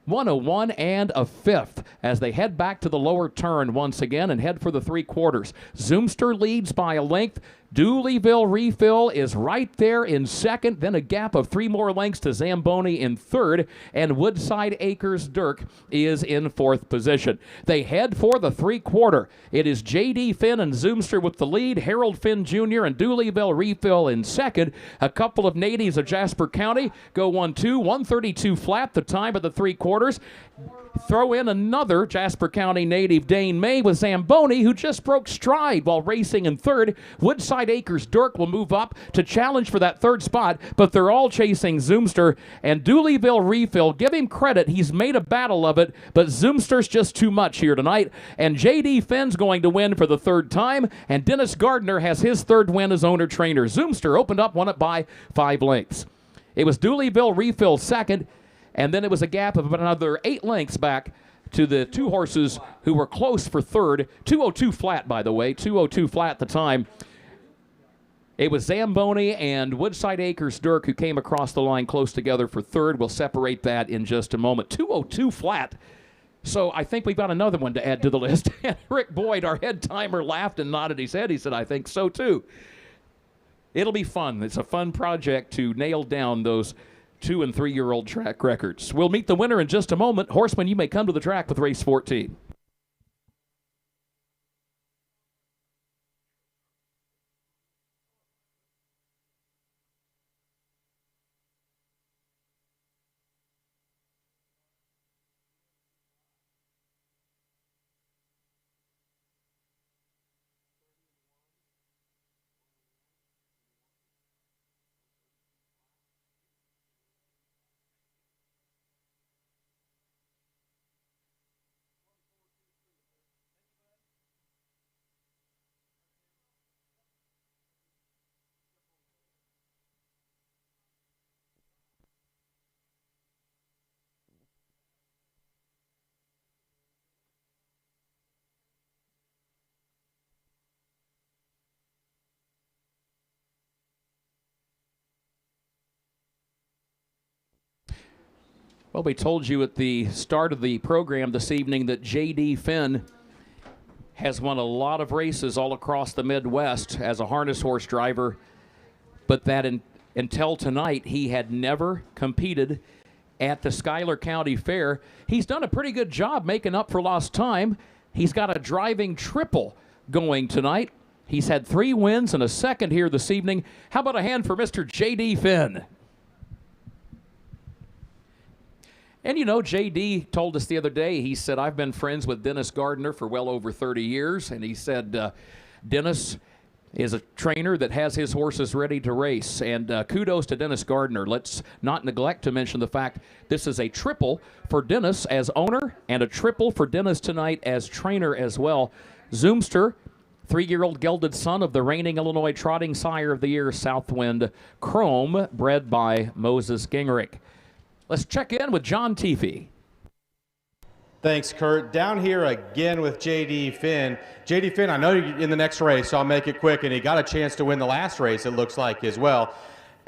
101 and a fifth as they head back to the lower turn once again and head for the three quarters. Zoomster leads by a length. Dooleyville Refill is right there in second, then a gap of 3 more lengths to Zamboni in third, and Woodside Acres Dirk is in fourth position. They head for the three-quarter. It is J.D. Finn and Zoomster with the lead, Harold Finn Jr. and Dooleyville Refill in second. A couple of natives of Jasper County go 1-2, 132 flat, the time of the three quarters. Throw in another Jasper County native, Dane May, with Zamboni, who just broke stride while racing in third. Woodside Acres Dirk will move up to challenge for that third spot, but they're all chasing Zoomster. And Dooleyville Refill, give him credit, he's made a battle of it, but Zoomster's just too much here tonight. And J.D. Finn's going to win for the third time, and Dennis Gardner has his third win as owner-trainer. Zoomster opened up, won it by 5 lengths. It was Dooleyville Refill second, and then it was a gap of about another 8 lengths back to the two horses who were close for third. 202 flat, by the way. 202 flat at the time. It was Zamboni and Woodside Acres Dirk who came across the line close together for third. We'll separate that in just a moment. 202 flat. So I think we've got another one to add to the list. And Rick Boyd, our head timer, laughed and nodded his head. He said, I think so too. It'll be fun. It's a fun project to nail down those 2- and 3-year-old track records. We'll meet the winner in just a moment. Horseman, you may come to the track with race 14. Well, we told you at the start of the program this evening that J.D. Finn has won a lot of races all across the Midwest as a harness horse driver, but that until tonight he had never competed at the Schuyler County Fair. He's done a pretty good job making up for lost time. He's got a driving triple going tonight. He's had 3 wins and a second here this evening. How about a hand for Mr. J.D. Finn? And you know, J.D. told us the other day, he said, I've been friends with Dennis Gardner for well over 30 years. And he said, Dennis is a trainer that has his horses ready to race. And kudos to Dennis Gardner. Let's not neglect to mention the fact this is a triple for Dennis as owner and a triple for Dennis tonight as trainer as well. Zoomster, 3-year-old gelded son of the reigning Illinois Trotting Sire of the Year, Southwind Chrome, bred by Moses Gingrich. Let's check in with John Teefee. Thanks, Kurt. Down here again with J.D. Finn. J.D. Finn, I know you're in the next race, so I'll make it quick, and he got a chance to win the last race, it looks like, as well.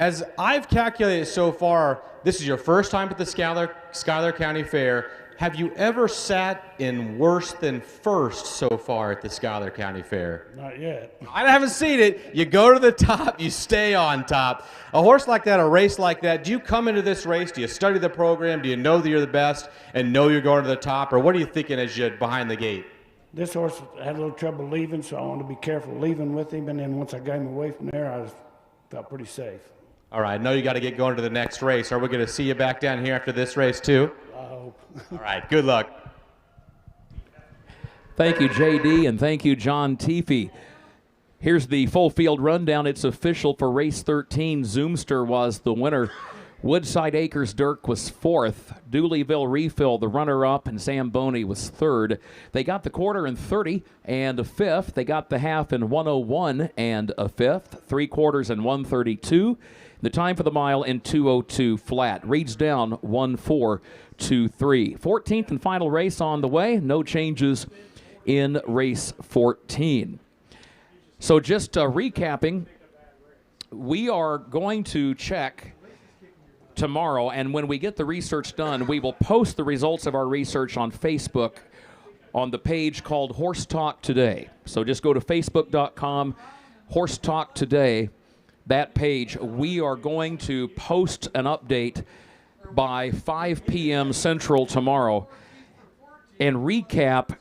As I've calculated so far, this is your first time at the Schuyler County Fair. Have you ever sat in worse than first so far at the Schuyler County Fair? Not yet. I haven't seen it. You go to the top, you stay on top. A horse like that, a race like that, do you come into this race, do you study the program, do you know that you're the best and know you're going to the top, or what are you thinking as you're behind the gate? This horse had a little trouble leaving, so I wanted to be careful leaving with him, and then once I got him away from there, I felt pretty safe. All right, I know you got to get going to the next race. Are we going to see you back down here after this race too? I hope. All right, good luck. Thank you, J.D., and thank you, John Teefee. Here's the full field rundown. It's official for race 13. Zoomster was the winner. Woodside Acres Dirk was 4th. Dooleyville Refill, the runner-up, and Zamboni was 3rd. They got the quarter in 30 and a 5th. They got the half in 101 and a 5th. 3 quarters in 132. The time for the mile in 202 flat. Reads down 1-4-2-3. 14th and final race on the way. No changes in race 14. So just recapping, we are going to check tomorrow, and when we get the research done, we will post the results of our research on Facebook on the page called Horse Talk Today. So just go to facebook.com, Horse Talk Today, that page. We are going to post an update by 5 p.m. Central tomorrow and recap,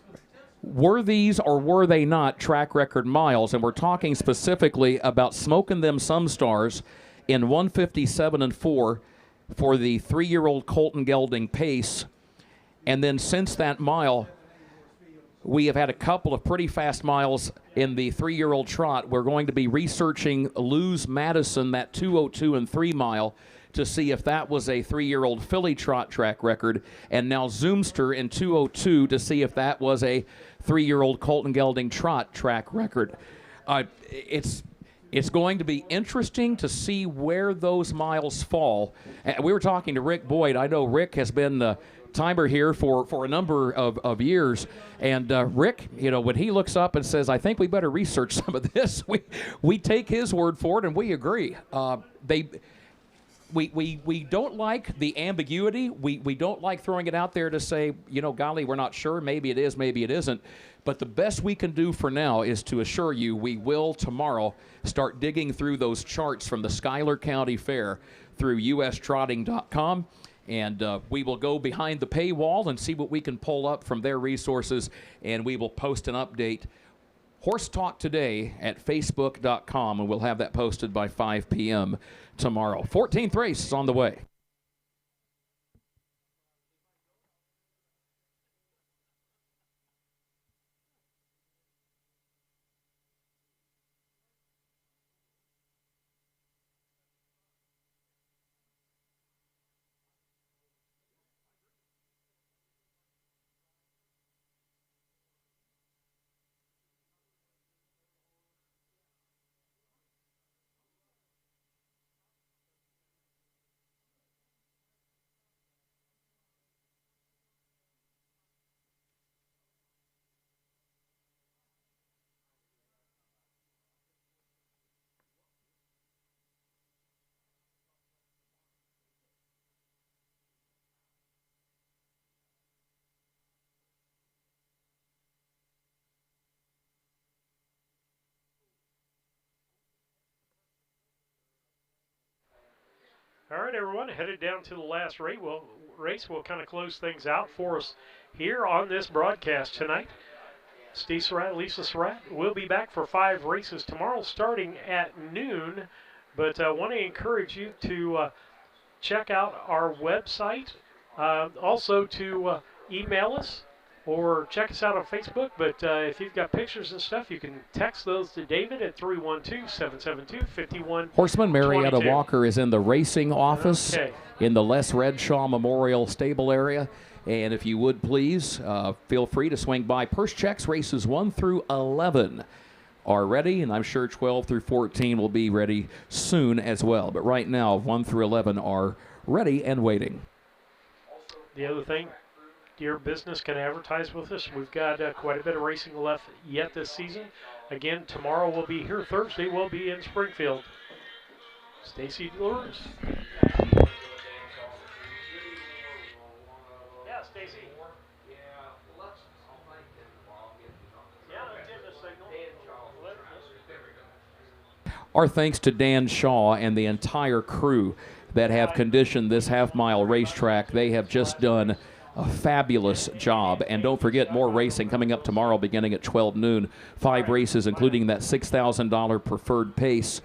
were these or were they not track record miles? And we're talking specifically about Smoking Them Some Stars in 157 and 4 for the 3-year-old Colton Gelding Pace. And then since that mile, we have had a couple of pretty fast miles in the 3-year-old trot. We're going to be researching Luz Madison, that 2:02 and 3 mile, to see if that was a 3-year-old filly trot track record, and now Zoomster in 2:02 to see if that was a 3-year-old Colton Gelding trot track record. It's going to be interesting to see where those miles fall. We were talking to Rick Boyd. I know Rick has been the timer here for a number of years, and Rick, when he looks up and says, I think we better research some of this, we take his word for it, and we agree. We don't like the ambiguity. We don't like throwing it out there to say, golly, we're not sure. Maybe it is, maybe it isn't. But the best we can do for now is to assure you we will tomorrow start digging through those charts from the Schuyler County Fair through ustrotting.com. And we will go behind the paywall and see what we can pull up from their resources, and we will post an update. Horse Talk Today at facebook.com, and we'll have that posted by 5 p.m. tomorrow. 14th race is on the way. All right, everyone, headed down to the last race. We'll kind of close things out for us here on this broadcast tonight. Steve Surratt, Lisa Surratt will be back for 5 races tomorrow starting at noon. But I want to encourage you to check out our website, also to email us or check us out on Facebook. But if you've got pictures and stuff, you can text those to David at 312-772-5122. Horseman Marietta Walker is in the racing office in the Les Redshaw Memorial Stable area. And if you would please, feel free to swing by. Purse checks races 1 through 11 are ready, and I'm sure 12 through 14 will be ready soon as well. But right now, 1 through 11 are ready and waiting. The other thing, your business can advertise with us. We've got quite a bit of racing left yet this season. Again, tomorrow we'll be here. Thursday we'll be in Springfield. Stacy Lewis. Yeah, Stacy. Our thanks to Dan Shaw and the entire crew that have conditioned this half-mile racetrack. They have just done a fabulous job. And don't forget, more racing coming up tomorrow beginning at 12 noon. 5 races, including that $6,000 preferred pace.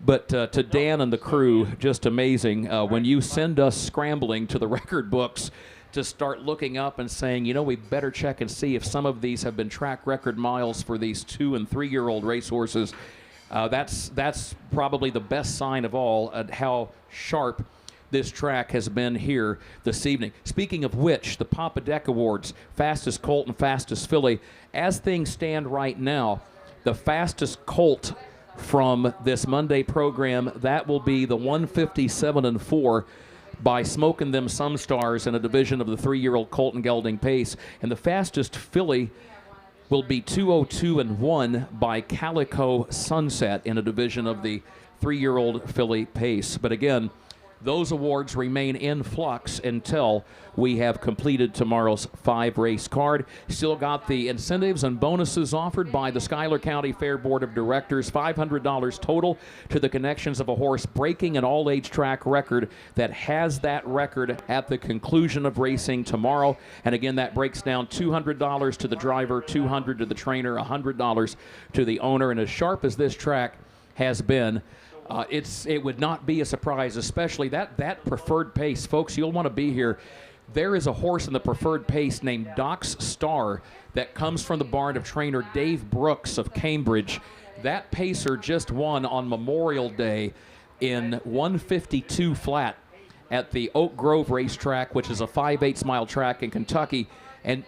But to Dan and the crew, just amazing. When you send us scrambling to the record books to start looking up and saying, we better check and see if some of these have been track record miles for these 2- and 3-year-old racehorses, that's probably the best sign of all at how sharp this track has been here this evening. Speaking of which, the Papa Deck Awards, fastest colt and fastest filly. As things stand right now, the fastest colt from this Monday program, that will be the 157 and 4 by Smoking Them Some Stars in a division of the 3-year-old Colton Gelding Pace. And the fastest filly will be 202-1 by Calico Sunset in a division of the 3-year-old filly pace. But again, those awards remain in flux until we have completed tomorrow's 5-race card. Still got the incentives and bonuses offered by the Schuyler County Fair Board of Directors. $500 total to the connections of a horse breaking an all-age track record that has that record at the conclusion of racing tomorrow. And again, that breaks down $200 to the driver, $200 to the trainer, $100 to the owner. And as sharp as this track has been, it would not be a surprise, especially that preferred pace. Folks, you'll want to be here. There is a horse in the preferred pace named Doc's Star that comes from the barn of trainer Dave Brooks of Cambridge. That pacer just won on Memorial Day in 152 flat at the Oak Grove racetrack, which is a 5/8 mile track in Kentucky. And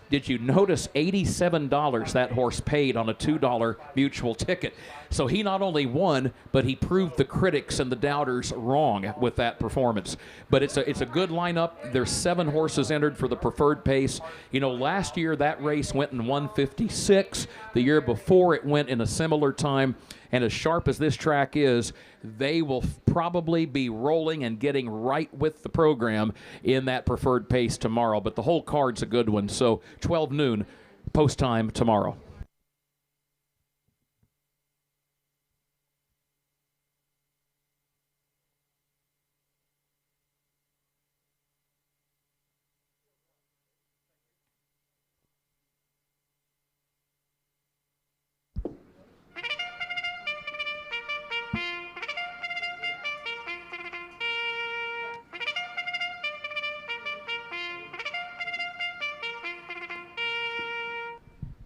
did you notice $87 that horse paid on a $2 mutual ticket? So he not only won, but he proved the critics and the doubters wrong with that performance. But it's a good lineup. There's 7 horses entered for the preferred pace. You know, last year that race went in 156. The year before it went in a similar time. And as sharp as this track is, they will probably be rolling and getting right with the program in that preferred pace tomorrow. But the whole card's a good one. So 12 noon, post time tomorrow.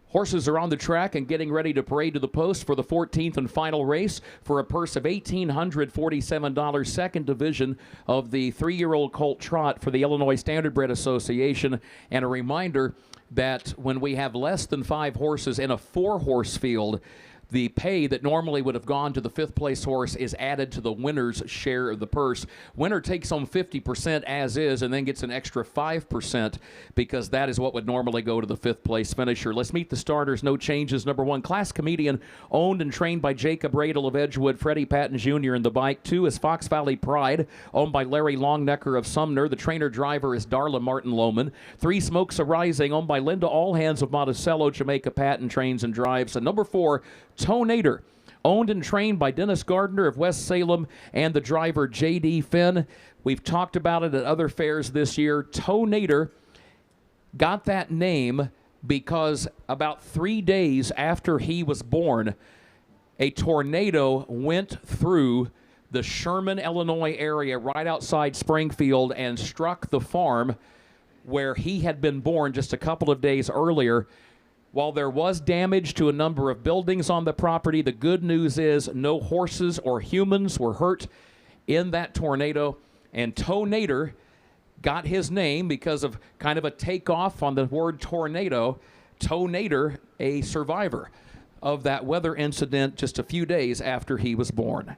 Horses are on the track and getting ready to parade to the post for the 14th and final race for a purse of $1,847, second division of the 3-year-old colt trot for the Illinois Standardbred Association. And a reminder that when we have less than 5 horses in a 4-horse field, the pay that normally would have gone to the 5th place horse is added to the winner's share of the purse. Winner takes home 50% as is and then gets an extra 5% because that is what would normally go to the 5th place finisher. Let's meet the starters. No changes. Number 1, Class Comedian, owned and trained by Jacob Radel of Edgewood. Freddie Patton Jr. in the bike. 2 is Fox Valley Pride, owned by Larry Longnecker of Sumner. The trainer-driver is Darla Martin Lohman. 3, Smokes Arising, owned by Linda Allhands of Monticello. Jamaica Patton trains and drives. And number 4, Tonator, owned and trained by Dennis Gardner of West Salem and the driver J.D. Finn. We've talked about it at other fairs this year. Tonator got that name because about 3 days after he was born, a tornado went through the Sherman, Illinois area right outside Springfield and struck the farm where he had been born just a couple of days earlier. While there was damage to a number of buildings on the property, the good news is no horses or humans were hurt in that tornado. And Tonator got his name because of kind of a takeoff on the word tornado. Tonator, a survivor of that weather incident just a few days after he was born.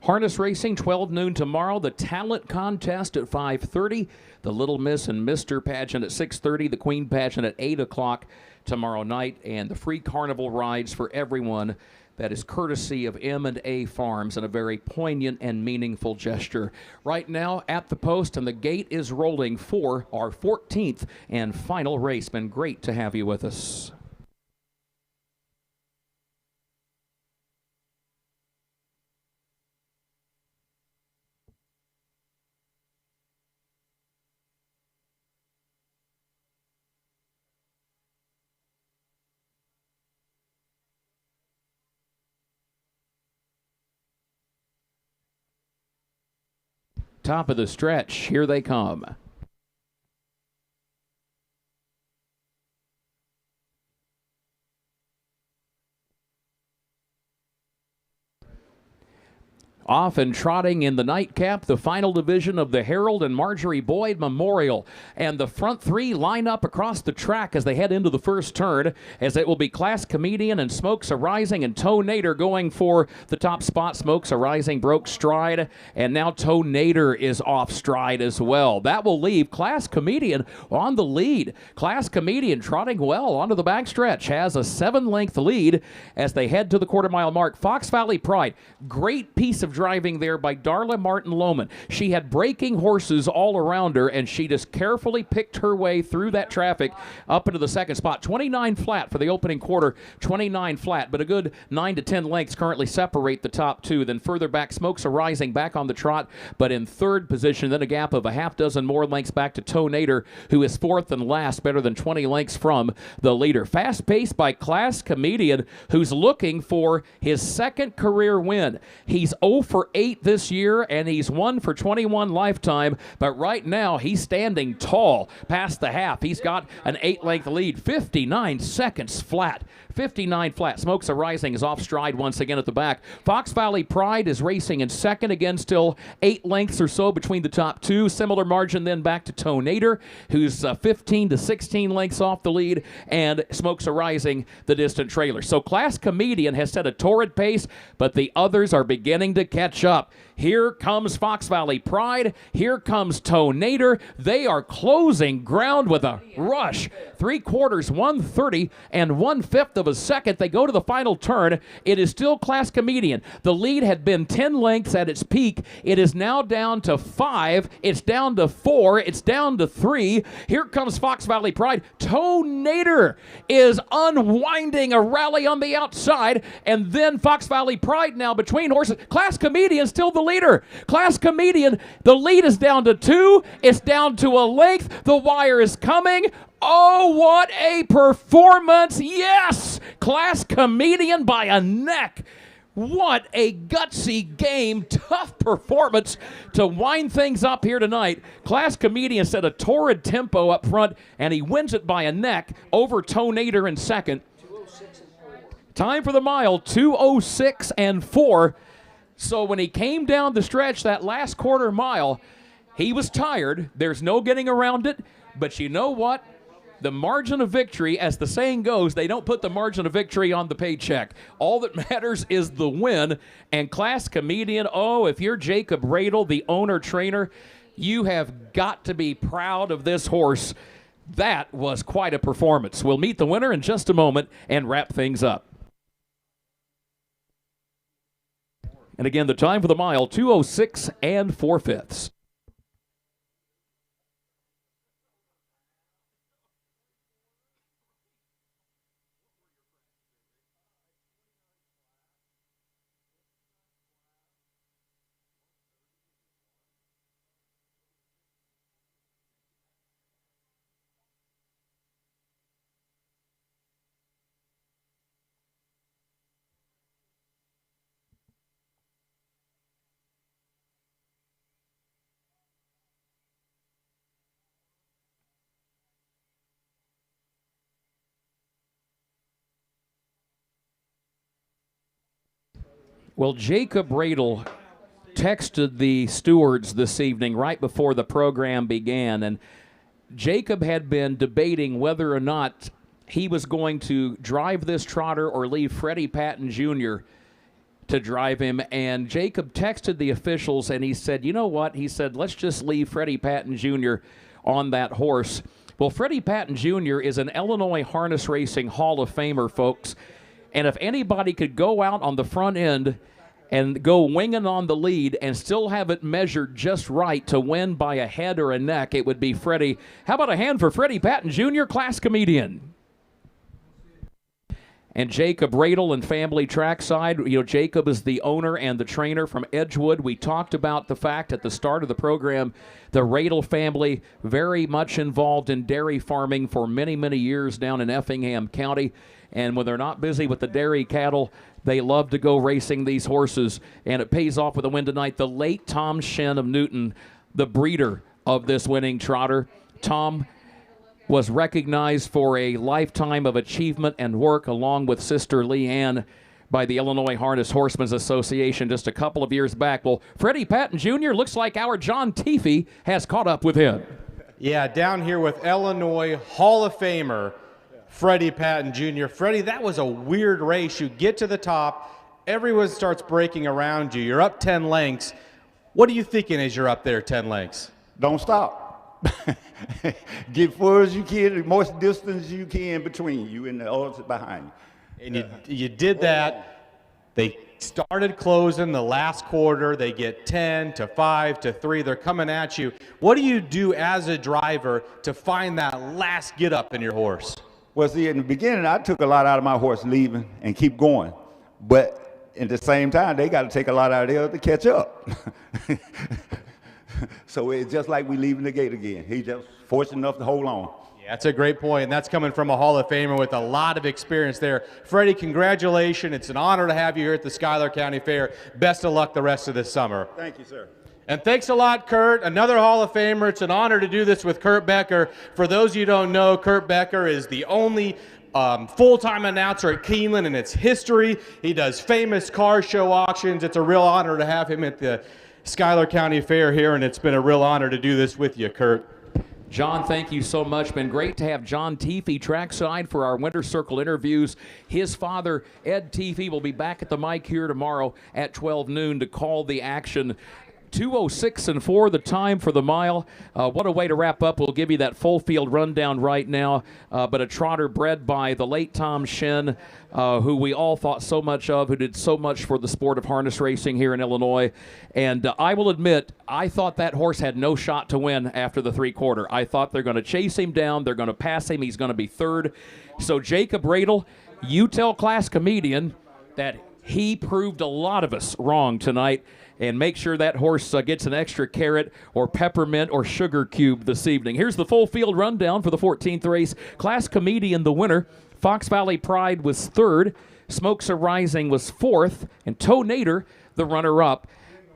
Harness racing, 12 noon tomorrow. The talent contest at 5:30. The Little Miss and Mr. pageant at 6:30. The Queen pageant at 8 o'clock tomorrow night. And the free carnival rides for everyone. That is courtesy of M&A Farms and a very poignant and meaningful gesture. Right now at the post, and the gate is rolling for our 14th and final race. Been great to have you with us. Top of the stretch. Here they come. Off and trotting in the nightcap, the final division of the Harold and Marjorie Boyd Memorial. And the front three line up across the track as they head into the first turn, as it will be Class Comedian and Smokes Arising and Toe Nader going for the top spot. Smokes Arising broke stride, and now Toe Nader is off stride as well. That will leave Class Comedian on the lead. Class Comedian trotting well onto the backstretch, has a 7-length lead as they head to the quarter-mile mark. Fox Valley Pride, great piece of driving there by Darla Martin Lohman. She had breaking horses all around her, and she just carefully picked her way through that traffic up into the second spot. 29 flat for the opening quarter, 29 flat, but a good 9 to 10 lengths currently separate the top two. Then further back, Smokes Arising back on the trot, but in third position, then a gap of a half dozen more lengths back to Toe Nader, who is fourth and last, better than 20 lengths from the leader. Fast pace by Class Comedian, who's looking for his second career win. He's 0 for 8 this year, and he's 1 for 21 lifetime, but right now he's standing tall past the half. He's got an 8-length lead, 59 seconds flat. 59 flat. Smokes Arising is off stride once again at the back. Fox Valley Pride is racing in second, again still 8 lengths or so between the top two. Similar margin then back to Toe Nader, who's 15 to 16 lengths off the lead, and Smokes Arising the distant trailer. So Class Comedian has set a torrid pace, but the others are beginning to catch up. Here comes Fox Valley Pride. Here comes Toe Nader. They are closing ground with a rush. 3/4, 1/30 and 1/5 of a second. They go to the final turn. It is still Class Comedian. The lead had been 10 lengths at its peak. It is now down to 5. It's down to 4. It's down to 3. Here comes Fox Valley Pride. Toe Nader is unwinding a rally on the outside, and then Fox Valley Pride now between horses. Class Comedian still the leader. Class Comedian, the lead is down to 2. It's down to a length. The wire is coming. Oh, what a performance. Yes! Class Comedian by a neck. What a gutsy game. Tough performance to wind things up here tonight. Class Comedian set a torrid tempo up front, and he wins it by a neck over Toe Nader in second. Time for the mile, 2:06 and 4. So when he came down the stretch that last quarter mile, he was tired. There's no getting around it. But you know what? The margin of victory, as the saying goes, they don't put the margin of victory on the paycheck. All that matters is the win. And Class Comedian, oh, if you're Jacob Radel, the owner-trainer, you have got to be proud of this horse. That was quite a performance. We'll meet the winner in just a moment and wrap things up. And again, the time for the mile, 2:06 and 4/5. Well, Jacob Radel texted the stewards this evening right before the program began, and Jacob had been debating whether or not he was going to drive this trotter or leave Freddie Patton Jr. to drive him, and Jacob texted the officials, and he said, you know what? He said, let's just leave Freddie Patton Jr. on that horse. Well, Freddie Patton Jr. is an Illinois Harness Racing Hall of Famer, folks. And if anybody could go out on the front end and go winging on the lead and still have it measured just right to win by a head or a neck, it would be Freddie. How about a hand for Freddie Patton Jr., Class Comedian? And Jacob Radel and family trackside. You know, Jacob is the owner and the trainer from Edgewood. We talked about the fact at the start of the program, the Radel family very much involved in dairy farming for many, many years down in Effingham County. And when they're not busy with the dairy cattle, they love to go racing these horses, and it pays off with a win tonight. The late Tom Shen of Newton, the breeder of this winning trotter. Tom was recognized for a lifetime of achievement and work along with sister Leanne by the Illinois Harness Horsemen's Association just a couple of years back. Well, Freddie Patton Jr. looks like our John Teefee has caught up with him. Yeah, down here with Illinois Hall of Famer Freddie Patton Jr. Freddie, that was a weird race. You get to the top, everyone starts breaking around you. You're up 10 lengths. What are you thinking as you're up there 10 lengths? Don't stop. Get far as you can, the most distance you can between you and the others behind you. And you did that. They started closing the last quarter. They get 10 to 5 to 3. They're coming at you. What do you do as a driver to find that last get up in your horse? Well, see, in the beginning, I took a lot out of my horse leaving and keep going. But at the same time, they got to take a lot out of theirs to catch up. So it's just like we leaving the gate again. He just fortunate enough to hold on. Yeah, that's a great point, and that's coming from a Hall of Famer with a lot of experience there. Freddie, congratulations. It's an honor to have you here at the Schuyler County Fair. Best of luck the rest of this summer. Thank you, sir. And thanks a lot, Kurt. Another Hall of Famer. It's an honor to do this with Kurt Becker. For those of you who don't know, Kurt Becker is the only full-time announcer at Keeneland in its history. He does famous car show auctions. It's a real honor to have him at the Schuyler County Fair here, and it's been a real honor to do this with you, Kurt. John, thank you so much. Been great to have John Teefee trackside for our Winter Circle interviews. His father, Ed Teefee, will be back at the mic here tomorrow at 12 noon to call the action. 2:06.4 the time for the mile. What a way to wrap up. We'll give you that full field rundown right now. But a trotter bred by the late Tom Shen, who we all thought so much of, who did so much for the sport of harness racing here in Illinois. And I will admit, I thought that horse had no shot to win after the three-quarter. I thought they're going to chase him down. They're going to pass him. He's going to be third. So Jacob Radel, you tell Class Comedian that he proved a lot of us wrong tonight. And make sure that horse gets an extra carrot or peppermint or sugar cube this evening. Here's the full field rundown for the 14th race. Class Comedian, the winner. Fox Valley Pride was third. Smokes Are Rising was fourth. And Toe Nader, the runner-up,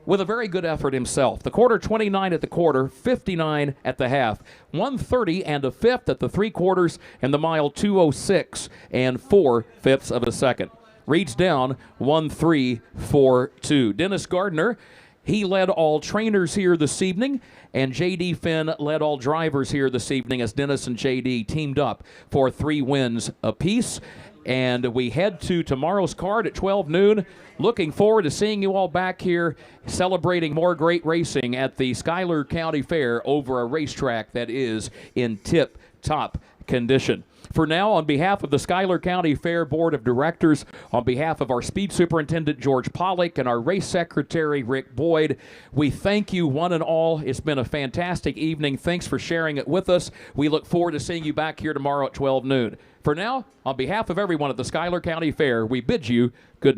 with a very good effort himself. The quarter, 29 at the quarter, 59 at the half. 1:30 and a fifth at the three quarters, and the mile 2:06 and 4/5 of a second. Reads down 1-3-4-2. Dennis Gardner, he led all trainers here this evening, and J.D. Finn led all drivers here this evening as Dennis and J.D. teamed up for 3 wins apiece. And we head to tomorrow's card at 12 noon. Looking forward to seeing you all back here celebrating more great racing at the Schuyler County Fair over a racetrack that is in tip-top condition. For now, on behalf of the Schuyler County Fair Board of Directors, on behalf of our Speed Superintendent George Pollock and our Race Secretary Rick Boyd, we thank you one and all. It's been a fantastic evening. Thanks for sharing it with us. We look forward to seeing you back here tomorrow at 12 noon. For now, on behalf of everyone at the Schuyler County Fair, we bid you good night.